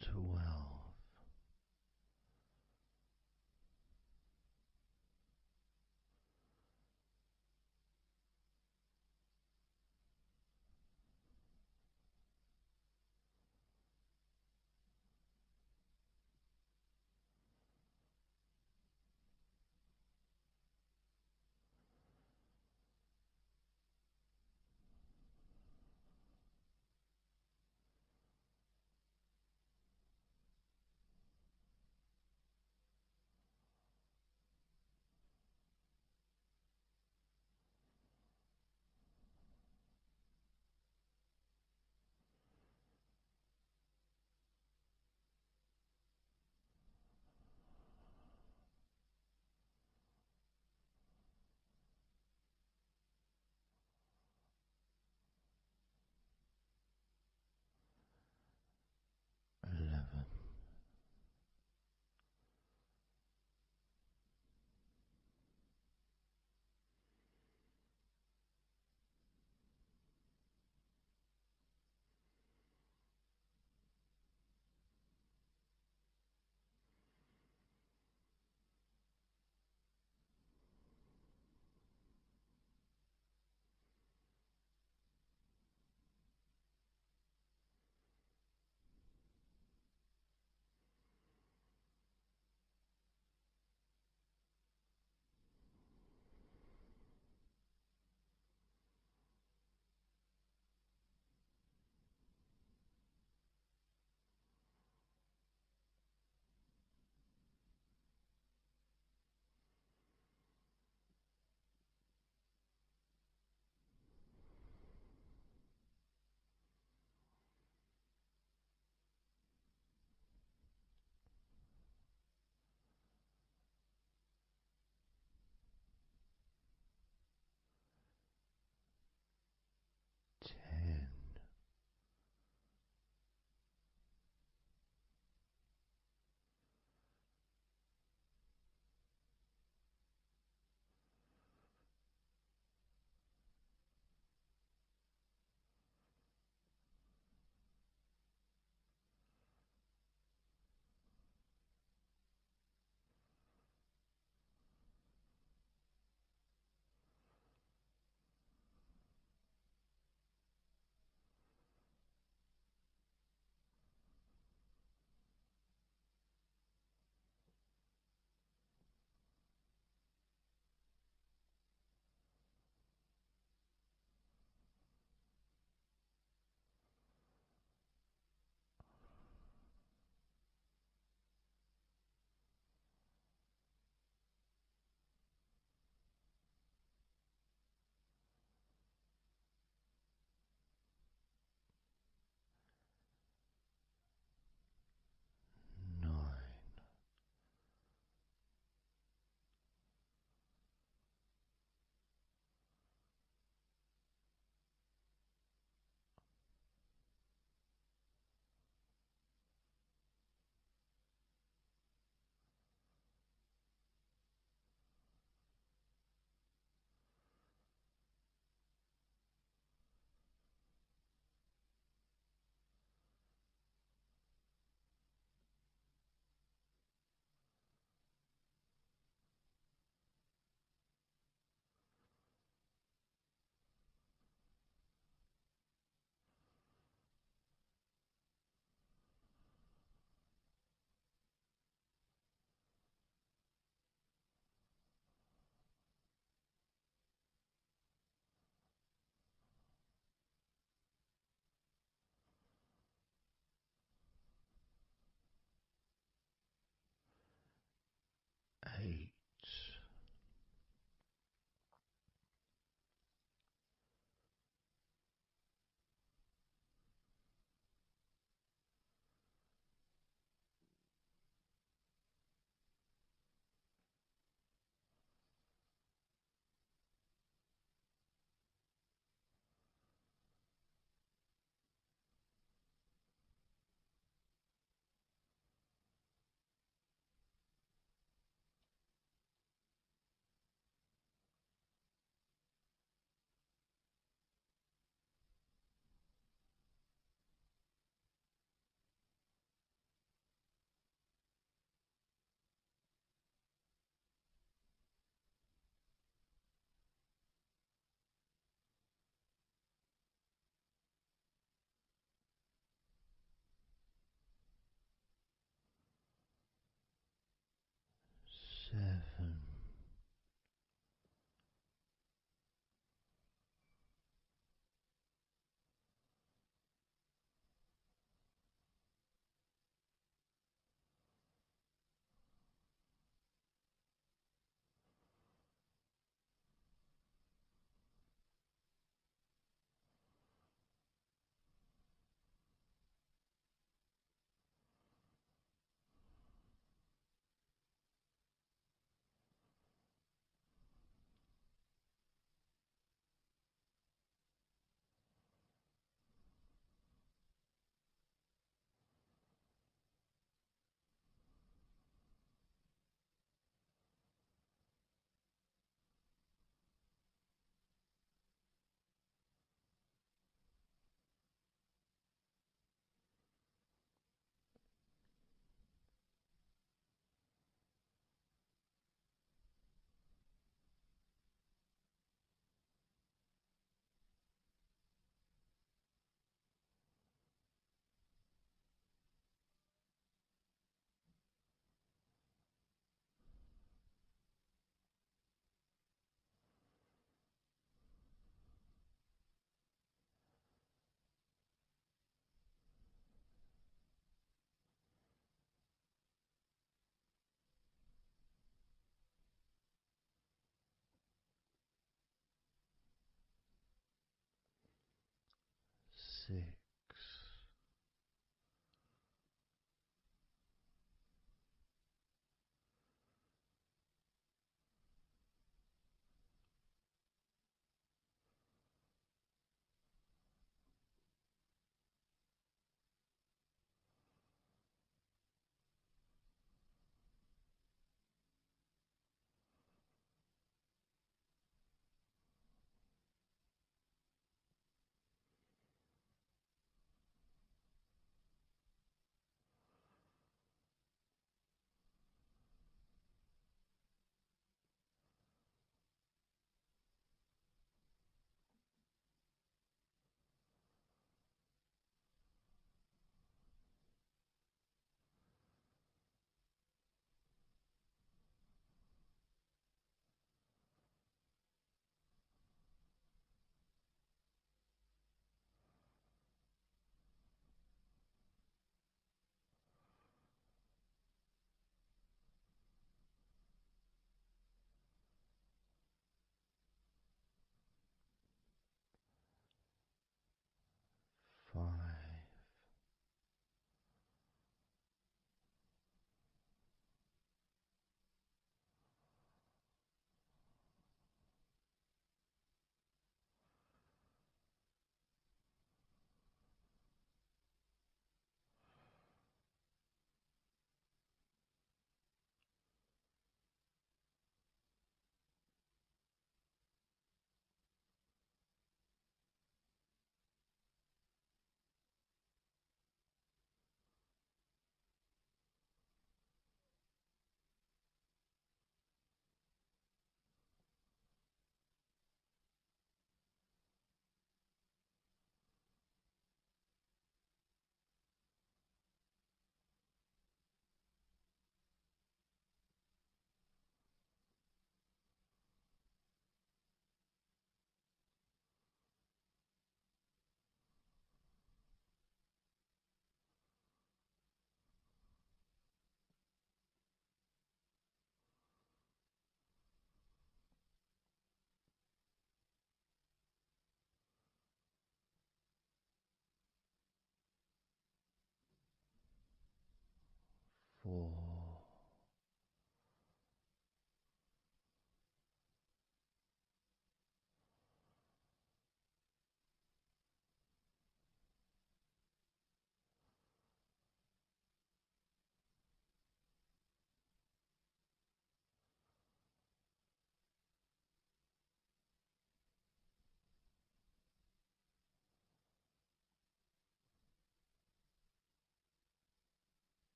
12.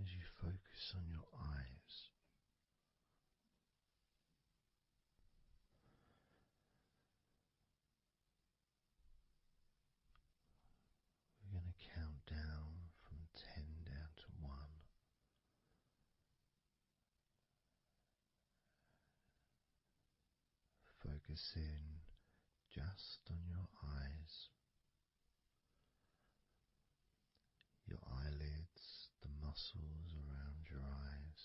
as you focus on your eyes, we're going to count down from 10 down to 1. Focus in just on your eyes, your eyelids, the muscles around your eyes,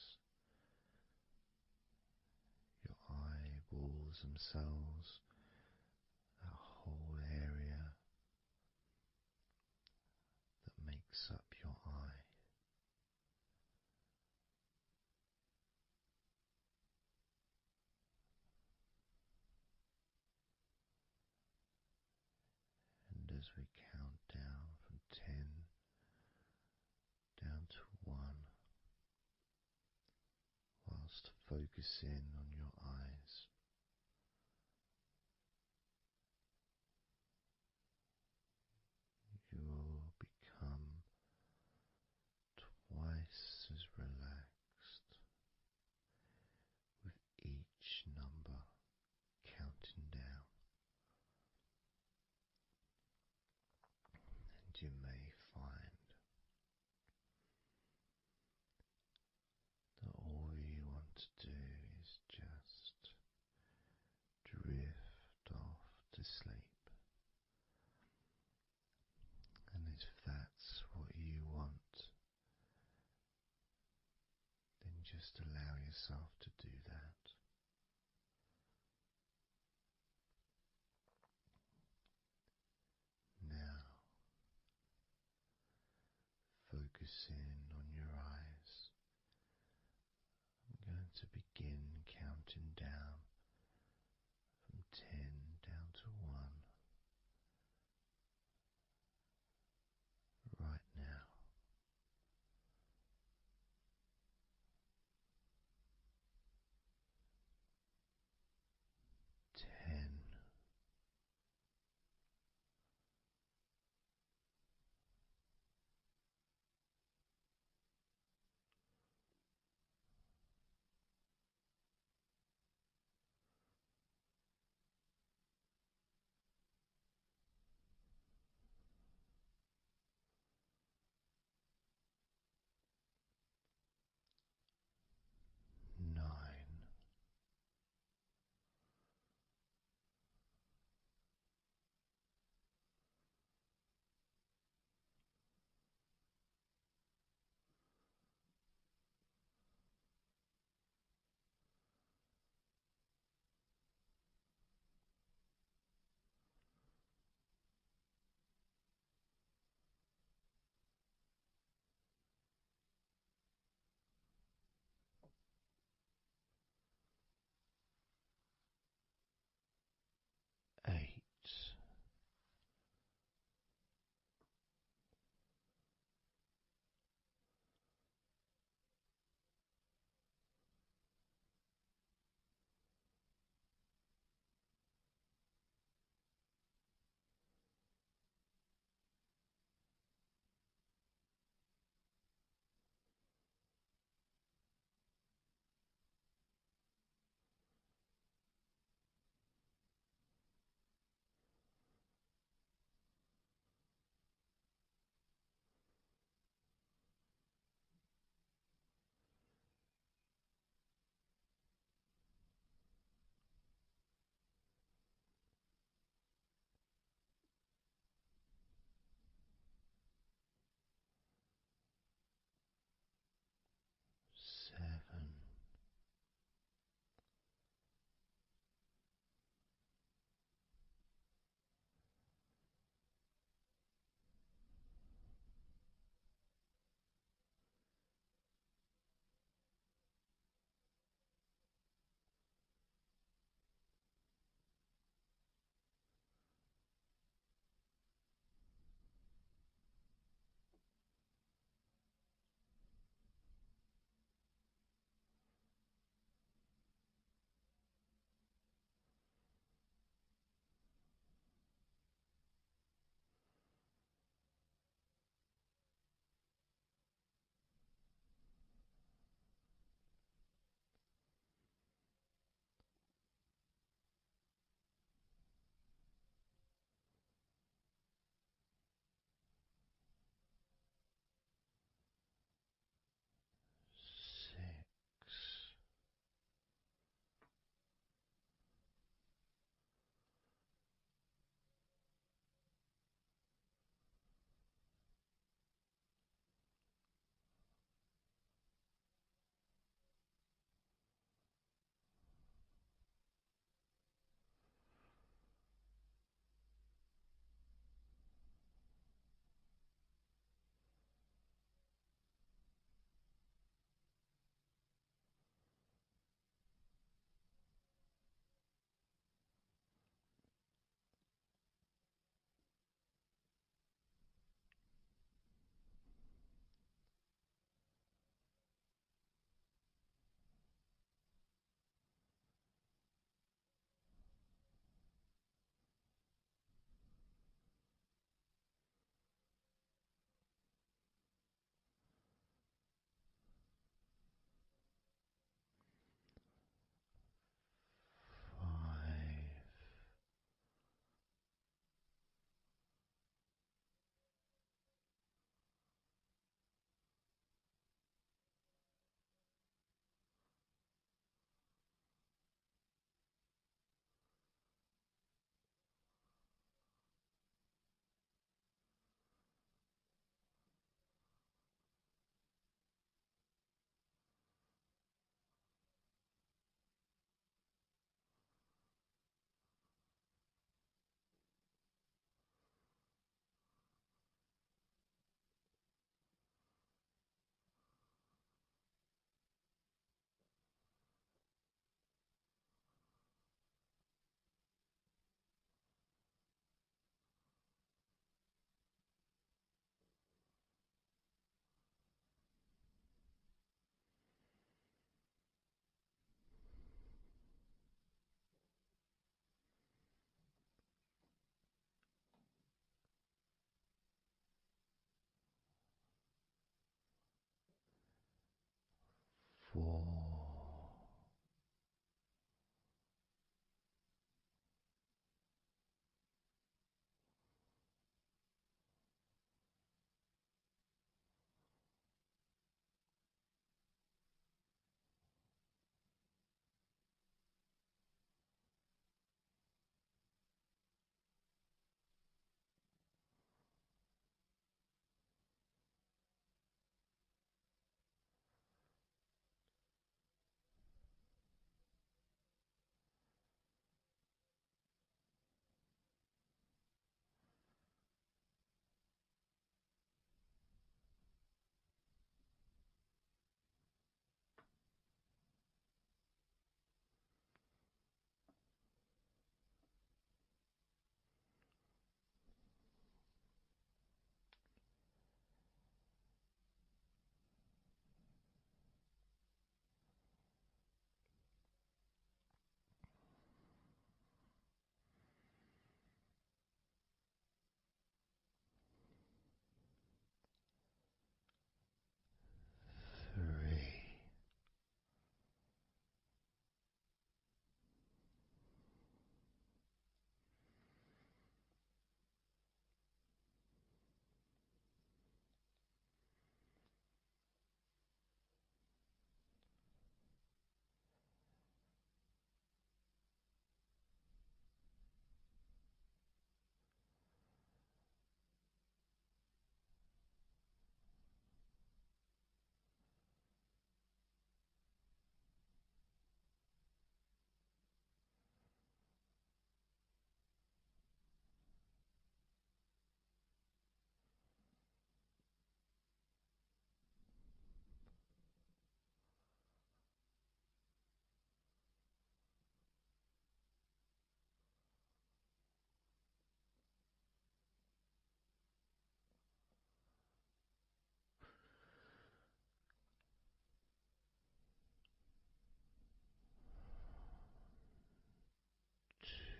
your eyeballs themselves, that whole area that makes up your eye. And as we count down from 10 down to 1, whilst focusing on your eyes, you will become twice as relaxed with each number counting down, and you may find that all you want to do is just drift off to sleep. And if that's what you want, then just allow yourself to do that. Now, focusing on your eyes, I'm going to begin counting down from 10 down to 1 right now. 10,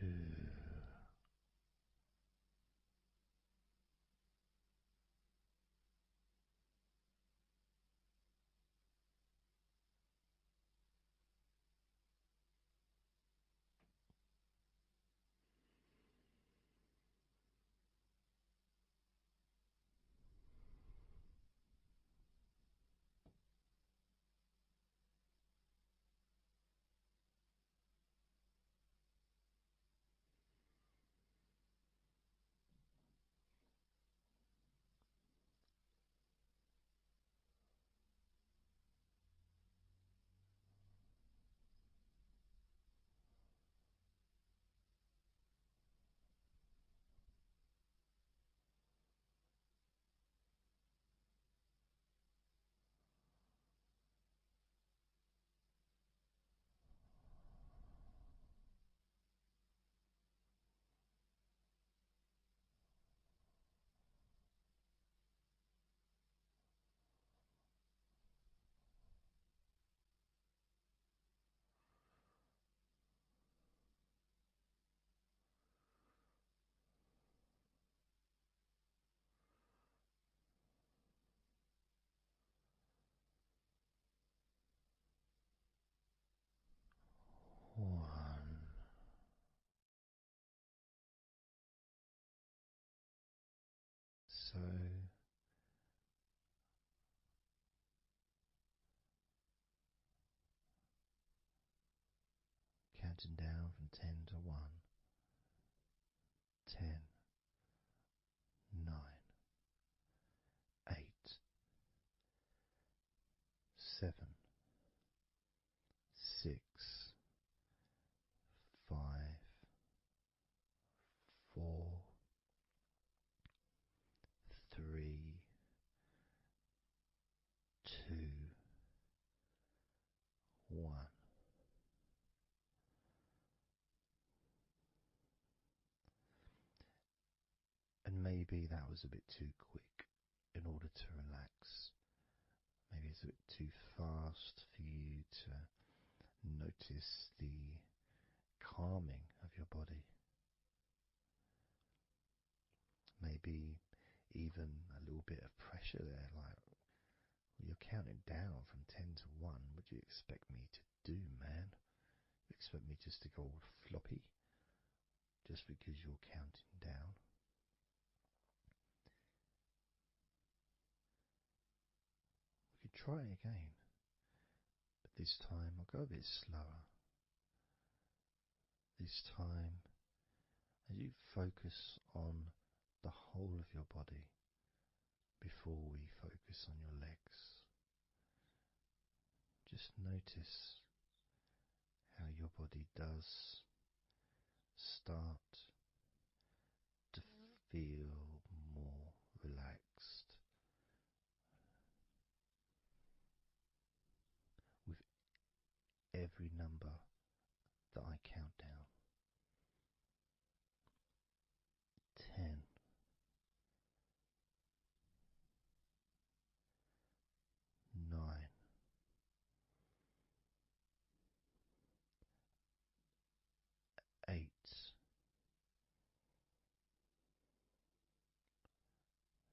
One. So counting down from 10 to 1, 10, 9, 8, 7, 6, 5, 4, 3, 2, 1. And maybe that was a bit too quick in order to relax. Maybe it's a bit too fast for you to notice the calming of your body. Maybe even a little bit of pressure there, like you're counting down from 10 to 1. What do you expect me to do, man? You expect me just to go all floppy just because you're counting down? We could try it again, but this time I'll go a bit slower. This time, as you focus on the whole of your body before we focus on your legs, just notice how your body does start to feel more relaxed with every number that I count down. 10, 9, 8,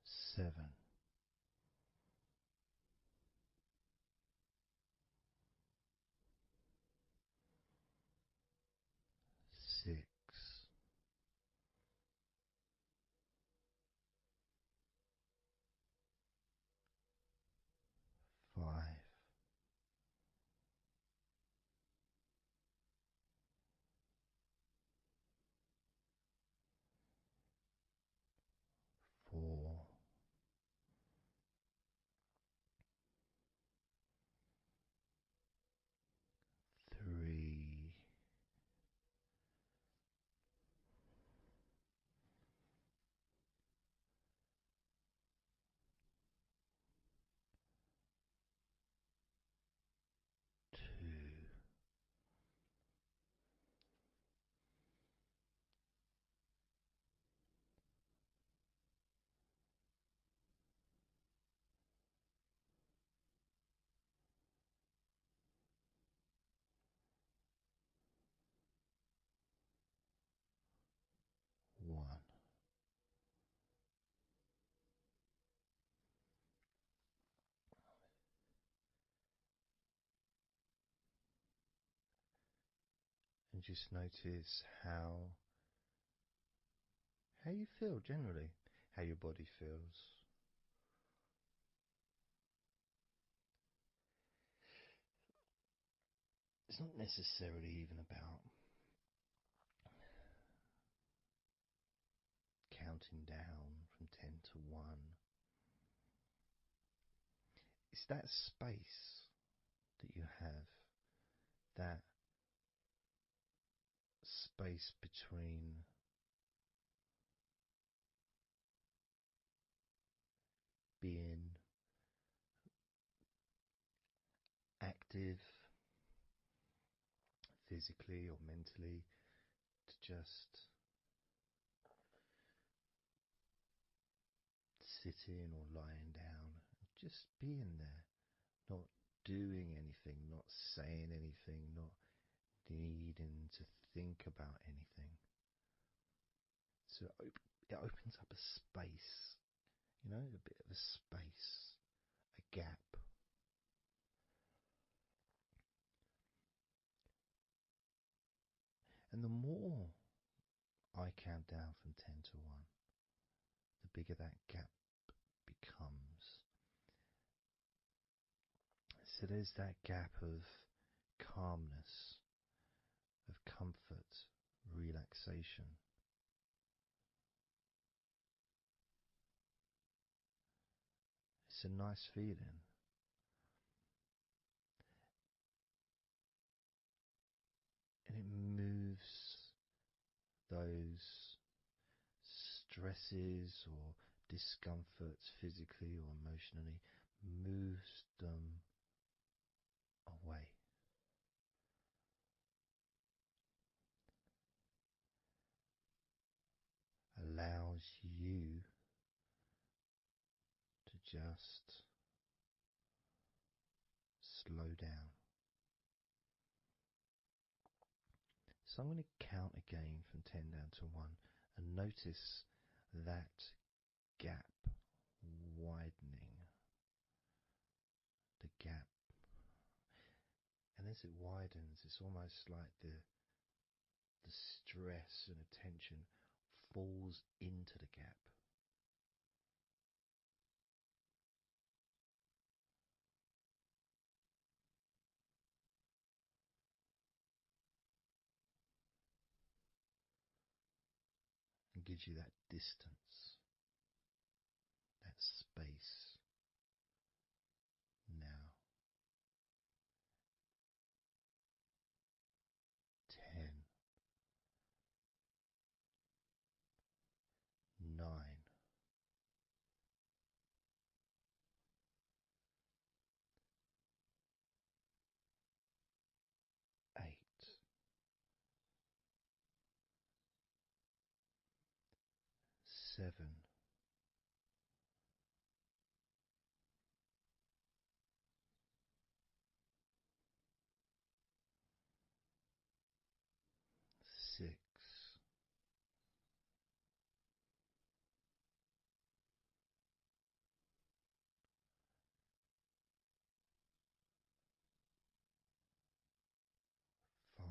7, 6, 5, 4, And just notice how you feel generally, how your body feels. It's not necessarily even about counting down from 10 to 1. It's that space that you have, that space between being active physically or mentally to just sitting or lying down, just being there, not doing anything, not saying anything, not needing to think about anything. So it opens up a space, a bit of a space, a gap. And the more I count down from 10 to 1, the bigger that gap becomes. So there's that gap of calmness, of comfort, relaxation. It's a nice feeling. And it moves those stresses or discomforts physically or emotionally, moves them away. Allows you to just slow down. So I'm going to count again from 10 down to 1 and notice that gap widening. The gap. And as it widens, it's almost like the stress and attention falls into the gap. And gives you that distance, that space. Now, 10, 9, 8, 7, 6, 5, 4,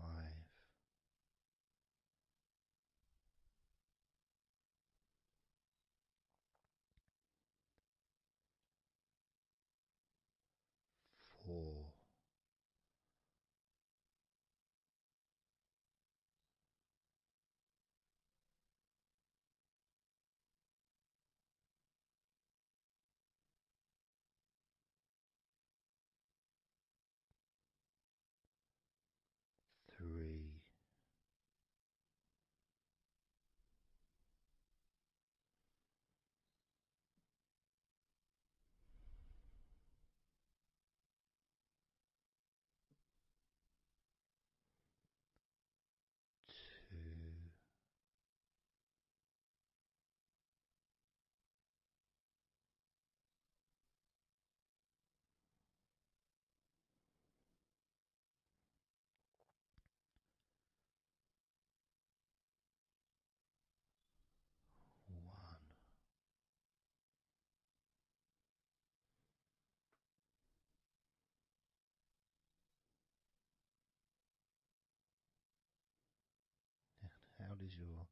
does your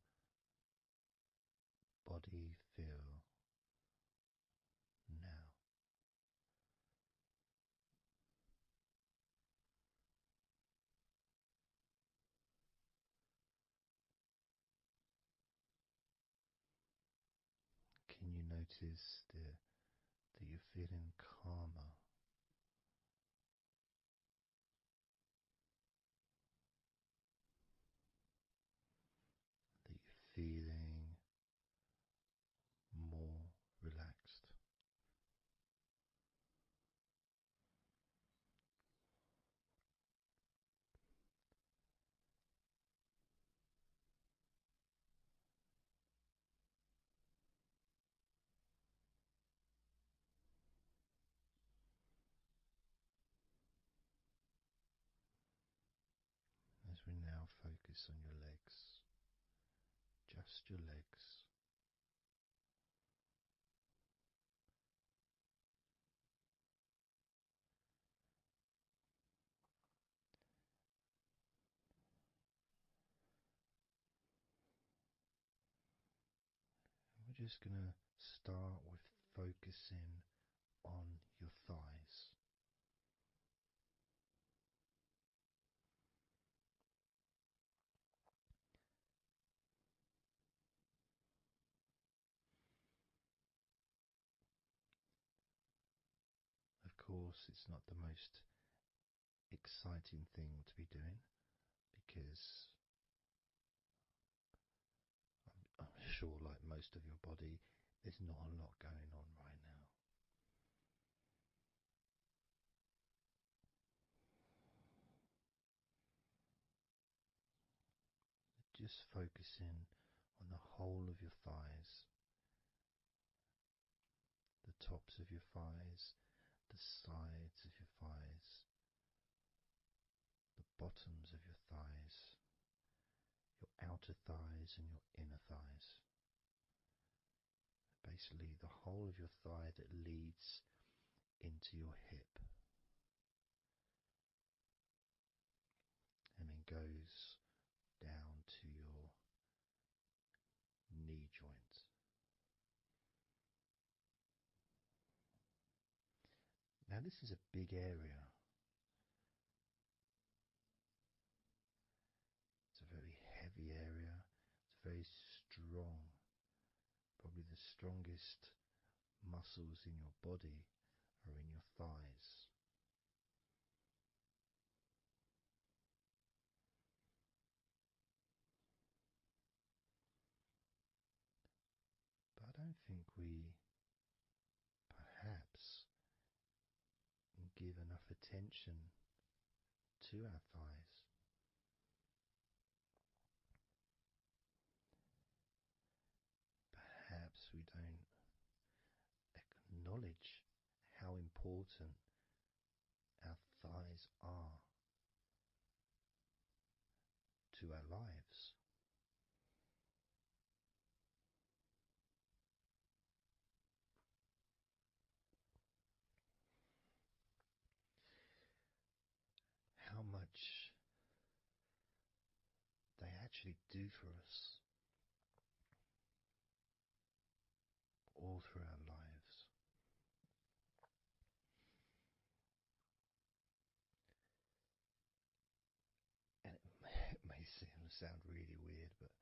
body feel now? Can you notice that you're feeling calmer? That you're feeling more relaxed? As we now focus on your legs, just your legs. We're just going to start with focusing on your thighs. Of course, it's not the most exciting thing to be doing because I'm sure, like most of your body, there's not a lot going on right now. Just focusing on the whole of your thighs, the tops of your thighs, the sides of your thighs, the bottoms of your thighs, your outer thighs and your inner thighs. Basically, the whole of your thigh that leads into your hip and then goes down to your knee joint. Now, this is a big area. It's a very heavy area. It's very strong. Probably the strongest muscles in your body are in your thighs. But I don't think we perhaps give enough attention to our thighs. Perhaps we don't acknowledge how important our thighs are to our lives. How much they actually do for us all through our lives. And it may sound really weird, but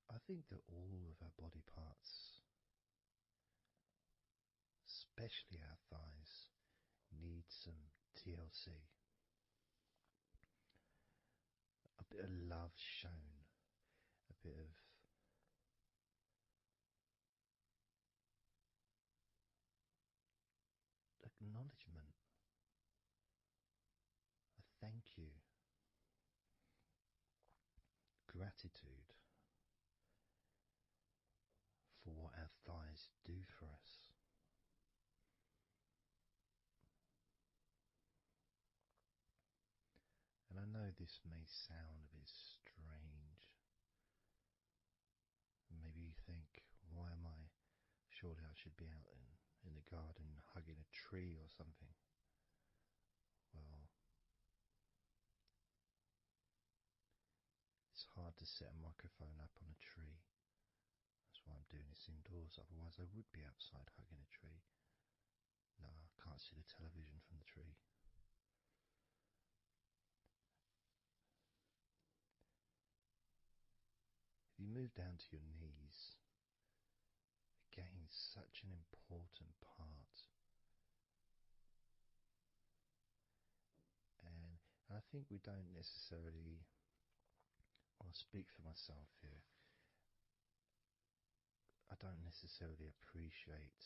I think that all of our body parts, especially our thighs, need some TLC. A bit of love shown, a bit of acknowledgement, a thank you, gratitude for what our thighs do for us. And I know this may sound a bit strange. Maybe you think, why am I? Surely I should be out in the garden hugging a tree or something. Well, set a microphone up on a tree. That's why I'm doing this indoors, otherwise I would be outside hugging a tree. No, I can't see the television from the tree. If you move down to your knees, again, such an important part. And I think we don't necessarily, I'll speak for myself here, I don't necessarily appreciate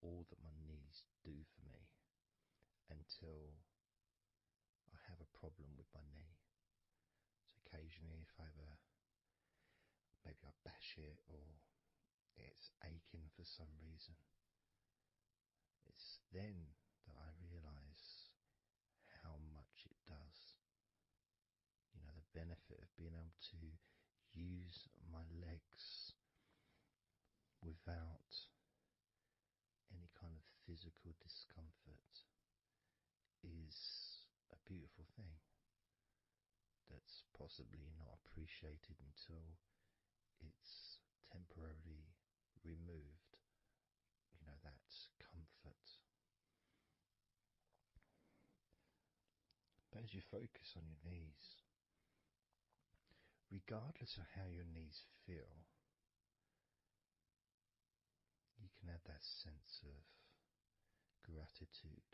all that my knees do for me until I have a problem with my knee. So occasionally if maybe I bash it or it's aching for some reason, it's then that I realise how much it does. You know, the benefit of being able to use my legs without any kind of physical discomfort is a beautiful thing that's possibly not appreciated until it's temporarily removed, you know, that comfort. But as you focus on your knees, regardless of how your knees feel, you can add that sense of gratitude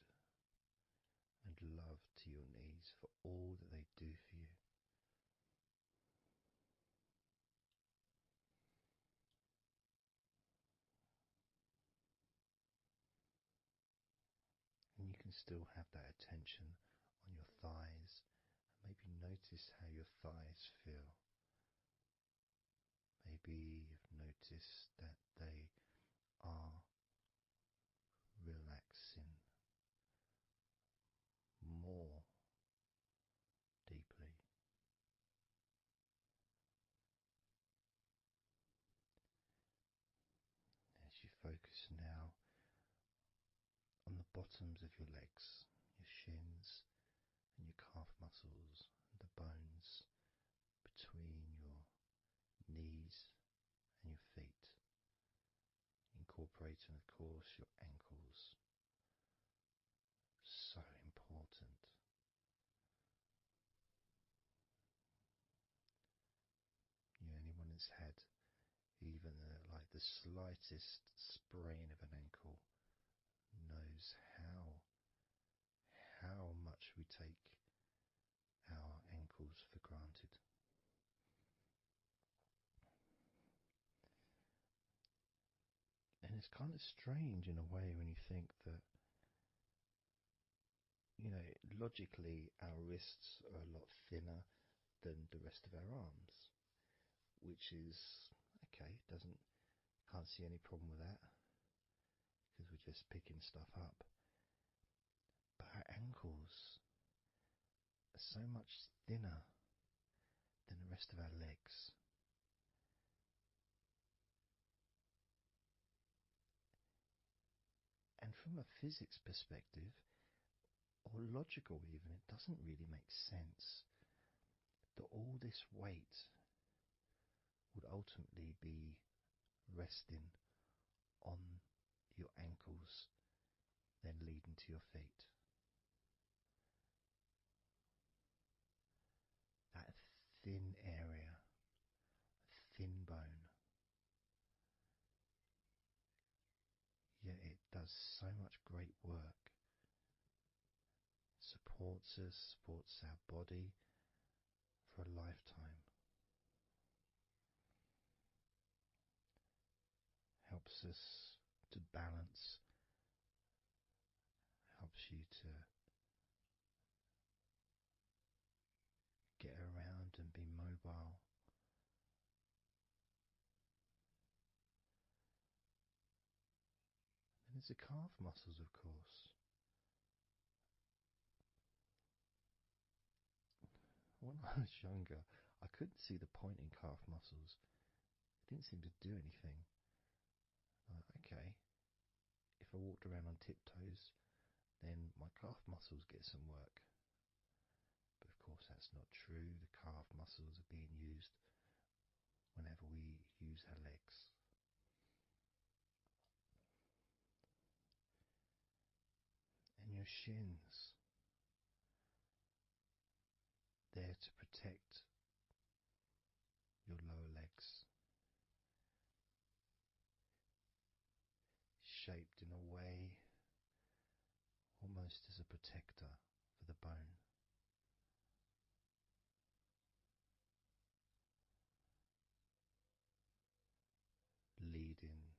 and love to your knees for all that they do for you. And you can still have that attention on your thighs, and maybe notice how your thighs feel. Maybe you've noticed that they are relaxing more deeply. As you focus now on the bottoms of your legs, your shins and your calf muscles, and the bones between your knees and your feet, incorporating, of course, your ankles. So important. Anyone that's had even like the slightest sprain of an ankle knows how much we take our ankles for granted. And it's kind of strange in a way when you think that, you know, logically our wrists are a lot thinner than the rest of our arms, which is okay, can't see any problem with that because we're just picking stuff up. But our ankles are so much thinner than the rest of our legs. And from a physics perspective, or logical even, it doesn't really make sense that all this weight would ultimately be resting on your ankles, then leading to your feet. That thin area, thin bone, yet it does so much great work. Supports us, supports our body for a lifetime. Helps us to balance, helps you to get around and be mobile. And there's the calf muscles, of course. When I was younger, I couldn't see the point in calf muscles. It didn't seem to do anything. Okay, if I walked around on tiptoes, then my calf muscles get some work. But of course, that's not true. The calf muscles are being used whenever we use our legs. And your shins, there to protect your lower legs, shaped in a way almost as a protector for the bone. Leading,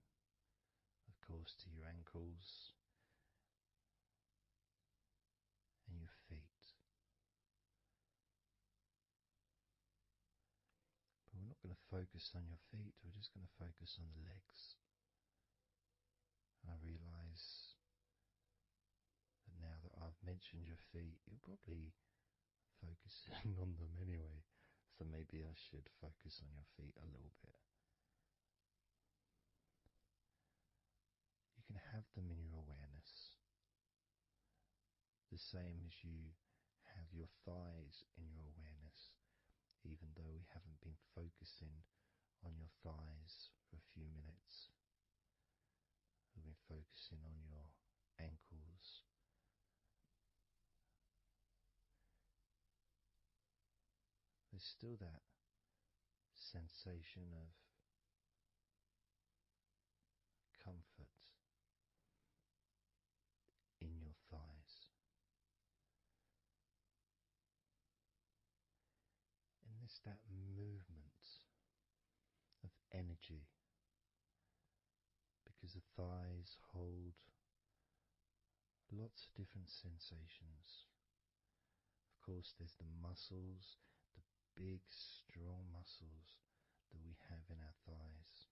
of course, to your ankles and your feet. But we're not going to focus on your feet, we're just going to focus on the legs. And I realise that now that I've mentioned your feet, you're probably focusing on them anyway. So maybe I should focus on your feet a little bit. You can have them in your awareness, the same as you have your thighs in your awareness, even though we haven't been focusing on your thighs for a few minutes. We've been focusing on your ankles. There's still that sensation of comfort in your thighs. And there's that movement of energy, because the thighs hold lots of different sensations. Of course, there's the muscles, the big, strong muscles that we have in our thighs.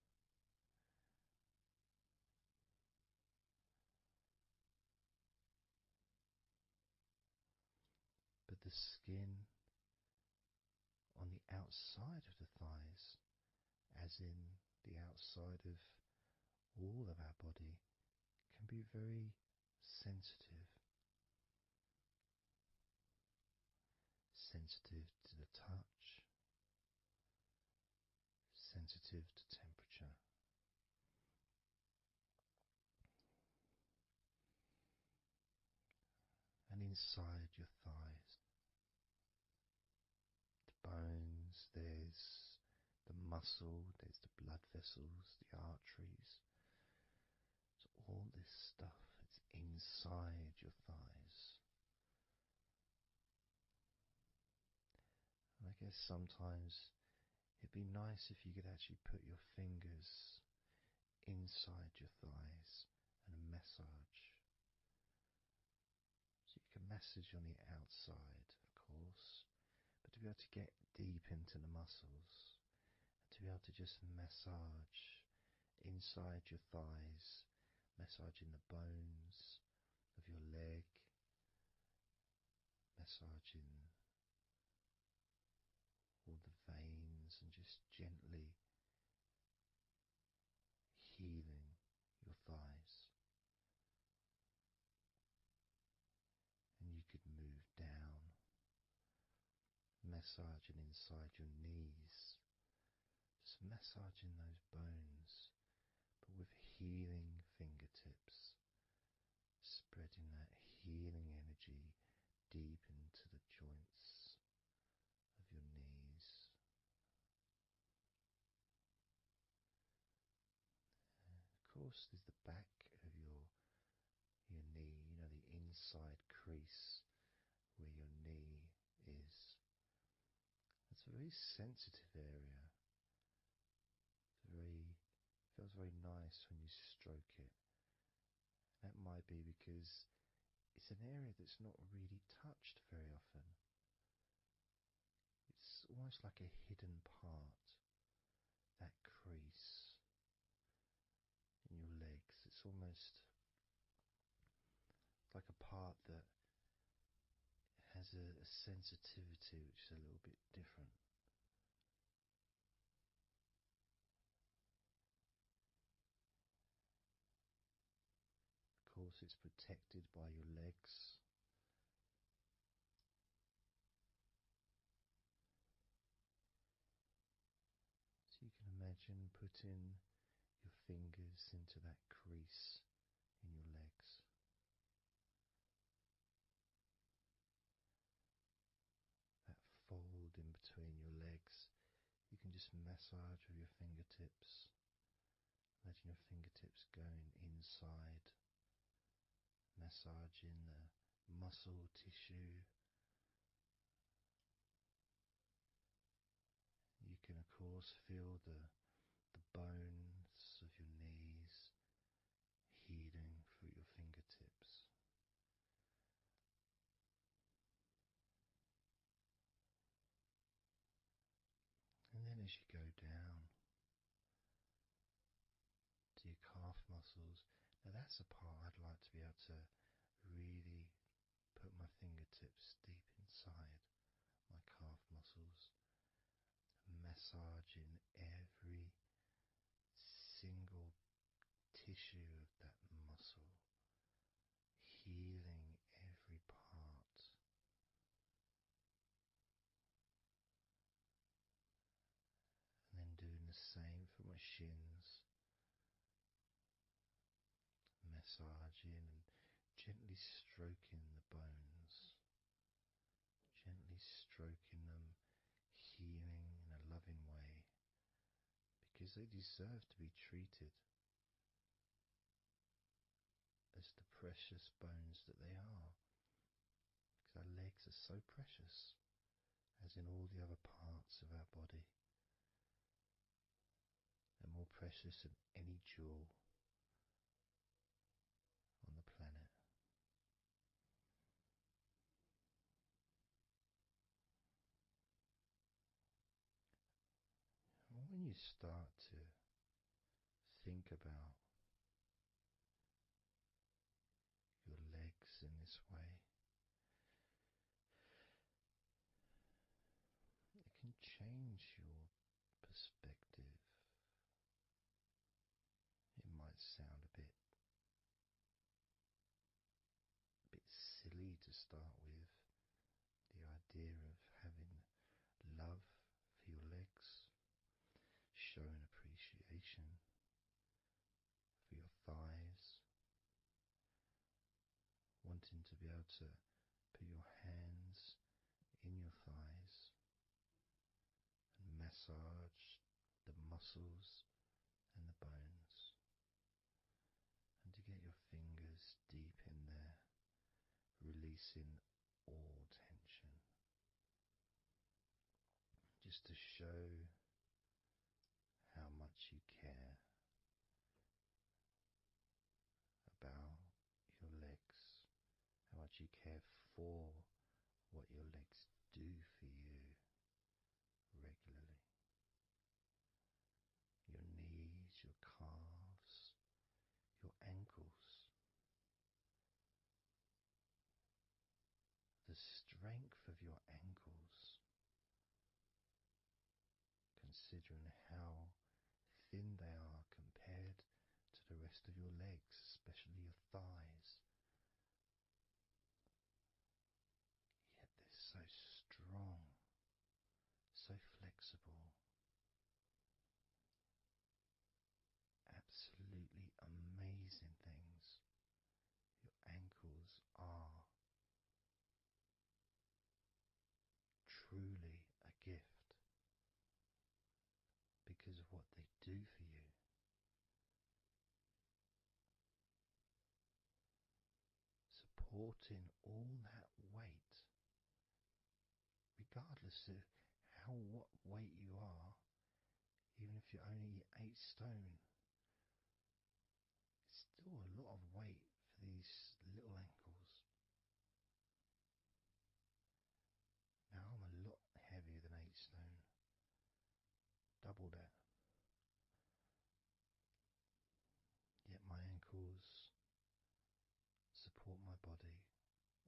But the skin on the outside of the thighs, as in the outside of all of our body, can be very sensitive. Sensitive to the touch, sensitive to temperature. And inside your thighs, the bones, there's the muscle, there's the blood vessels, the arteries. So all this stuff is inside your thighs. And I guess sometimes it'd be nice if you could actually put your fingers inside your thighs and massage. So you can massage on the outside, of course, but to be able to get deep into the muscles, and to be able to just massage inside your thighs, massaging the bones of your leg, massaging all the veins, and just gently healing your thighs. And you could move down, massaging inside your knees, just massaging those bones, but with healing fingertips, spreading that healing energy deep into the joints of your knees. Of course, there's the back of your knee, you know, the inside crease where your knee is. It's a very sensitive area. Feels very nice when you stroke it. That might be because it's an area that's not really touched very often. It's almost like a hidden part, that crease in your legs. It's almost like a part that has a sensitivity which is a little bit different. Of course, it's protected by your legs. imagine putting your fingers into that crease in your legs. That fold in between your legs, you can just massage with your fingertips. Imagine your fingertips going inside, massaging the muscle tissue. You can of course feel the bones of your knees healing through your fingertips. And then as you go down to your calf muscles, now that's a part I'd like to be able to really put my fingertips deep inside my calf muscles, massaging every single tissue of that muscle, healing every part. And then doing the same for my shins, massaging and gently stroking the bones, gently stroking them, healing in a loving way, because they deserve to be treated as the precious bones that they are, because our legs are so precious, as in all the other parts of our body. They're more precious than any jewel on the planet. And when you start to think about your legs in this way, it can change your perspective. It might sound a bit silly to start with, the idea of having love for your legs, showing appreciation for your thighs, wanting to be able to put your hands in your thighs and massage the muscles and the bones, and to get your fingers deep in there, releasing all tension, just to show how much you care about your legs, how much you care for what your legs do for you regularly. Your knees, your calves, your ankles, the strength of your ankles, considering how thin they are compared to the rest of your legs, especially your thighs. Yet they're so strong, so flexible, absolutely amazing things. Your ankles are truly a gift because of what they do for you. Supporting all that weight, regardless of what weight you are, even if you're only 8 stone, it's still a lot of weight for these little ankles. Now I'm a lot heavier than 8 stone, double that. Yet my ankles support my body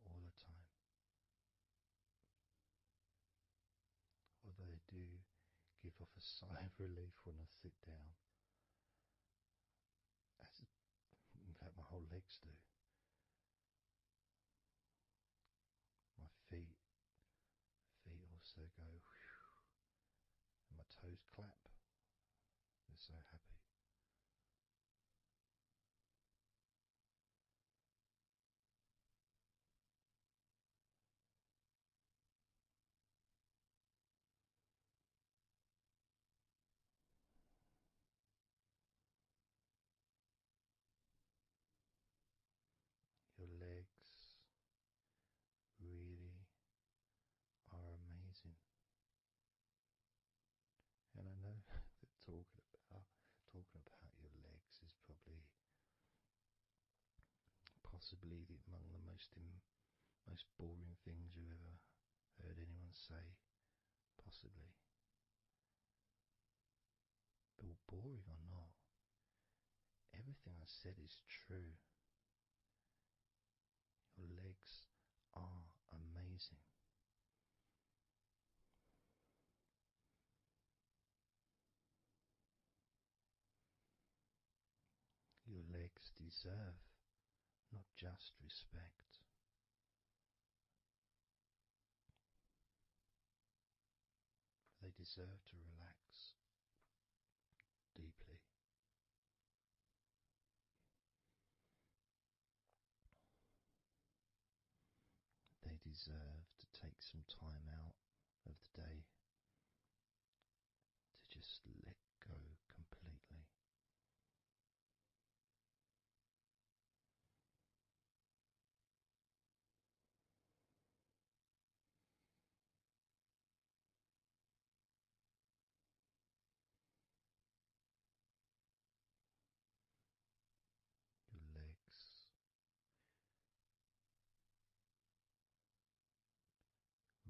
all the time. Although they do give off a sigh of relief when I sit down. As in fact my whole legs do. My feet also go whew, and my toes clap. possibly among the most boring things you've ever heard anyone say, possibly. But boring or not, everything I said is true. Your legs are amazing. Your legs deserve not just respect, they deserve to relax deeply. They deserve to take some time out of the day to just let go completely. Your legs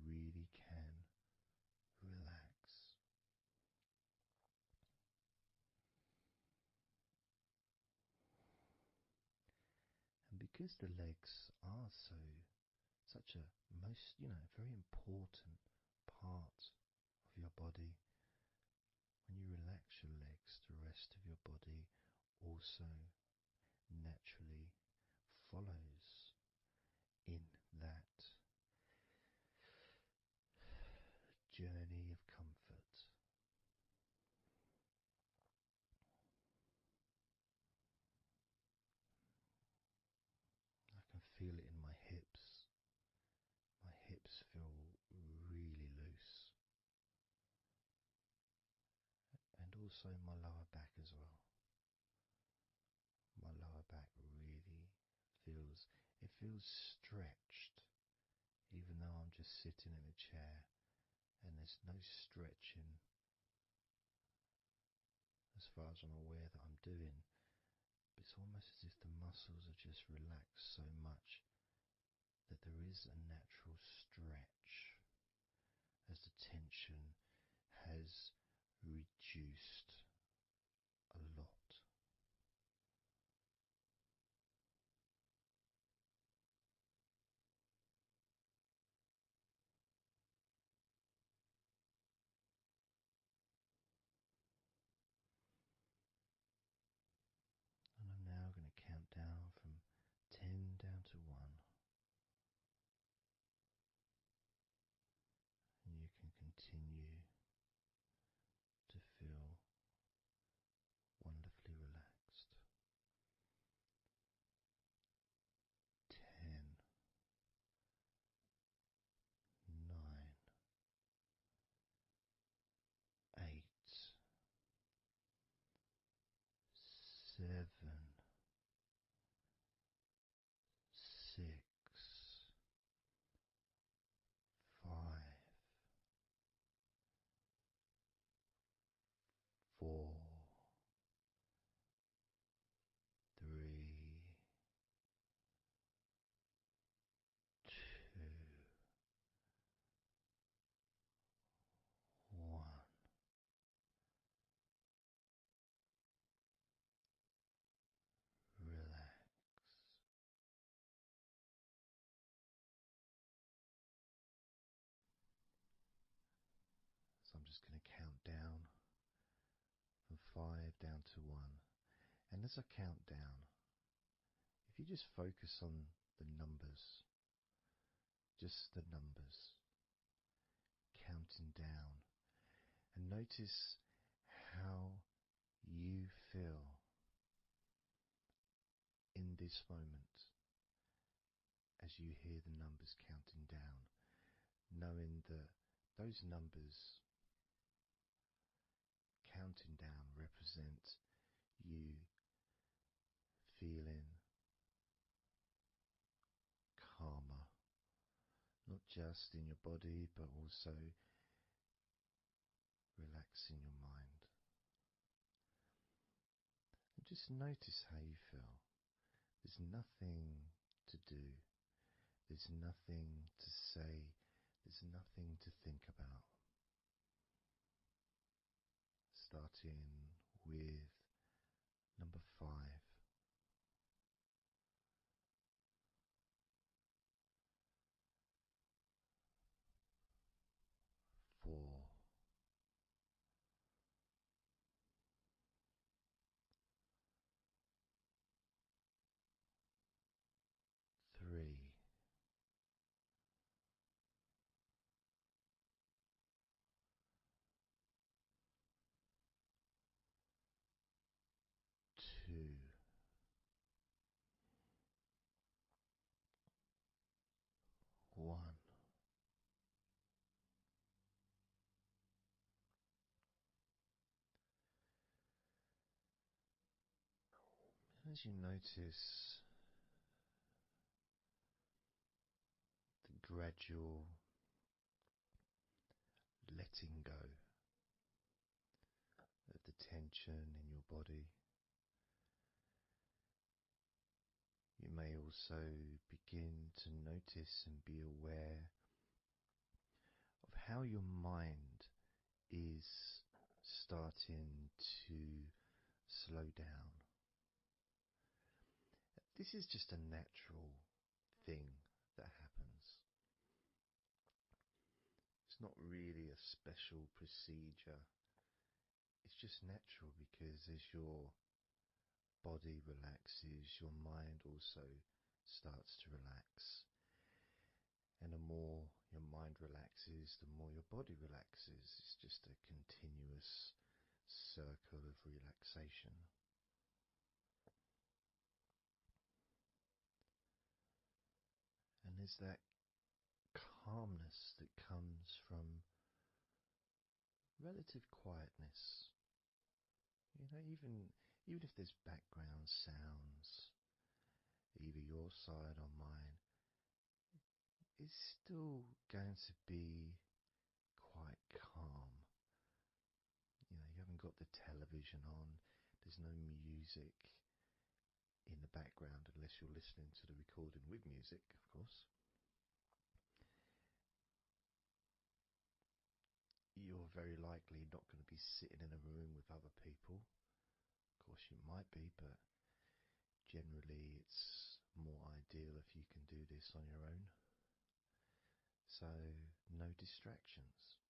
really can relax. And because the legs are such a very important part of your body, when you relax your legs, the rest of your body also naturally follows in that journey of comfort. I can feel it in my hips. My hips feel really loose. And also my lower back as well. My lower back really feels stretched, even though I'm just sitting in a chair and there's no stretching as far as I'm aware that I'm doing. But it's almost as if the muscles are just relaxed so much that there is a natural stretch as the tension has reduced a lot. And I'm now going to count down from 10 down to 1. And you can continue to feel wonderfully relaxed. 10, 9, 8, 7, 6, 5, 4, 3, 2, 1. Relax. So I'm just going to count down from 5 down to 1. And as I count down, if you just focus on the numbers, just the numbers, counting down, and notice how you feel in this moment as you hear the numbers counting down, knowing that those numbers counting down represent you feeling calmer, not just in your body but also relaxing your mind. And just notice how you feel. There's nothing to do. There's nothing to say. There's nothing to think about. Starting with number 5. 4. 3. 2. 1. As you notice the gradual letting go of the tension in your body, you may also begin to notice and be aware of how your mind is starting to slow down. This is just a natural thing that happens. It's not really a special procedure. It's just natural because as your body relaxes, your mind also starts to relax. And the more your mind relaxes, the more your body relaxes. It's just a continuous circle of relaxation. And there's that calmness that comes from relative quietness. You know, even if there's background sounds, either your side or mine, it's still going to be quite calm. You know, you haven't got the television on, there's no music in the background unless you're listening to the recording with music, of course. You're very likely not going to be sitting in a room with other people. Of course you might be, but generally it's more ideal if you can do this on your own. So, no distractions.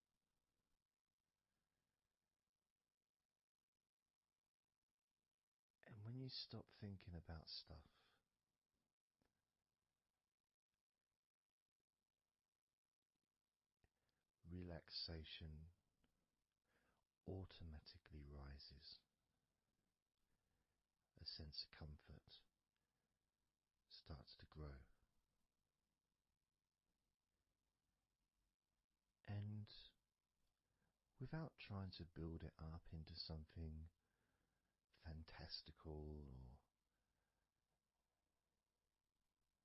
And when you stop thinking about stuff, relaxation automatically rises. A sense of comfort starts to grow. And without trying to build it up into something fantastical or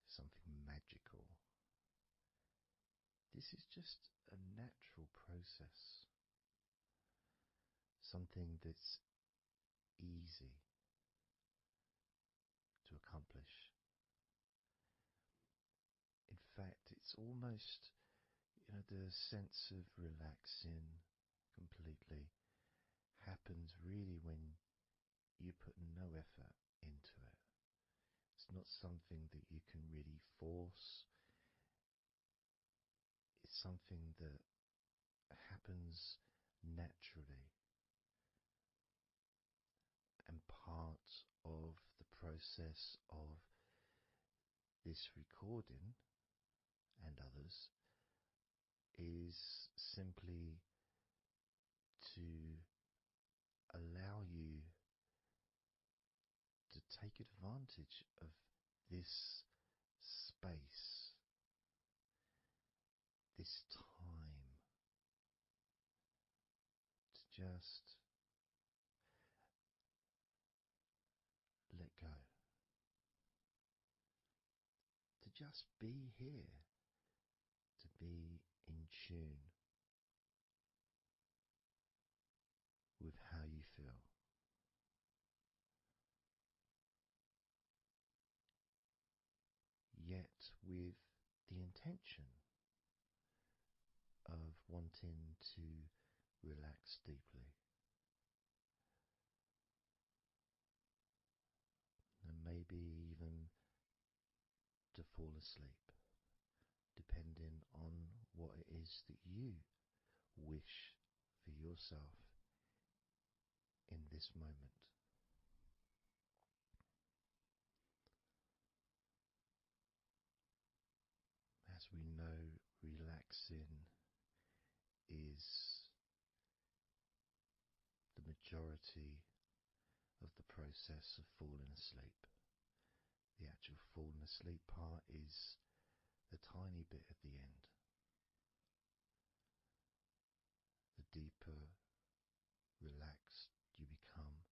something magical, this is just a natural process. Something that's easy to accomplish. In fact, it's almost, the sense of relaxing completely happens really when you put no effort into it. It's not something that you can really force. It's something that happens naturally. And part of the process of this recording and others is simply to allow you to take advantage of this space, this time, to just let go, to just be here, to be in tune with how you feel. with the intention of wanting to relax deeply and maybe even to fall asleep, depending on what it is that you wish for yourself in this moment. As we know, relaxing is the majority of the process of falling asleep. The actual falling asleep part is the tiny bit at the end. The deeper relaxed you become,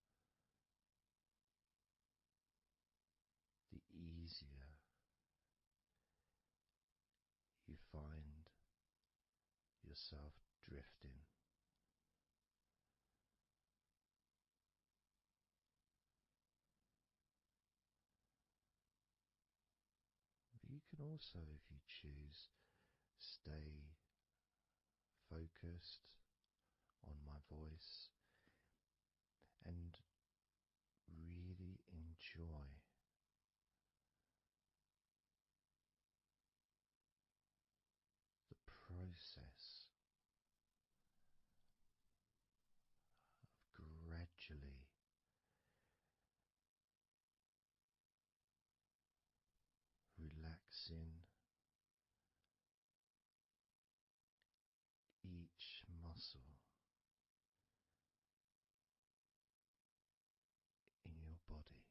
the easier you find yourself drifting. But you can also, if you choose, stay focused on my voice and really enjoy the process of gradually relaxing each muscle in your body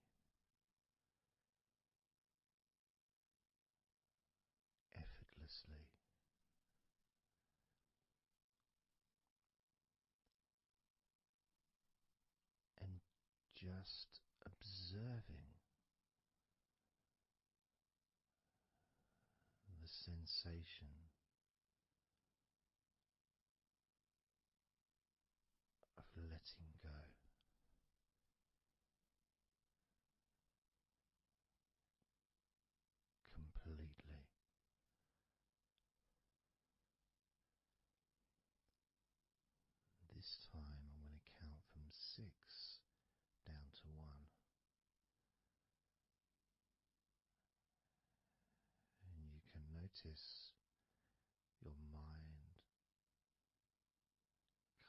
effortlessly, and just observing the sensation of letting go completely. This time I'm going to count from 6 down to 1, and you can notice your mind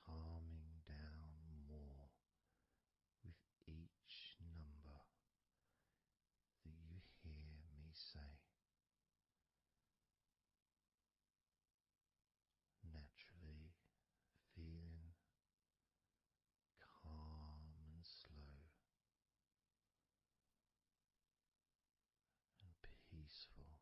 calming down more with each number that you hear me say. Naturally feeling calm and slow and peaceful.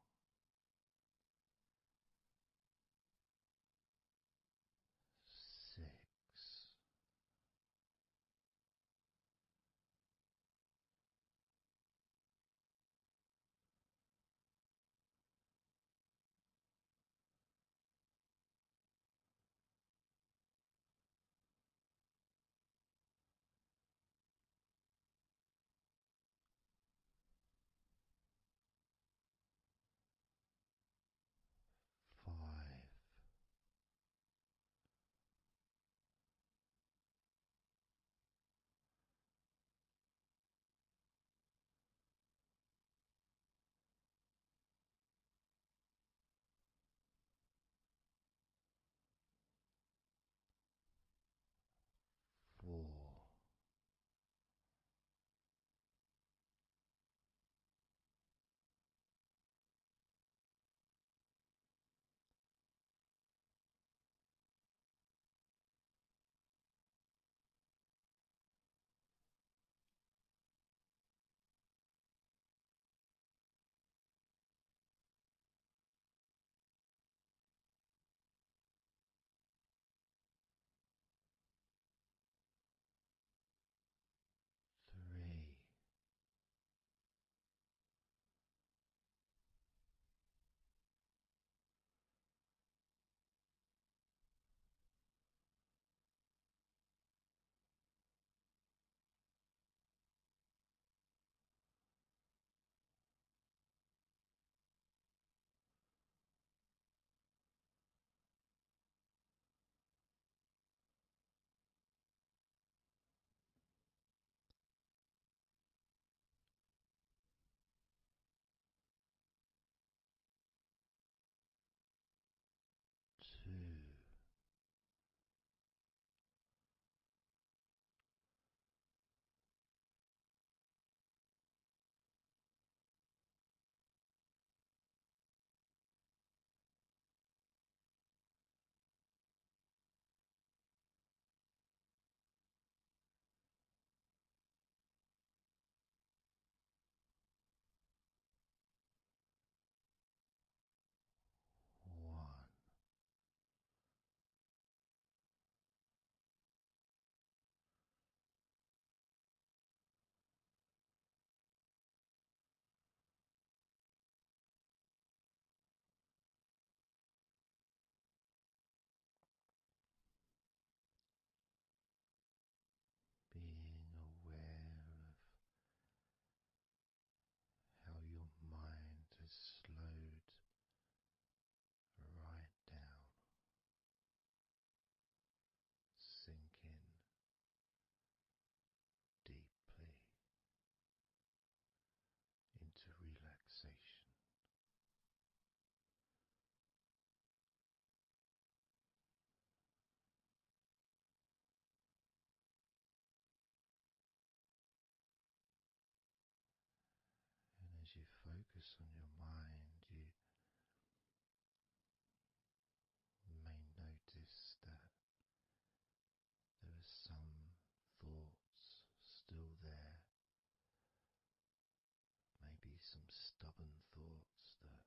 some stubborn thoughts that,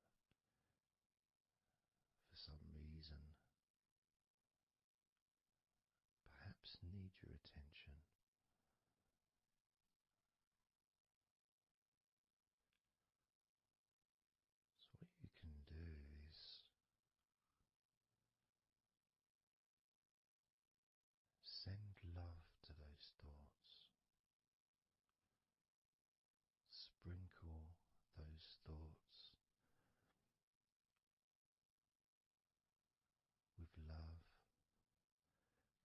for some reason, perhaps need your attention. So, what you can do is send love to those thoughts. Sprinkle those thoughts with love,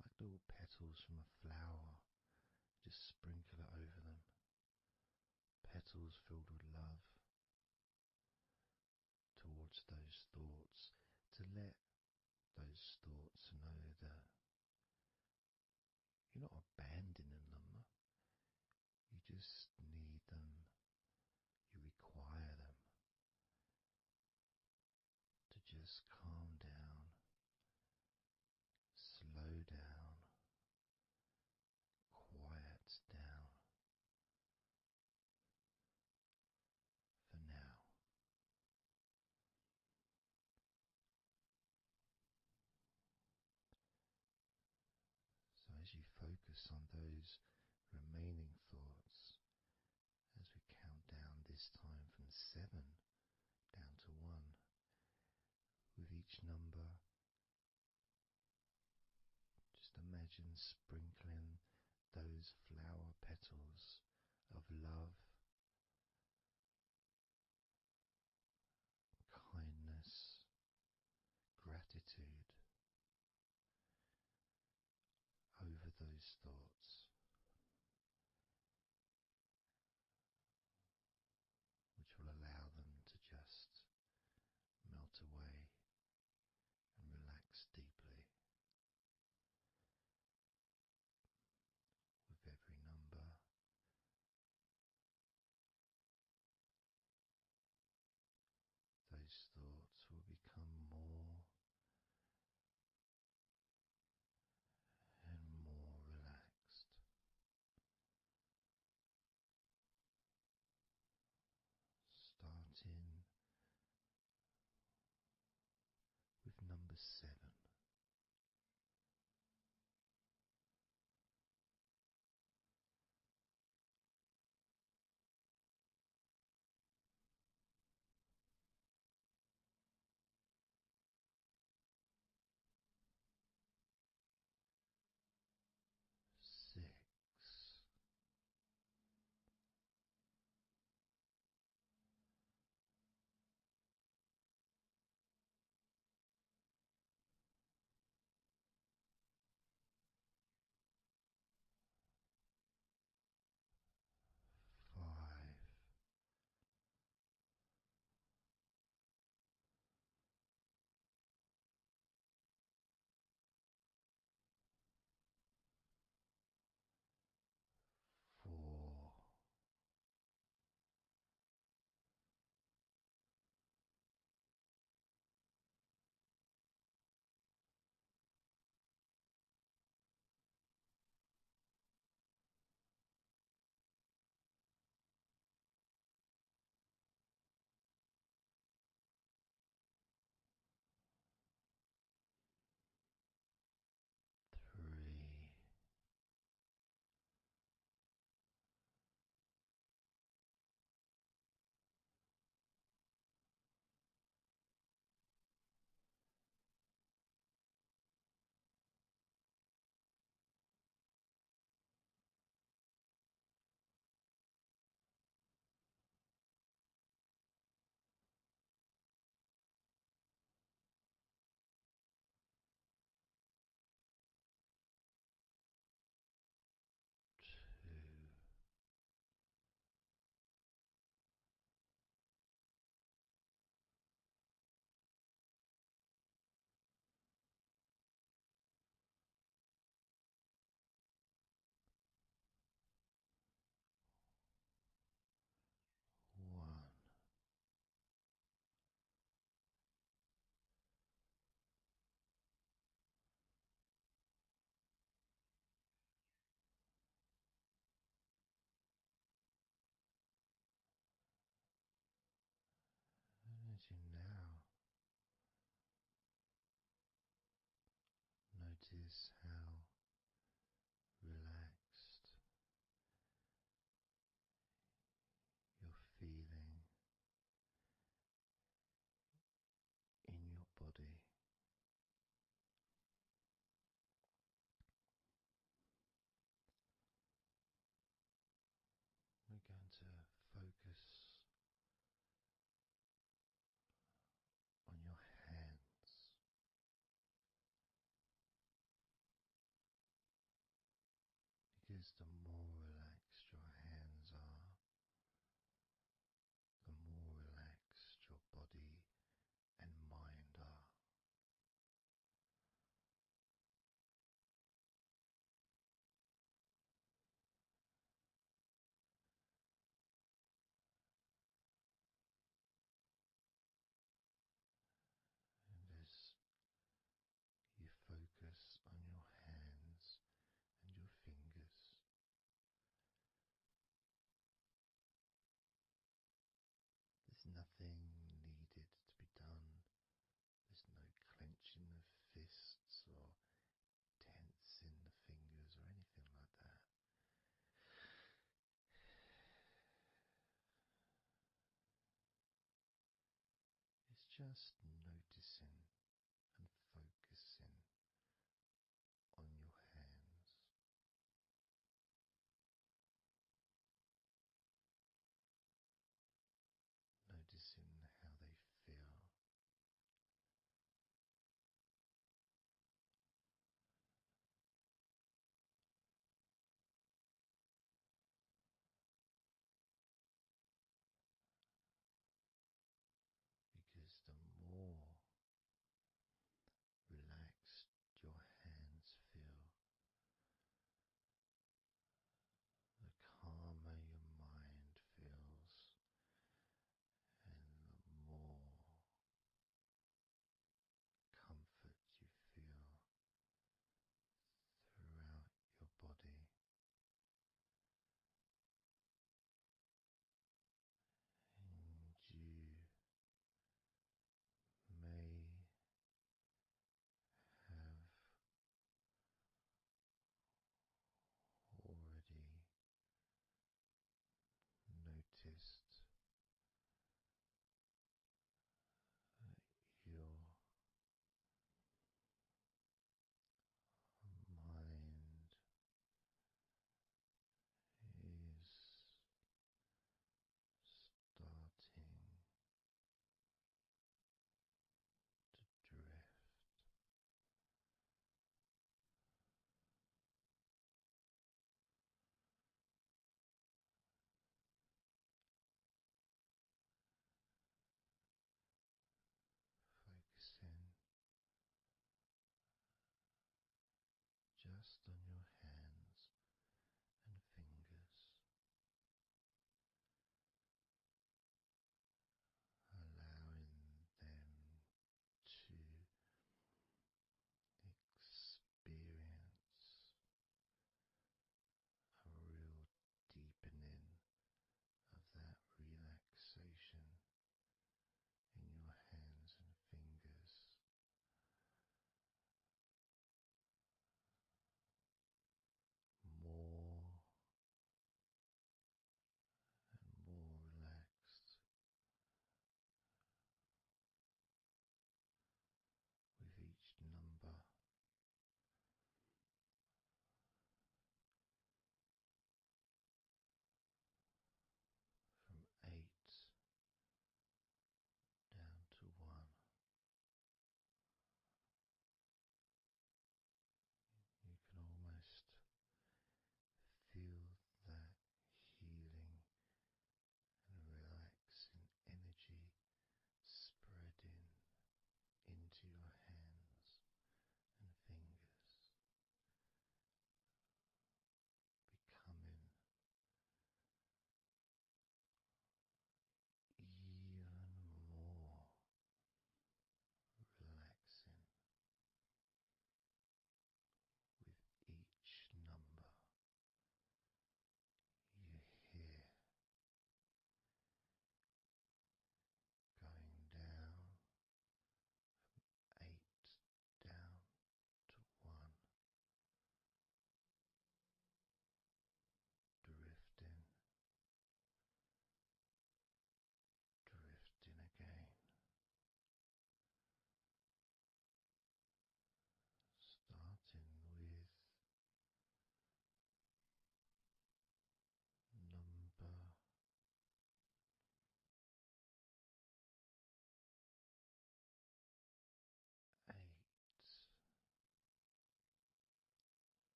like little petals from a flower. Just sprinkle it over them. Petals filled with love towards those thoughts, to let those thoughts know that you're not abandoning them. You just need them, you require them to just calm down, slow down, quiet down for now. So as you focus on those remaining thoughts, as we count down this time from 7 down to 1, with each number, just imagine sprinkling those flower petals of love, kindness, gratitude over those thoughts, which will allow them to just melt away and relax deeply with every number. notice how relaxed you're feeling in your body. We're going to focus on your hands because the more relaxed your hands are, the more relaxed your body and mind are. And as you focus on your hands and your fingers, there's nothing needed to be done. There's no clenching of fists or tensing the fingers or anything like that. It's just noticing and focusing on your hands, noticing how they feel, because the more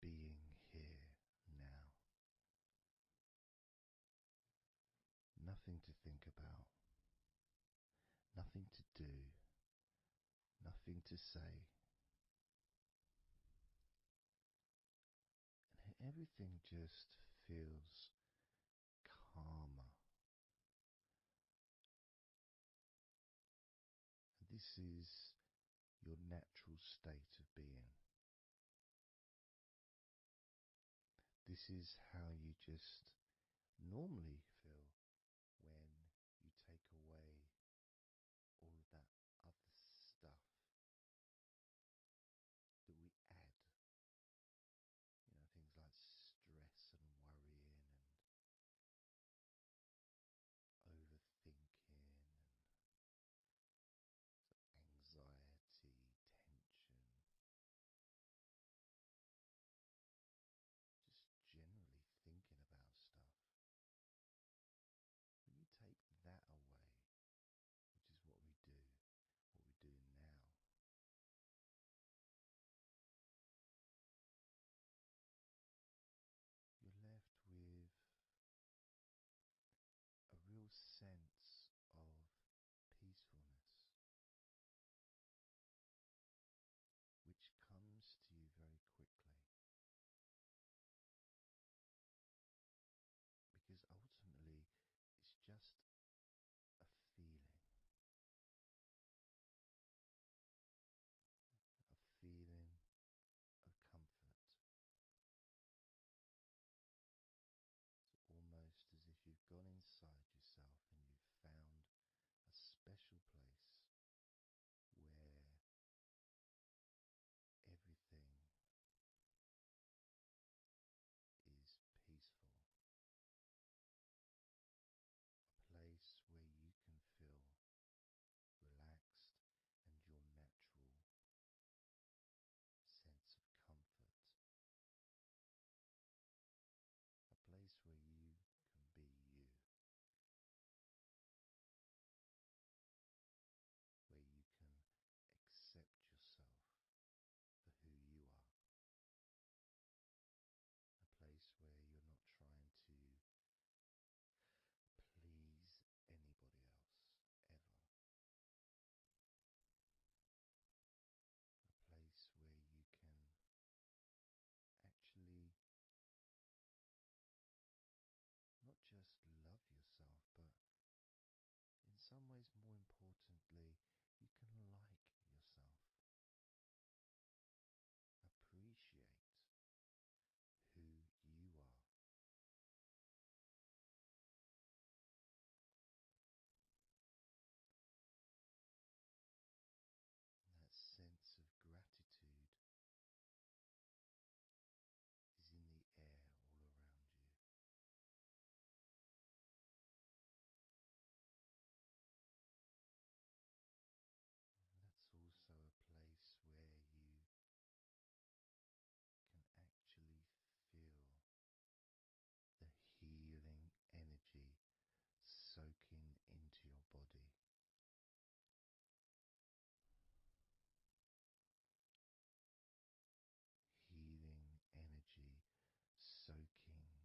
being here now. Nothing to think about, nothing to do, nothing to say, and everything just feels calmer. And this is your natural state of being. This is how you just normally feel when you take away all of that other stuff that we add. Things like stress and worrying and overthinking and anxiety, tension, just generally thinking about stuff. When you take that away, which is what we're doing now, you're left with a real sense of peacefulness, which comes to you very quickly. Because ultimately, it's just a feeling, a feeling of comfort. It's almost as if you've gone inside yourself and you've found a special place where everything is peaceful. A place where you can feel relaxed and your natural sense of comfort. A place where you can be you. Where you can accept yourself for who you are. A place where you're not trying to please anybody else, ever. A place where you can actually not just love yourself, but in some ways, more importantly, you can like yourself. Appreciate who you are. That sense of gratitude is in the air all around you. And that's also a place where you can actually feel the healing energy soaking into your body. Healing energy soaking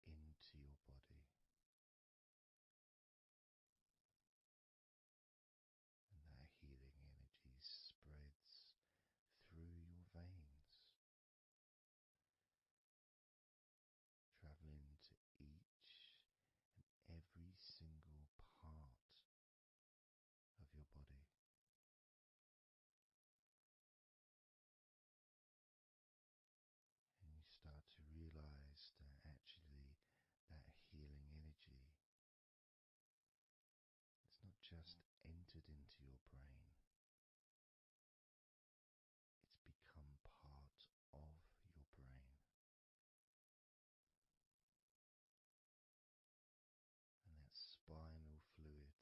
into your body. And that healing energy spreads through your veins, traveling to each and every single part of your body. And you start to realize that actually that healing energy has not just entered into your brain, it's become part of your brain. And that spinal fluid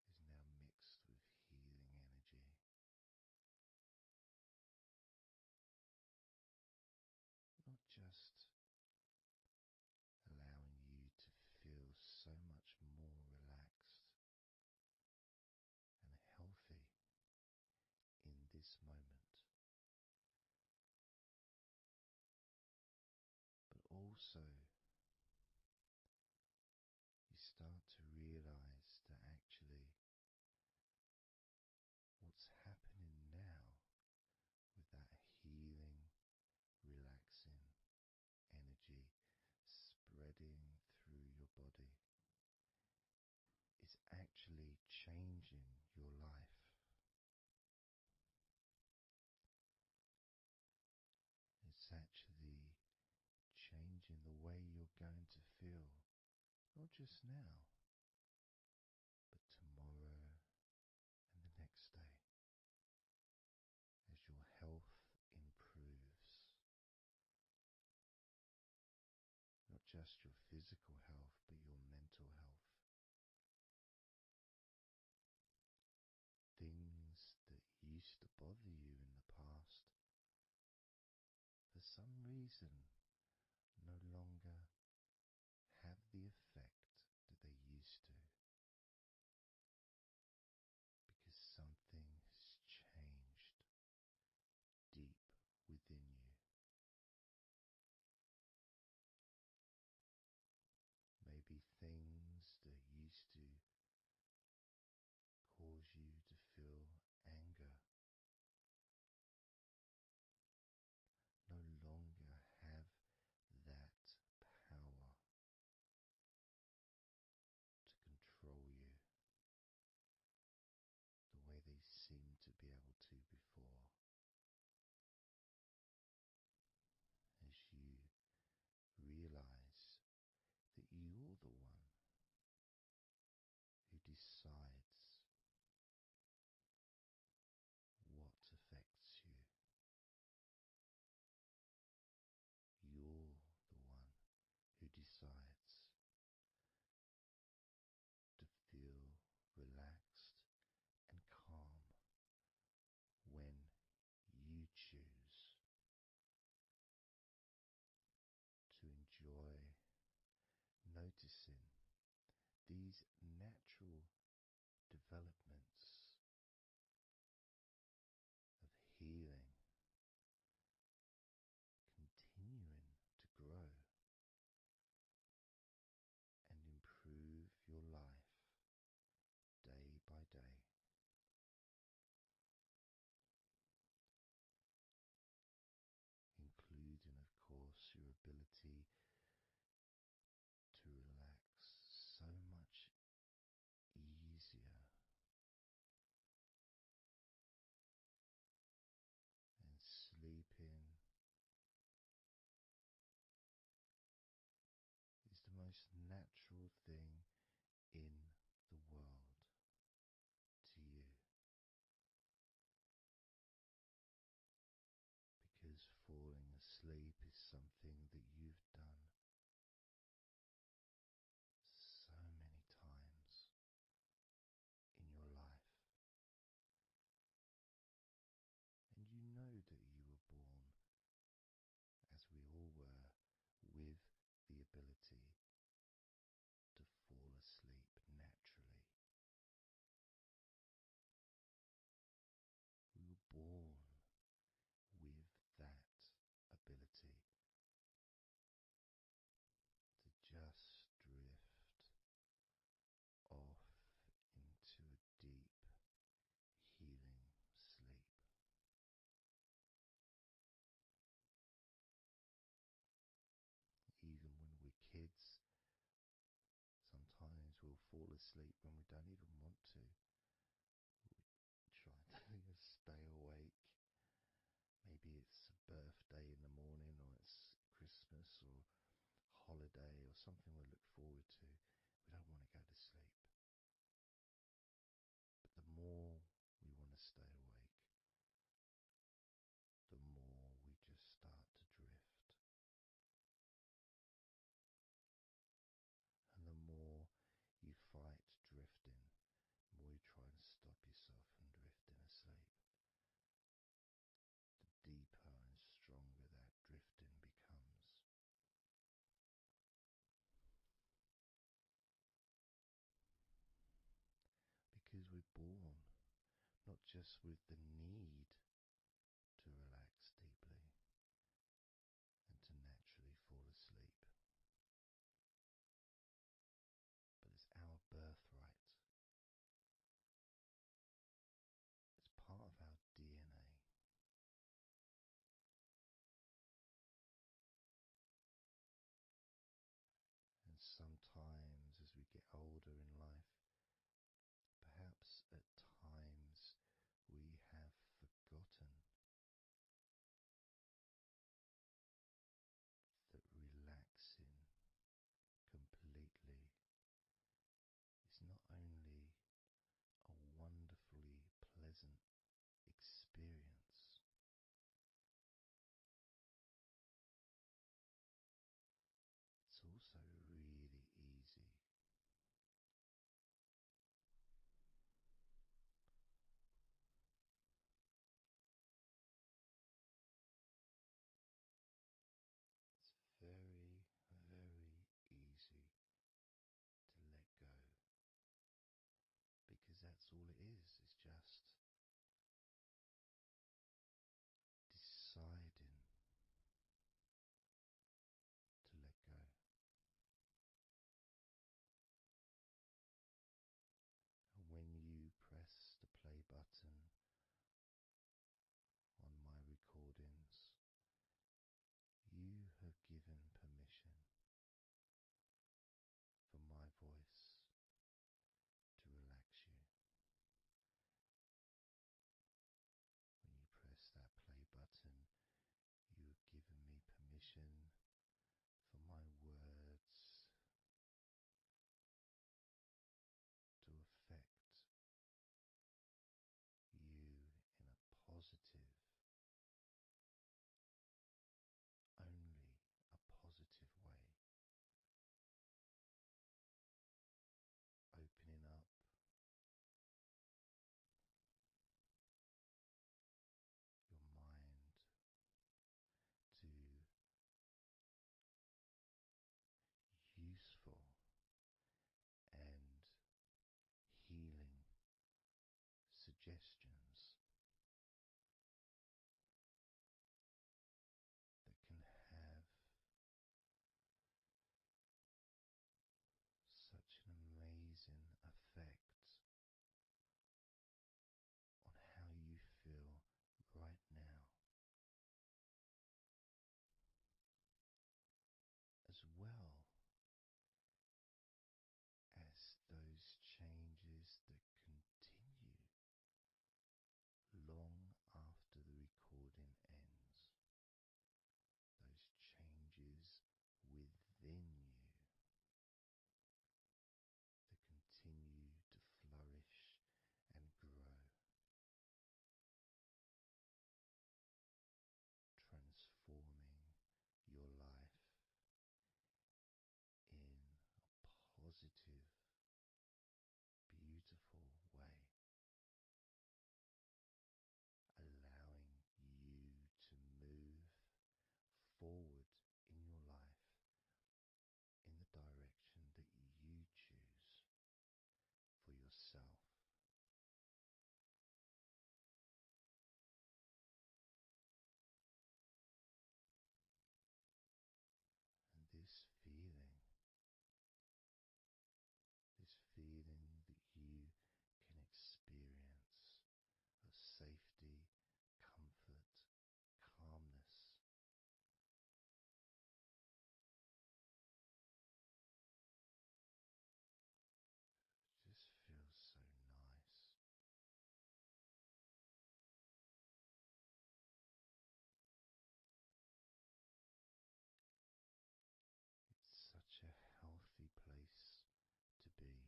is now mixed with healing energy. Not just allowing you to feel so much more relaxed, also you start to realize that actually what's happening now with that healing, relaxing energy spreading through your body is actually changing your life. It's actually changing the way you're going to feel, not just now, but tomorrow and the next day, as your health improves. Not just your physical health, but your mental health. Things that used to bother you in the past, for some reason, no longer have the effect that they used to, because something has changed deep within you. Maybe things that used to cause you to feel anger no longer have that power to control you the way they seemed to be able to before. As you realize that you're the one who decides what affects you. You're the one who decides to feel relaxed and calm when you choose to enjoy noticing these natural developments of healing continuing to grow and improve your life day by day. Including, of course, your ability to relax so much easier and sleeping is the most natural thing in the world to you, because falling asleep is something that you've done so many times in your life, and you know that you were born, as we all were, with the ability to fall asleep naturally. We were born with that ability to just drift off into a deep, healing sleep. Even when we're kids, sometimes we'll fall asleep when we don't even want to. We try to stay awake. Maybe it's a birthday in the morning, or it's Christmas or holiday or something we look forward to. We don't want to go to sleep. But the more we want to stay awake, the more we just start to drift. And the more you fight drifting, the more you try and stop yourself from drifting asleep, the deeper and stronger that drifting becomes. Because we're born not just with the need to relax deeply and to naturally fall asleep, older in life, perhaps at times we have forgotten that relaxing completely is not only a wonderfully pleasant experience, it's also really easy. It's very, very easy to let go because that's all it is. It's just deciding to let go. And when you press the play button on my recordings, you have given permission for my voice to relax you. When you press that play button, you have given me permission for my words to affect you in a positive, only a positive way, opening up your mind to useful and healing suggestions that can have such an amazing effect on how you feel right now, as well as those changes that continue long after the recording ends, those changes within you that continue to flourish and grow, transforming your life in a positive, beautiful way, allowing you to move forward in your life in the direction that you choose for yourself. And this feeling that you can experience of safety, comfort, calmness, just feels so nice. It's such a healthy place to be.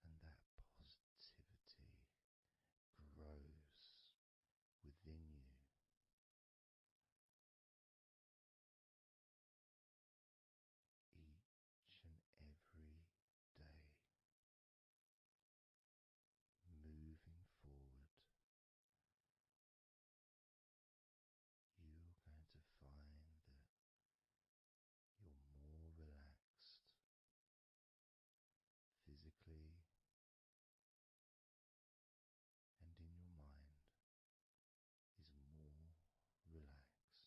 And that positivity grows within you each and every day, moving forward. You're going to find that you're more relaxed physically and in your mind is more relaxed.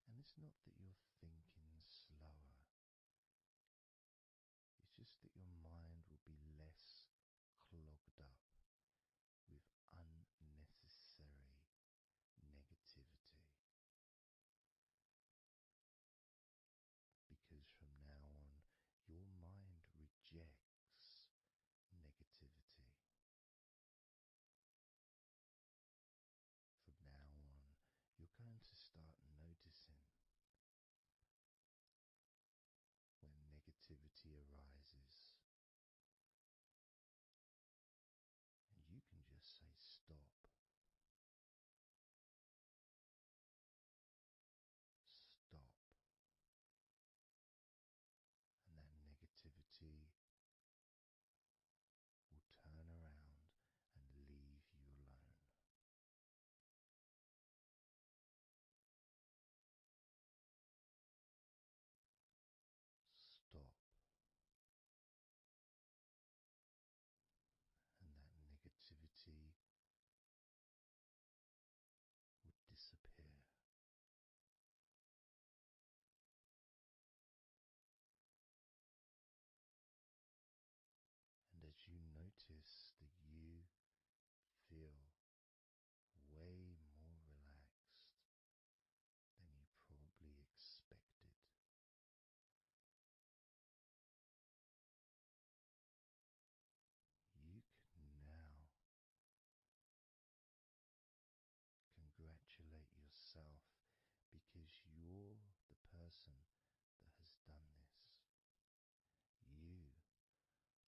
And it's not that you're thinking slower, it's just that your mind will be less clogged up with unnecessary person that has done this. You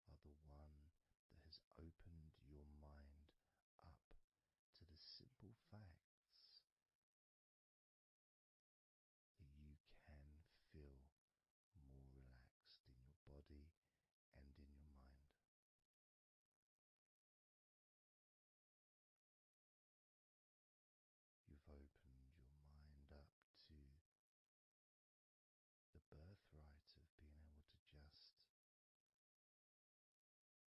are the one that has opened your mind up to the simple facts that you can feel more relaxed in your body and in your mind. You've opened your mind up to the birthright of being able to just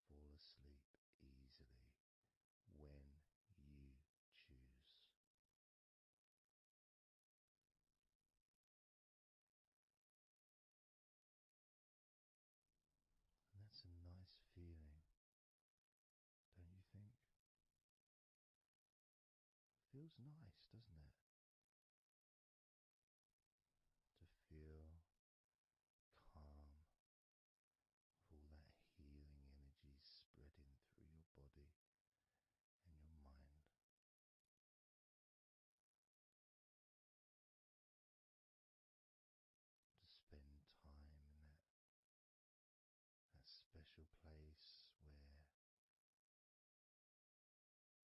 fall asleep easily when you choose. And that's a nice feeling, don't you think? Feels nice, doesn't it? To feel calm with all that healing energy spreading through your body and your mind. To spend time in that special place where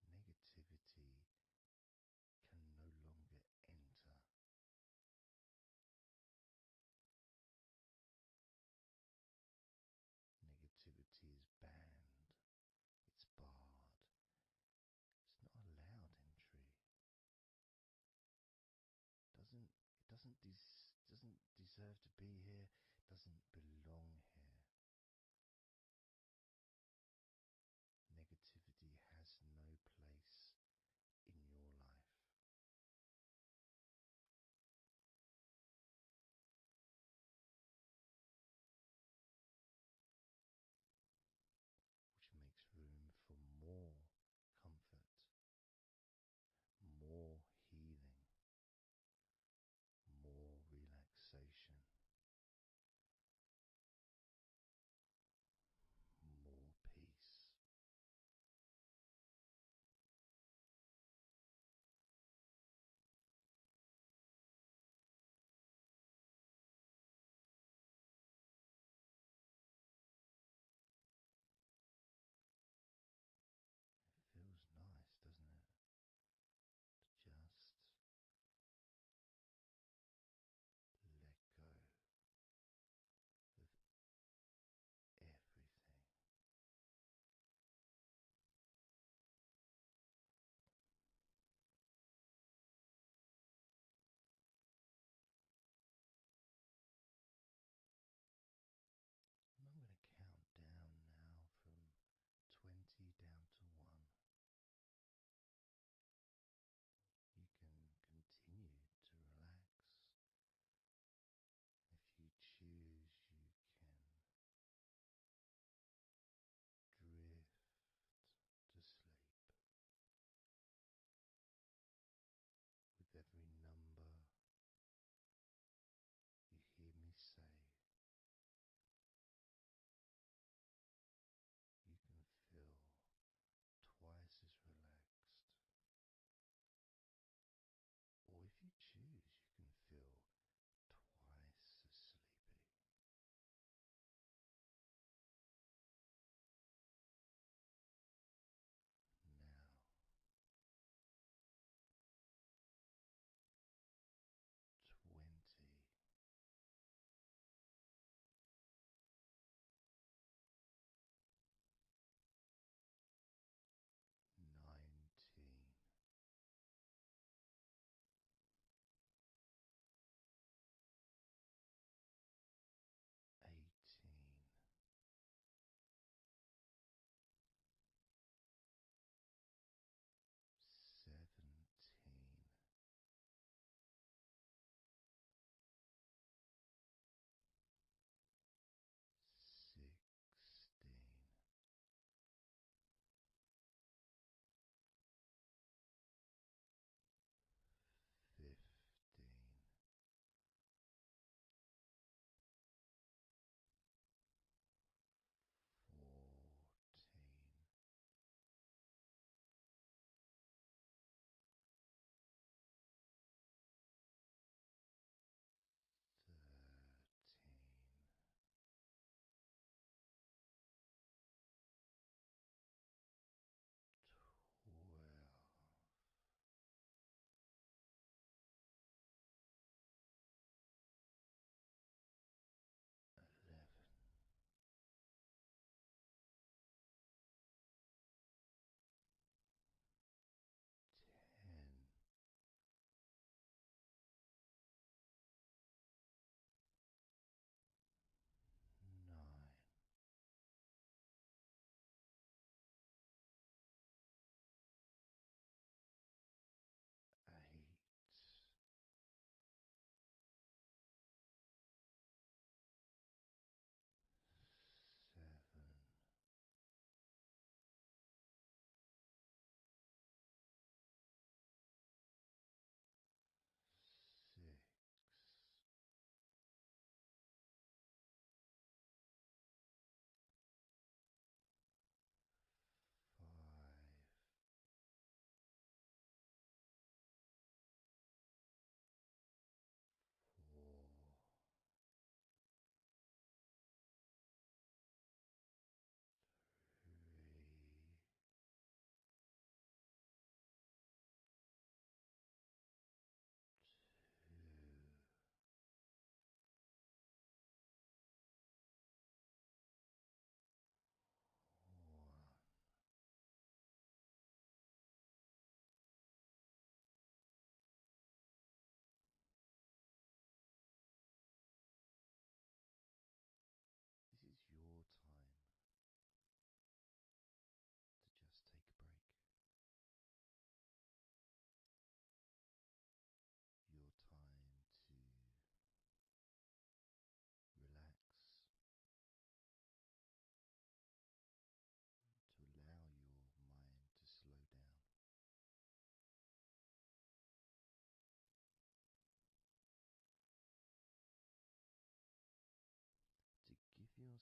negativity can no longer enter. Negativity is banned, it's barred, it's not allowed entry. It doesn't deserve to be here, doesn't belong here. Negativity has no place in your life. Which makes room for more comfort, more healing, more relaxation.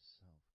yourself